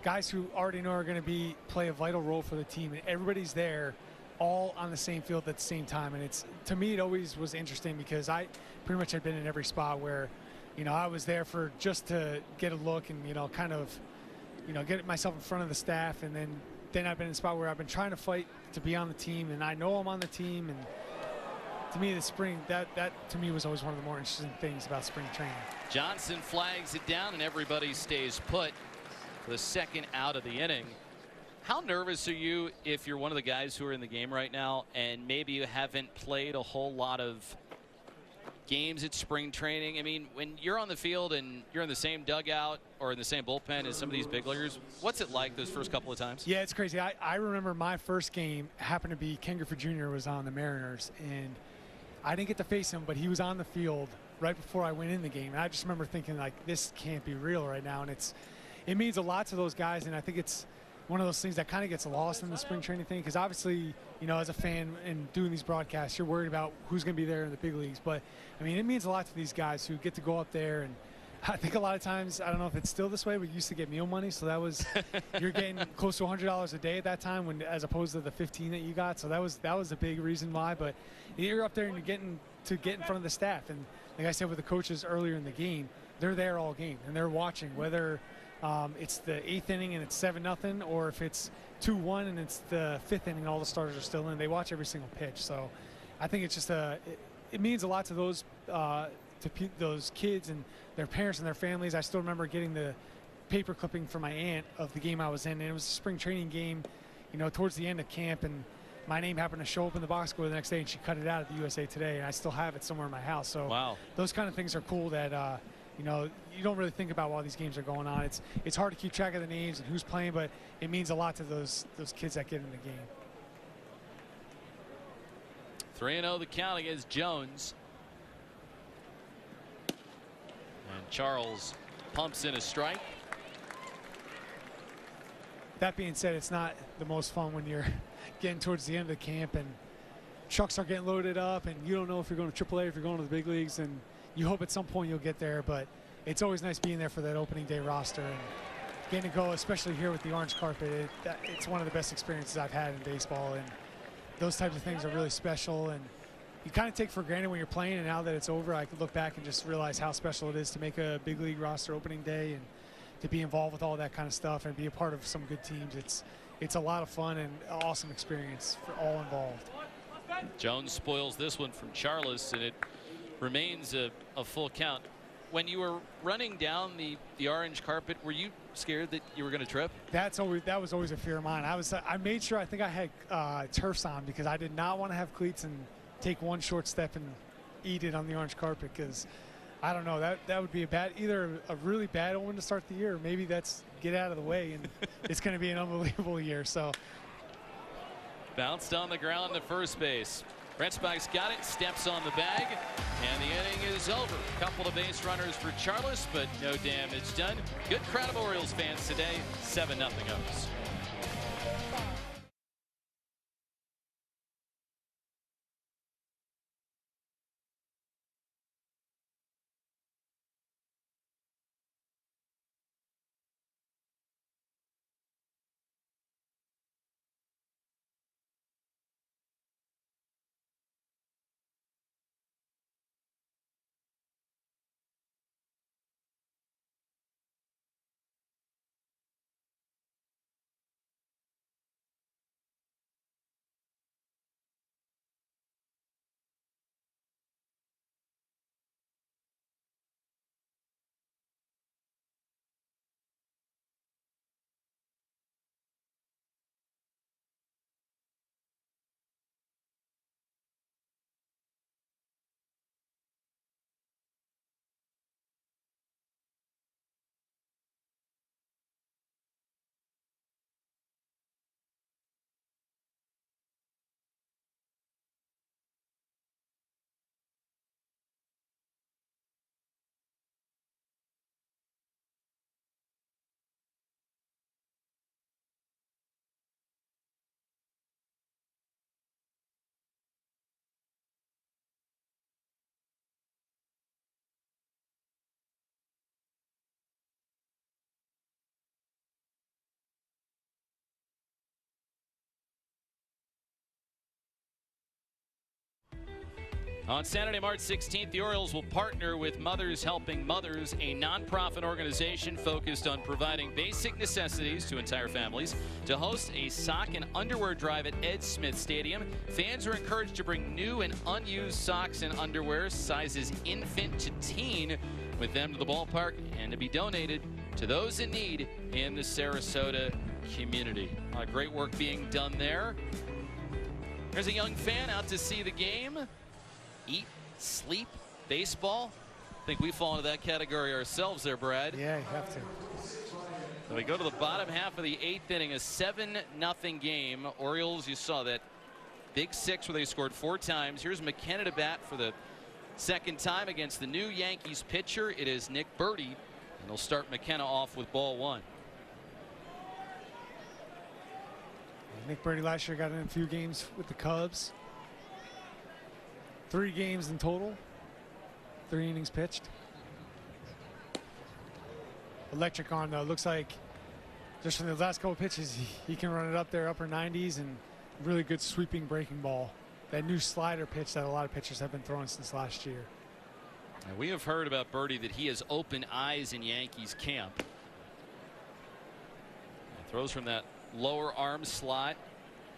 guys who already know are going to play a vital role for the team, and everybody's there all on the same field at the same time. And it's, to me, it always was interesting because I pretty much had been in every spot where, you know, I was there for just to get a look and, you know, kind of, you know, get myself in front of the staff, and then I've been in a spot where I've been trying to fight to be on the team, and I know I'm on the team. And to me, the spring, that to me was always one of the more interesting things about spring training. Johnson flags it down and everybody stays put. The second out of the inning. How nervous are you if you're one of the guys who are in the game right now and maybe you haven't played a whole lot of games at spring training? I mean, when you're on the field and you're in the same dugout or in the same bullpen as some of these big leaguers, what's it like those first couple of times? Yeah, it's crazy. I remember my first game happened to be Ken Griffey Jr. was on the Mariners, and I didn't get to face him, but he was on the field right before I went in the game. And I just remember thinking, like, this can't be real right now. And it means a lot to those guys, and I think it's one of those things that kind of gets lost in the spring training thing, because obviously, you know, as a fan and doing these broadcasts, you're worried about who's going to be there in the big leagues. But, I mean, it means a lot to these guys who get to go up there, and I think a lot of times, I don't know if it's still this way, but you used to get meal money, so that was you're getting close to $100 a day at that time, when as opposed to the 15 that you got. So that was a big reason why. But you're up there and you're getting to get in front of the staff, and like I said with the coaches earlier in the game, they're there all game and they're watching, whether it's the 8th inning and it's 7-0, or if it's 2-1 and it's the 5th inning and all the starters are still in. They watch every single pitch. So I think it's just it means a lot to those kids and their parents and their families. I still remember getting the paper clipping from my aunt of the game I was in, and it was a spring training game, you know, towards the end of camp, and my name happened to show up in the box score the next day, and she cut it out at the USA Today, and I still have it somewhere in my house. So wow. Those kind of things are cool that you know, you don't really think about while these games are going on. It's hard to keep track of the names and who's playing, but it means a lot to those kids that get in the game. 3-0 the count against Jones. And Charles pumps in a strike. That being said, it's not the most fun when you're getting towards the end of the camp and trucks are getting loaded up and you don't know if you're going to AAA, if you're going to the big leagues, and you hope at some point you'll get there. But it's always nice being there for that opening day roster and getting to go, especially here with the orange carpet. It's one of the best experiences I've had in baseball, and those types of things are really special, and you kind of take for granted when you're playing, and now that it's over, I could look back and just realize how special it is to make a big league roster opening day and to be involved with all that kind of stuff and be a part of some good teams. It's a lot of fun and an awesome experience for all involved. Jones spoils this one from Charles, and it remains a full count. When you were running down the orange carpet, were you scared that you were going to trip? That was always a fear of mine. I made sure, I think I had turfs on, because I did not want to have cleats and take one short step and eat it on the orange carpet, because I don't know, that would be either a really bad one to start the year, or maybe that's get out of the way and it's going to be an unbelievable year. So bounced on the ground to first base. Brentspach's got it, steps on the bag, and the inning is over. Couple of base runners for Charles, but no damage done. Good crowd of Orioles fans today. 7-0 O's. On Saturday, March 16th, the Orioles will partner with Mothers Helping Mothers, a nonprofit organization focused on providing basic necessities to entire families, to host a sock and underwear drive at Ed Smith Stadium. Fans are encouraged to bring new and unused socks and underwear, sizes infant to teen, with them to the ballpark and to be donated to those in need in the Sarasota community. A lot of great work being done there. There's a young fan out to see the game. Eat, sleep, baseball. I think we fall into that category ourselves there, Brad. Yeah, you have to. So we go to the bottom half of the 8th inning, a 7-0 game. Orioles, you saw that big six where they scored 4 times. Here's McKenna to bat for the second time against the new Yankees pitcher. It is Nick Burdi, and they'll start McKenna off with ball 1. Nick Burdi last year got in a few games with the Cubs. 3 games in total, 3 innings pitched. Electric arm though, looks like just from the last couple pitches, he can run it up there, upper 90s, and really good sweeping breaking ball. That new slider pitch that a lot of pitchers have been throwing since last year. And we have heard about Burdi that he has open eyes in Yankees camp. And throws from that lower arm slot,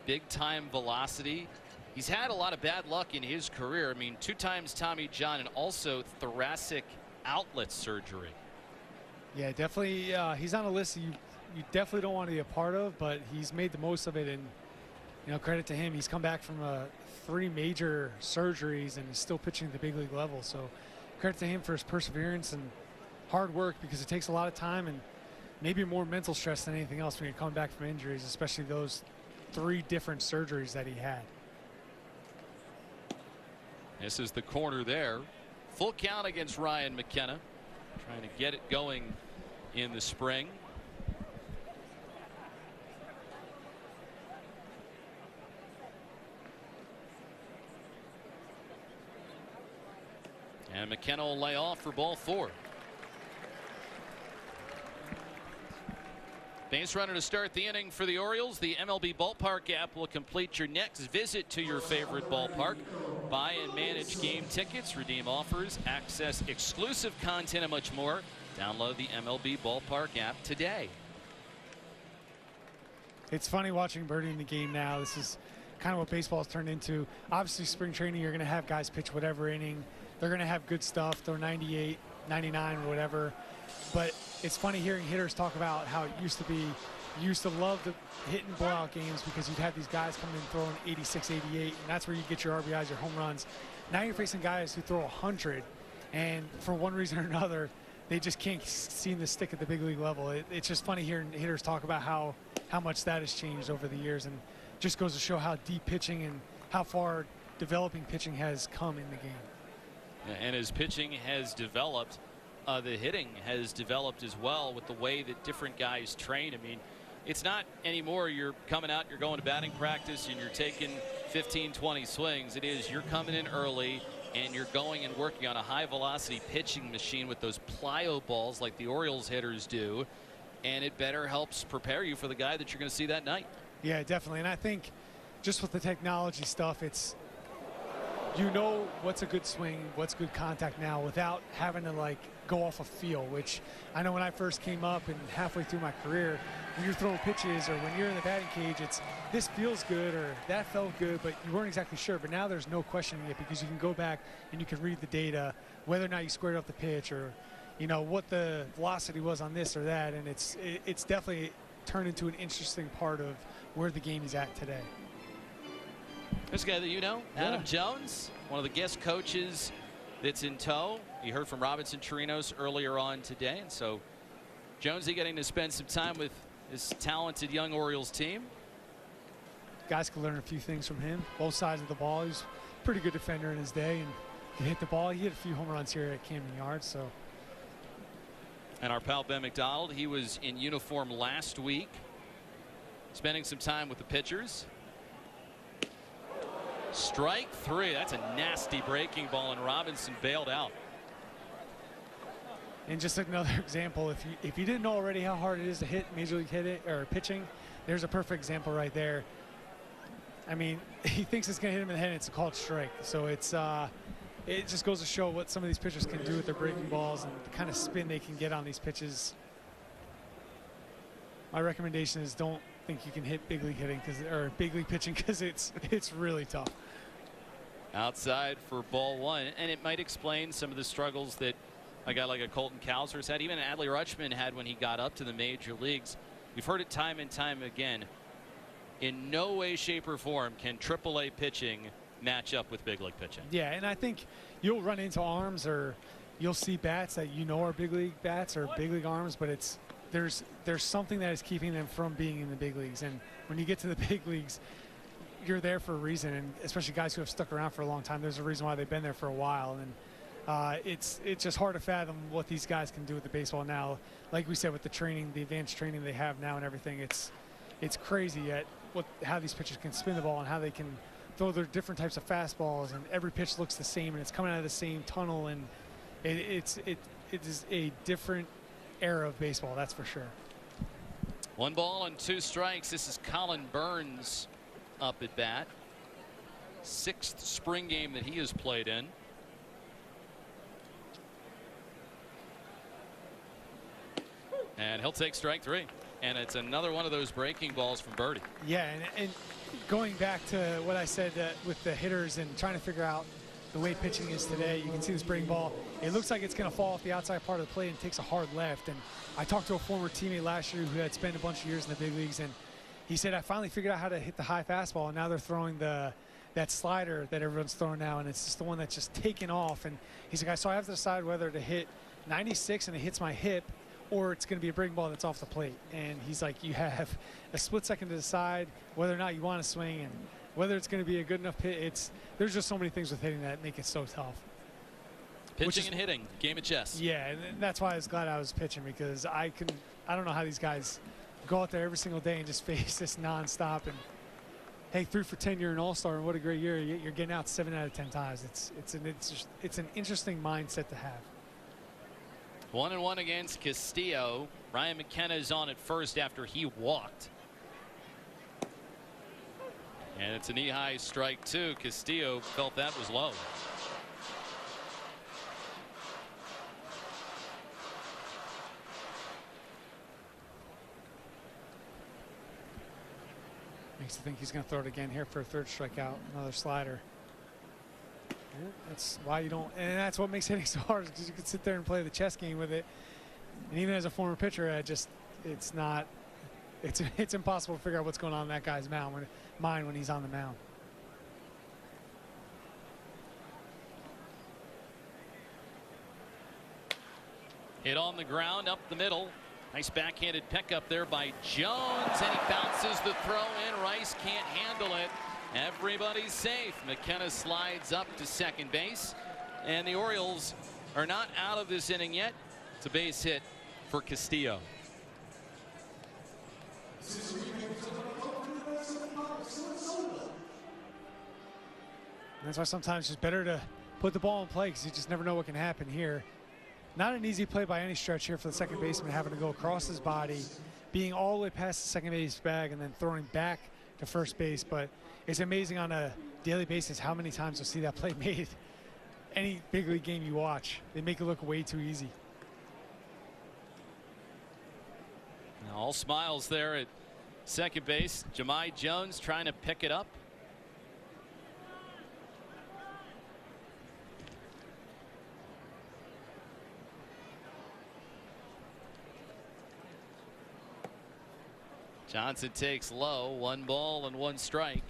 big time velocity. He's had a lot of bad luck in his career. I mean, 2 times Tommy John and also thoracic outlet surgery. Yeah, definitely. He's on a list you definitely don't want to be a part of, but he's made the most of it. And, you know, credit to him. He's come back from 3 major surgeries and is still pitching at the big league level. So credit to him for his perseverance and hard work, because it takes a lot of time and maybe more mental stress than anything else when you're coming back from injuries, especially those 3 different surgeries that he had. This is the corner there. Full count against Ryan McKenna. Trying to get it going in the spring. And McKenna will lay off for ball 4. Base runner to start the inning for the Orioles. The MLB Ballpark app will complete your next visit to your favorite ballpark. Buy and manage game tickets, redeem offers, access exclusive content, and much more. Download the MLB Ballpark app today. It's funny watching Burdi in the game now. This is kind of what baseball's turned into. Obviously, spring training, you're going to have guys pitch whatever inning. They're going to have good stuff. Throw 98, 99, or whatever. But it's funny hearing hitters talk about how it used to be. You used to love the hit and blowout games because you'd have these guys coming in throwing 86, 88, and that's where you get your RBIs, your home runs. Now you're facing guys who throw 100, and for one reason or another, they just can't seem to stick at the big league level. It's just funny hearing hitters talk about how much that has changed over the years, and just goes to show how deep pitching and how far developing pitching has come in the game. And as pitching has developed, the hitting has developed as well with the way that different guys train. I mean, it's not anymore you're coming out, you're going to batting practice, and you're taking 15, 20 swings. It is you're coming in early, and you're going and working on a high-velocity pitching machine with those plyo balls like the Orioles hitters do, and it better helps prepare you for the guy that you're going to see that night. Yeah, definitely. And I think just with the technology stuff, it's, you know what's a good swing, what's good contact now without having to like go off a feel, which I know when I first came up and halfway through my career, when you're throwing pitches or when you're in the batting cage, it's this feels good or that felt good, but you weren't exactly sure. But now there's no questioning it because you can go back and you can read the data, whether or not you squared up the pitch or, you know, what the velocity was on this or that. And it's definitely turned into an interesting part of where the game is at today. This guy that you know, Adam Jones, one of the guest coaches that's in tow. You heard from Robinson Chirinos earlier on today. And so Jonesy getting to spend some time with this talented young Orioles team. Guys can learn a few things from him, both sides of the ball. He's a pretty good defender in his day and can hit the ball. He hit a few home runs here at Camden Yards. So. And our pal Ben McDonald, he was in uniform last week, spending some time with the pitchers. Strike 3. That's a nasty breaking ball, and Robinson bailed out. And just another example, if you didn't know already how hard it is to hit major league pitching, there's a perfect example right there. I mean, he thinks it's going to hit him in the head, and it's a called strike. So it's it just goes to show what some of these pitchers can do with their breaking balls and the kind of spin they can get on these pitches. My recommendation is don't think you can hit big league hitting or big league pitching because it's really tough. Outside for ball one, and it might explain some of the struggles that a guy like a Colton Cowser's had, even Adley Rutschman had when he got up to the major leagues. We've heard it time and time again. In no way, shape, or form can AAA pitching match up with big league pitching. Yeah, and I think you'll run into arms or you'll see bats that you know are big league bats or big league arms, but there's something that is keeping them from being in the big leagues. And when you get to the big leagues, you're there for a reason, and especially guys who have stuck around for a long time, there's a reason why they've been there for a while. And it's just hard to fathom what these guys can do with the baseball now. Like we said, with the training, the advanced training they have now and everything, it's crazy at how these pitchers can spin the ball and how they can throw their different types of fastballs, and every pitch looks the same and it's coming out of the same tunnel, and it is a different era of baseball, that's for sure. 1 ball and 2 strikes. This is Colin Burns up at bat. 6th spring game that he has played in. And he'll take strike 3. And it's another one of those breaking balls from Birdie. Yeah, and going back to what I said with the hitters and trying to figure out the way pitching is today, you can see this breaking ball. It looks like it's going to fall off the outside part of the plate and takes a hard left. And I talked to a former teammate last year who had spent a bunch of years in the big leagues, and he said, I finally figured out how to hit the high fastball, and now they're throwing that slider that everyone's throwing now, and it's just the one that's just taken off. And he's like, so I have to decide whether to hit 96 and it hits my hip, or it's going to be a breaking ball that's off the plate. And he's like, you have a split second to decide whether or not you want to swing and whether it's going to be a good enough hit. There's just so many things with hitting that make it so tough. Pitching and hitting, game of chess. Yeah, and that's why I was glad I was pitching, because I don't know how these guys go out there every single day and just face this nonstop. And hey, 3 for 10, you're an all-star, and what a great year. You're getting out 7 out of 10 times. It's an interesting mindset to have. 1-1 against Castillo. Ryan McKenna is on at first after he walked. And it's a knee-high strike 2. Castillo felt that was low. Makes you think he's going to throw it again here for a 3rd strikeout. Another slider. Yeah, that's why you don't, and that's what makes hitting so hard, because you can sit there and play the chess game with it. And even as a former pitcher, it's impossible to figure out what's going on in that guy's mind when he's on the mound. Hit on the ground up the middle. Nice backhanded pickup there by Jones, and he bounces the throw in. Rice can't handle it. Everybody's safe. McKenna slides up to second base, and the Orioles are not out of this inning yet. It's a base hit for Castillo. That's why sometimes it's better to put the ball in play, because you just never know what can happen here. Not an easy play by any stretch here for the second baseman, having to go across his body, being all the way past the second base bag, and then throwing back to first base. But it's amazing on a daily basis how many times you'll see that play made. Any big league game you watch, they make it look way too easy. All smiles there at second base. Jahmai Jones trying to pick it up. Johnson takes low. 1 ball and 1 strike.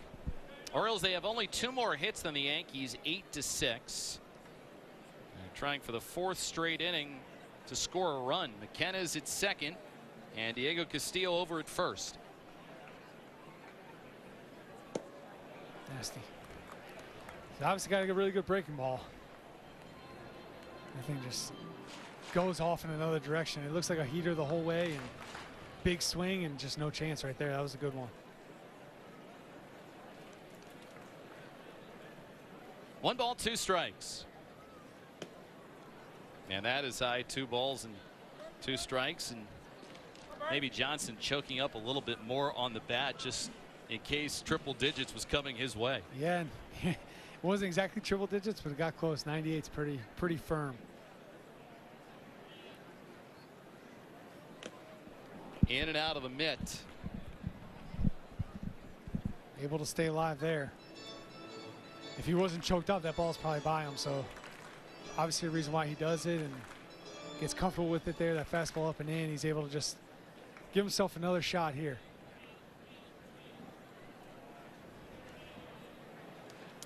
Orioles, they have only 2 more hits than the Yankees, 8-6. Trying for the 4th straight inning to score a run. McKenna's at second, and Diego Castillo over at first. Nasty. He's obviously got a really good breaking ball. I think just goes off in another direction. It looks like a heater the whole way, and big swing, and just no chance right there. That was a good one. 1 ball, 2 strikes. And that is high. 2 balls and 2 strikes. And maybe Johnson choking up a little bit more on the bat, just in case triple digits was coming his way. Yeah, Wasn't exactly triple digits, but it got close. 98's pretty firm. In and out of the mitt. Able to stay alive there. If he wasn't choked up, that ball's probably by him. So obviously a reason why he does it and gets comfortable with it there. That fastball up and in. He's able to just give himself another shot here.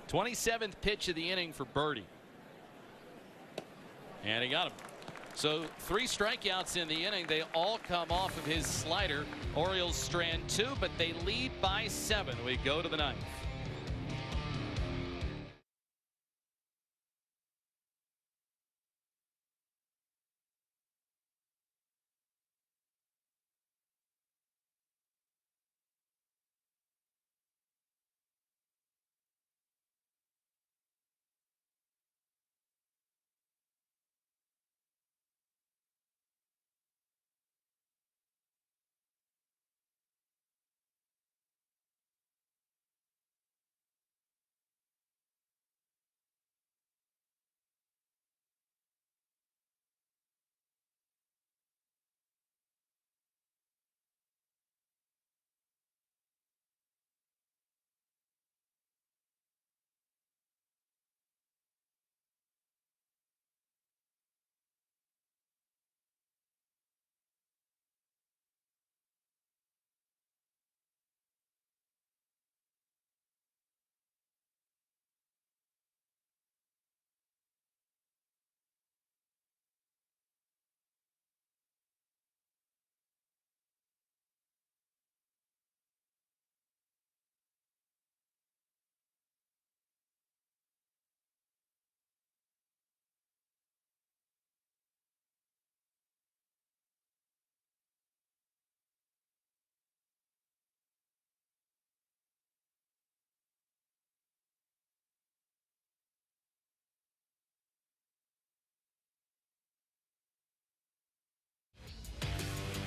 27th pitch of the inning for Birdie. And he got him. So 3 strikeouts in the inning. They all come off of his slider. Orioles strand 2, but they lead by 7. We go to the 9th.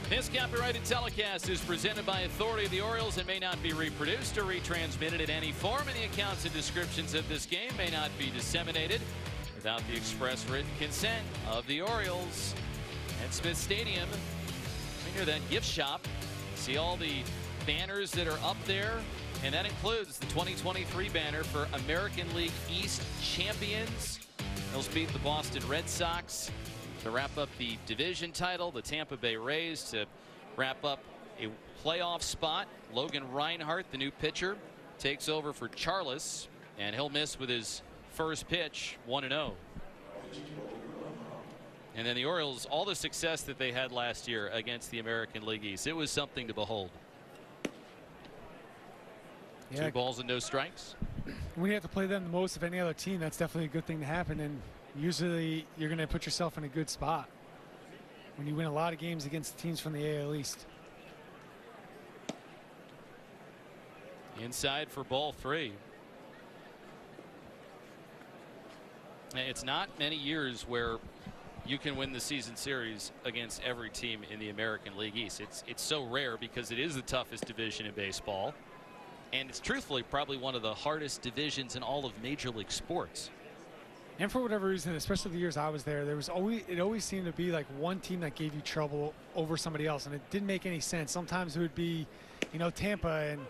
This copyrighted telecast is presented by authority of the Orioles and may not be reproduced or retransmitted in any form, and the accounts and descriptions of this game may not be disseminated without the express written consent of the Orioles. At Smith Stadium, near that gift shop, see all the banners that are up there, and that includes the 2023 banner for American League East champions. They'll beat the Boston Red Sox to wrap up the division title, the Tampa Bay Rays to wrap up a playoff spot. Logan Reinhart, the new pitcher, takes over for Charles, and he'll miss with his first pitch, 1-0. And then the Orioles, all the success that they had last year against the American League East, it was something to behold. Yeah. 2 balls and no strikes. When you have to play them the most of any other team, that's definitely a good thing to happen. And usually you're going to put yourself in a good spot when you win a lot of games against teams from the AL East. Inside for ball 3. It's not many years where you can win the season series against every team in the American League East. It's so rare because it is the toughest division in baseball. And it's truthfully probably one of the hardest divisions in all of Major League sports. And for whatever reason, especially the years I was there, it always seemed to be like one team that gave you trouble over somebody else, and it didn't make any sense. Sometimes it would be, Tampa, and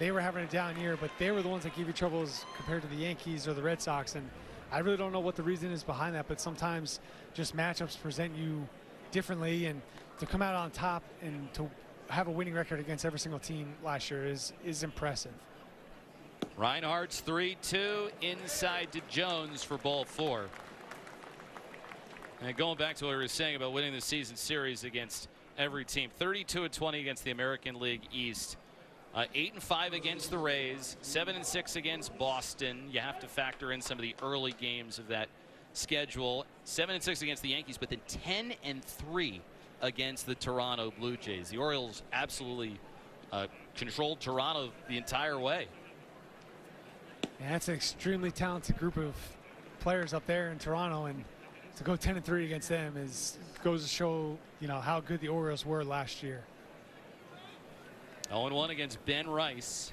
they were having a down year, but they were the ones that gave you trouble as compared to the Yankees or the Red Sox. And I really don't know what the reason is behind that, but sometimes just matchups present you differently, and to come out on top and to have a winning record against every single team last year is impressive. Reinhardt's 3-2 inside to Jones for ball 4. And going back to what we were saying about winning the season series against every team, 32-20 against the American League East, 8-5 against the Rays, 7-6 against Boston. You have to factor in some of the early games of that schedule. 7-6 against the Yankees, but then 10-3 against the Toronto Blue Jays. The Orioles absolutely controlled Toronto the entire way. Yeah, that's an extremely talented group of players up there in Toronto, and to go 10-3 against them goes to show how good the Orioles were last year. 0-1 against Ben Rice.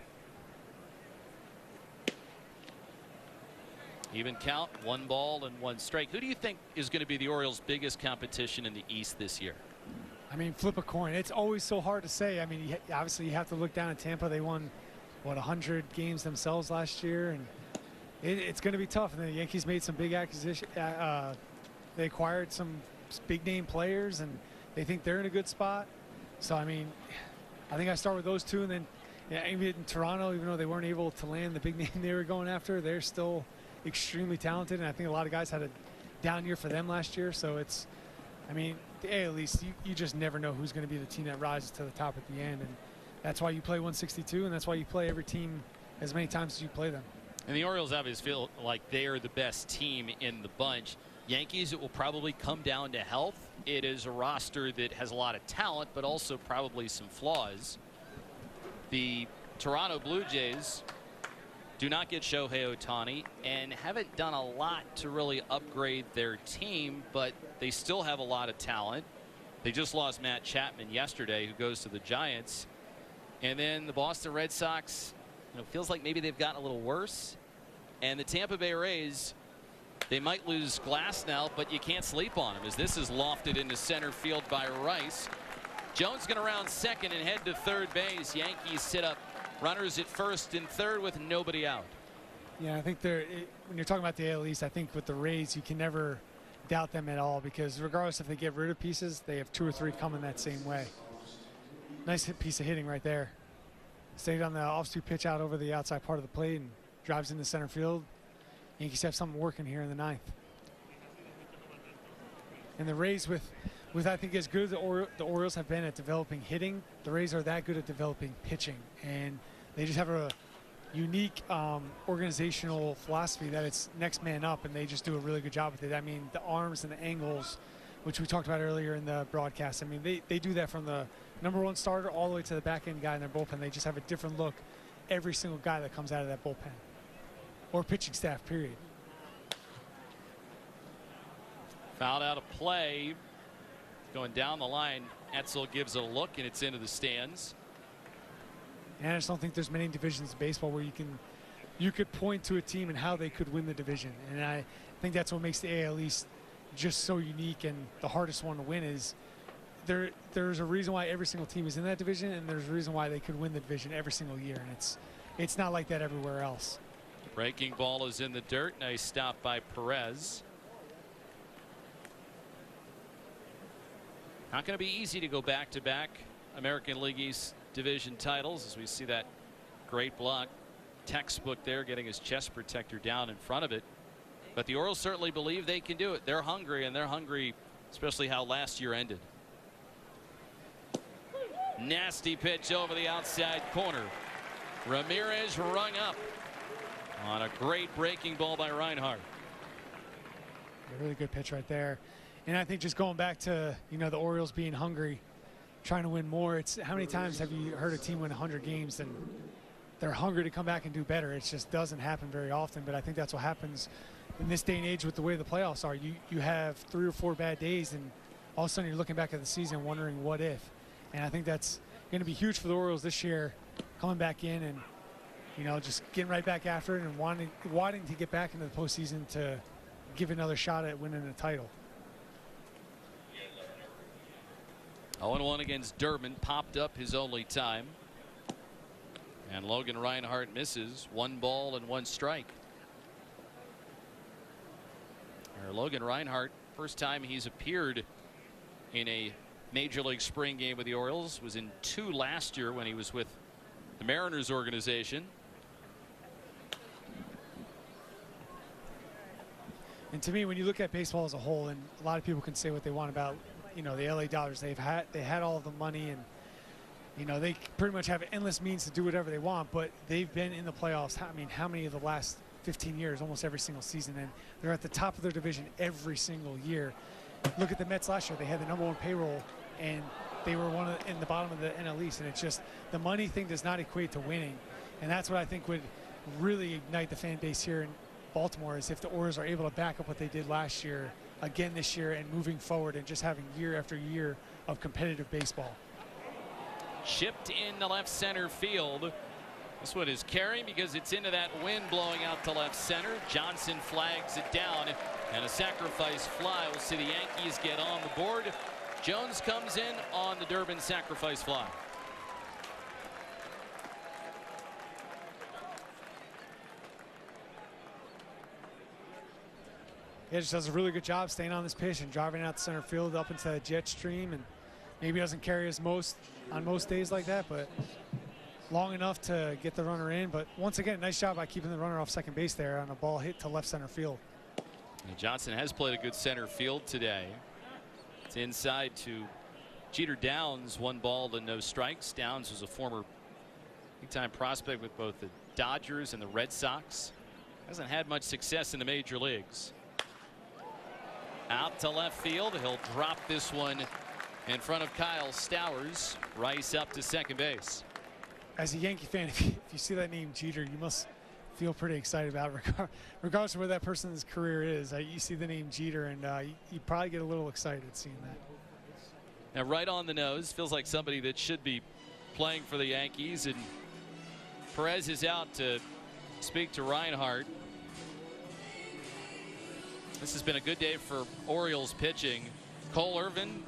Even count, 1 ball and 1 strike. Who do you think is going to be the Orioles' biggest competition in the East this year? I mean, flip a coin. It's always so hard to say. I mean, obviously you have to look down at Tampa. They won, what, 100 games themselves last year, and it's going to be tough. And the Yankees made some big acquisition. They acquired some big-name players, and they think they're in a good spot. So, I mean, I think I start with those two, and then even in Toronto, even though they weren't able to land the big name they were going after, they're still extremely talented, and I think a lot of guys had a down year for them last year. So it's, I mean, at least you just never know who's going to be the team that rises to the top at the end, and that's why you play 162, and that's why you play every team as many times as you play them. And the Orioles obviously feel like they are the best team in the bunch. Yankees, it will probably come down to health. It is a roster that has a lot of talent, but also probably some flaws. The Toronto Blue Jays do not get Shohei Ohtani and haven't done a lot to really upgrade their team, but they still have a lot of talent. They just lost Matt Chapman yesterday, who goes to the Giants. And then the Boston Red Sox, feels like maybe they've gotten a little worse. And the Tampa Bay Rays, they might lose Glasnow, but you can't sleep on them, as this is lofted into center field by Rice. Jones going to round second and head to third base. Yankees sit up runners at first and third with nobody out. Yeah, I think when you're talking about the AL East, I think with the Rays, you can never doubt them at all, because regardless if they get rid of pieces, they have 2 or 3 coming that same way. Nice piece of hitting right there. Stayed on the off-speed pitch out over the outside part of the plate and drives into center field. Yankees have something working here in the 9th. And the Rays, with I think as good as the Orioles have been at developing hitting, the Rays are that good at developing pitching, and they just have a unique organizational philosophy that it's next man up, and they just do a really good job with it. I mean, the arms and the angles, which we talked about earlier in the broadcast, I mean, they do that from the #1 starter all the way to the back end guy in their bullpen. They just have a different look every single guy that comes out of that bullpen or pitching staff, period. Fouled out of play. Going down the line, Etzel gives it a look, and it's into the stands. And I just don't think there's many divisions in baseball where you could point to a team and how they could win the division. And I think that's what makes the AL East just so unique, and the hardest one to win is there's a reason why every single team is in that division, and there's a reason why they could win the division every single year, and it's not like that everywhere else. Breaking ball is in the dirt. Nice stop by Perez. Not going to be easy to go back-to-back American League East division titles, as we see that great block. Textbook there, getting his chest protector down in front of it. But the Orioles certainly believe they can do it. They're hungry, and they're hungry, especially how last year ended. Nasty pitch over the outside corner. Ramirez rung up on a great breaking ball by Reinhart. A really good pitch right there. And I think just going back to, the Orioles being hungry, trying to win more, it's how many times have you heard a team win 100 games and they're hungry to come back and do better? It just doesn't happen very often, but I think that's what happens in this day and age with the way the playoffs are. You have 3 or 4 bad days, and all of a sudden you're looking back at the season wondering what if. And I think that's going to be huge for the Orioles this year, coming back in and, just getting right back after it and wanting to get back into the postseason to give another shot at winning a title. 0-1 against Durbin, popped up his only time. And Logan Reinhart misses. 1 ball and 1 strike. Logan Reinhart, first time he's appeared in a Major League Spring game with the Orioles was in 2 last year when he was with the Mariners organization. And to me, when you look at baseball as a whole, and a lot of people can say what they want about the LA Dodgers, they had all of the money, and they pretty much have endless means to do whatever they want, but they've been in the playoffs. I mean, how many of the last 15 years? Almost every single season, and they're at the top of their division every single year. Look at the Mets last year; they had the #1 payroll, and they were in the bottom of the NL East. And it's just the money thing does not equate to winning, and that's what I think would really ignite the fan base here in Baltimore, is if the Orioles are able to back up what they did last year again this year and moving forward and just having year after year of competitive baseball. Chipped in the left center field. This one is carrying because it's into that wind blowing out to left center. Johnson flags it down, and a sacrifice fly. We'll see the Yankees get on the board. Jones comes in on the Durbin sacrifice fly. Yeah, just does a really good job staying on this pitch and driving out the center field up into the jet stream, and maybe doesn't carry as on most days like that, but long enough to get the runner in. But once again, nice job by keeping the runner off second base there on a ball hit to left center field. And Johnson has played a good center field today. It's inside to Jeter Downs, 1 ball to no strikes. Downs was a former big-time prospect with both the Dodgers and the Red Sox. Hasn't had much success in the major leagues. Out to left field. He'll drop this one in front of Kyle Stowers. Rice up to second base. As a Yankee fan, if you see that name Jeter, you must feel pretty excited about it, regardless of where that person's career is. You see the name Jeter, and you probably get a little excited seeing that. Now, right on the nose, feels like somebody that should be playing for the Yankees. And Perez is out to speak to Reinhardt. This has been a good day for Orioles pitching. Cole Irvin,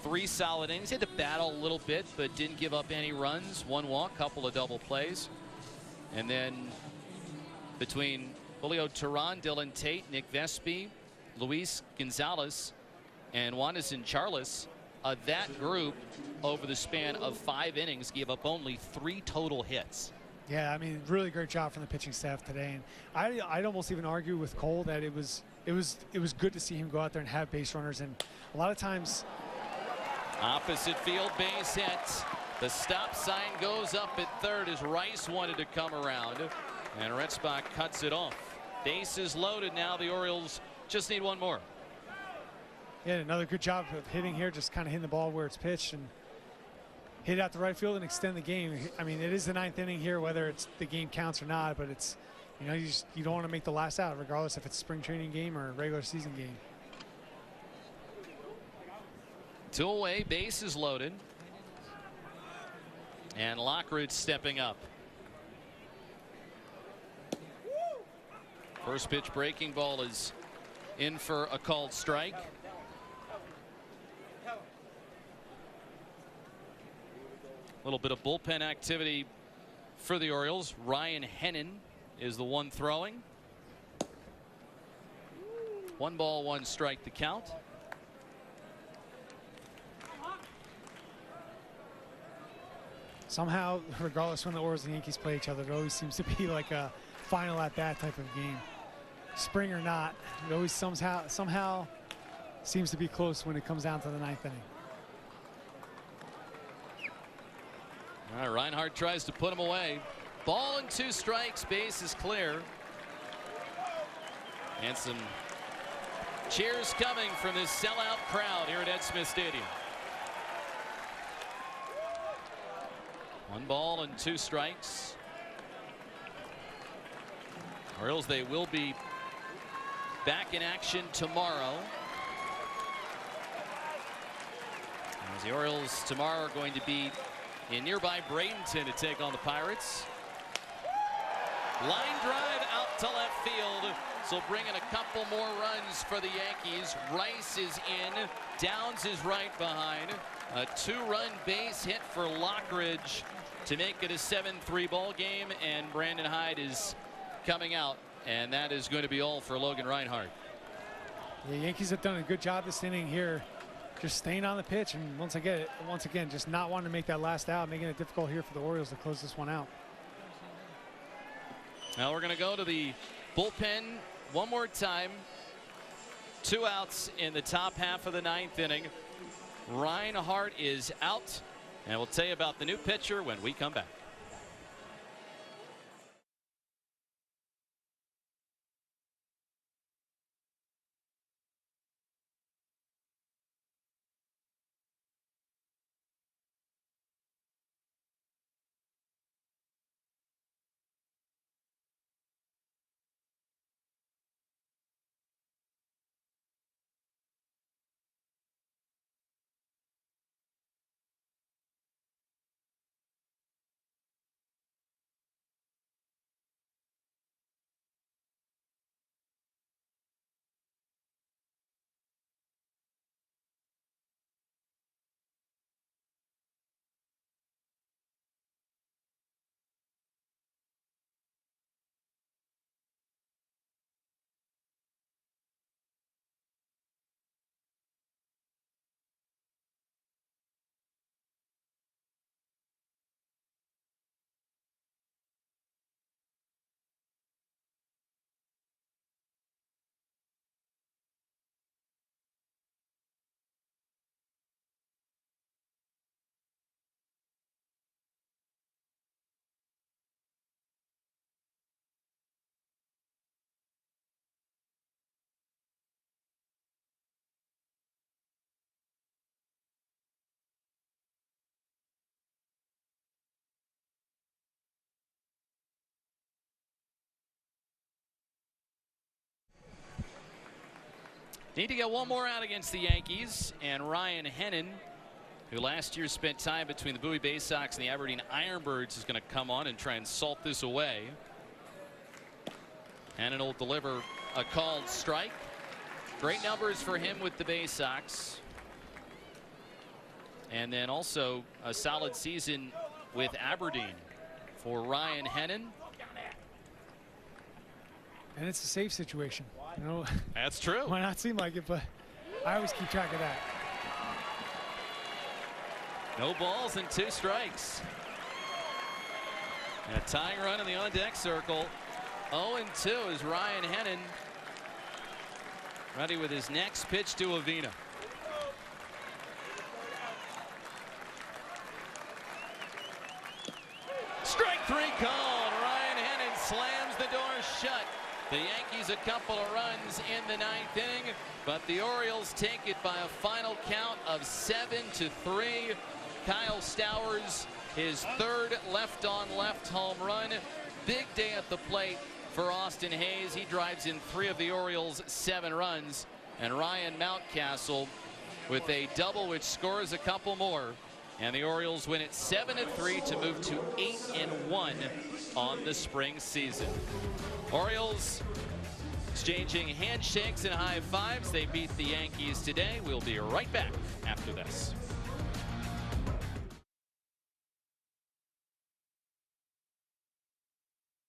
3 solid innings. He had to battle a little bit, but didn't give up any runs. 1 walk, couple of double plays. And then between Julio Teheran, Dylan Tate, Nick Vespi, Luis Gonzalez, and Wanderson Charles, that group over the span of 5 innings gave up only 3 total hits. Yeah, I mean, really great job from the pitching staff today. And I'd almost even argue with Cole that it was good to see him go out there and have base runners. And a lot of times, opposite field, base hit. The stop sign goes up at third as Rice wanted to come around, and Retzbach cuts it off. Bases loaded now. The Orioles just need 1 more. Yeah, another good job of hitting here, just kind of hitting the ball where it's pitched and hit out the right field and extend the game. I mean, it is the 9th inning here, whether it's the game counts or not, but it's, you know, you don't want to make the last out, regardless if it's a spring training game or a regular season game. 2 away, bases loaded. And Lockridge stepping up. First pitch breaking ball is in for a called strike. A little bit of bullpen activity for the Orioles. Ryan Hennon is the one throwing. 1 ball, 1 strike to count. Somehow, regardless when the Orioles and Yankees play each other, it always seems to be like a final at bat type of game. Spring or not, it always somehow seems to be close when it comes down to the 9th inning. All right, Reinhardt tries to put him away. Ball and 2 strikes, base is clear. And some cheers coming from this sellout crowd here at Ed Smith Stadium. 1 ball and 2 strikes. Orioles, they will be back in action tomorrow. As the Orioles tomorrow are going to be in nearby Bradenton to take on the Pirates. Line drive out to left field. So bringing a couple more runs for the Yankees. Rice is in. Downs is right behind. A 2-run base hit for Lockridge to make it a 7-3 ball game. And Brandon Hyde is coming out. And that is going to be all for Logan Reinhardt. The Yankees have done a good job this inning here, just staying on the pitch, and once again, just not wanting to make that last out, making it difficult here for the Orioles to close this one out. Now we're going to go to the bullpen one more time. 2 outs in the top half of the 9th inning. Reinhardt is out, and we'll tell you about the new pitcher when we come back. Need to get one more out against the Yankees, and Ryan Hennon, who last year spent time between the Bowie Bay Sox and the Aberdeen Ironbirds, is going to come on and try and salt this away. Hennon will deliver a called strike. Great numbers for him with the Bay Sox. And then also a solid season with Aberdeen for Ryan Hennon. And it's a safe situation. You know, that's true. Might not seem like it, but I always keep track of that. No balls and 2 strikes. And a tying run in the on-deck circle. 0-2 is Ryan Hennon. Ready with his next pitch to Avina. Strike 3 called. Ryan Hennon slams the door shut. The Yankees a couple of runs in the 9th inning, but the Orioles take it by a final count of 7-3. Kyle Stowers, his 3rd left-on-left home run. Big day at the plate for Austin Hayes. He drives in 3 of the Orioles' 7 runs. And Ryan Mountcastle with a double, which scores a couple more. And the Orioles win it 7-3 to move to 8-1 on the spring season. Orioles exchanging handshakes and high fives. They beat the Yankees today. We'll be right back after this.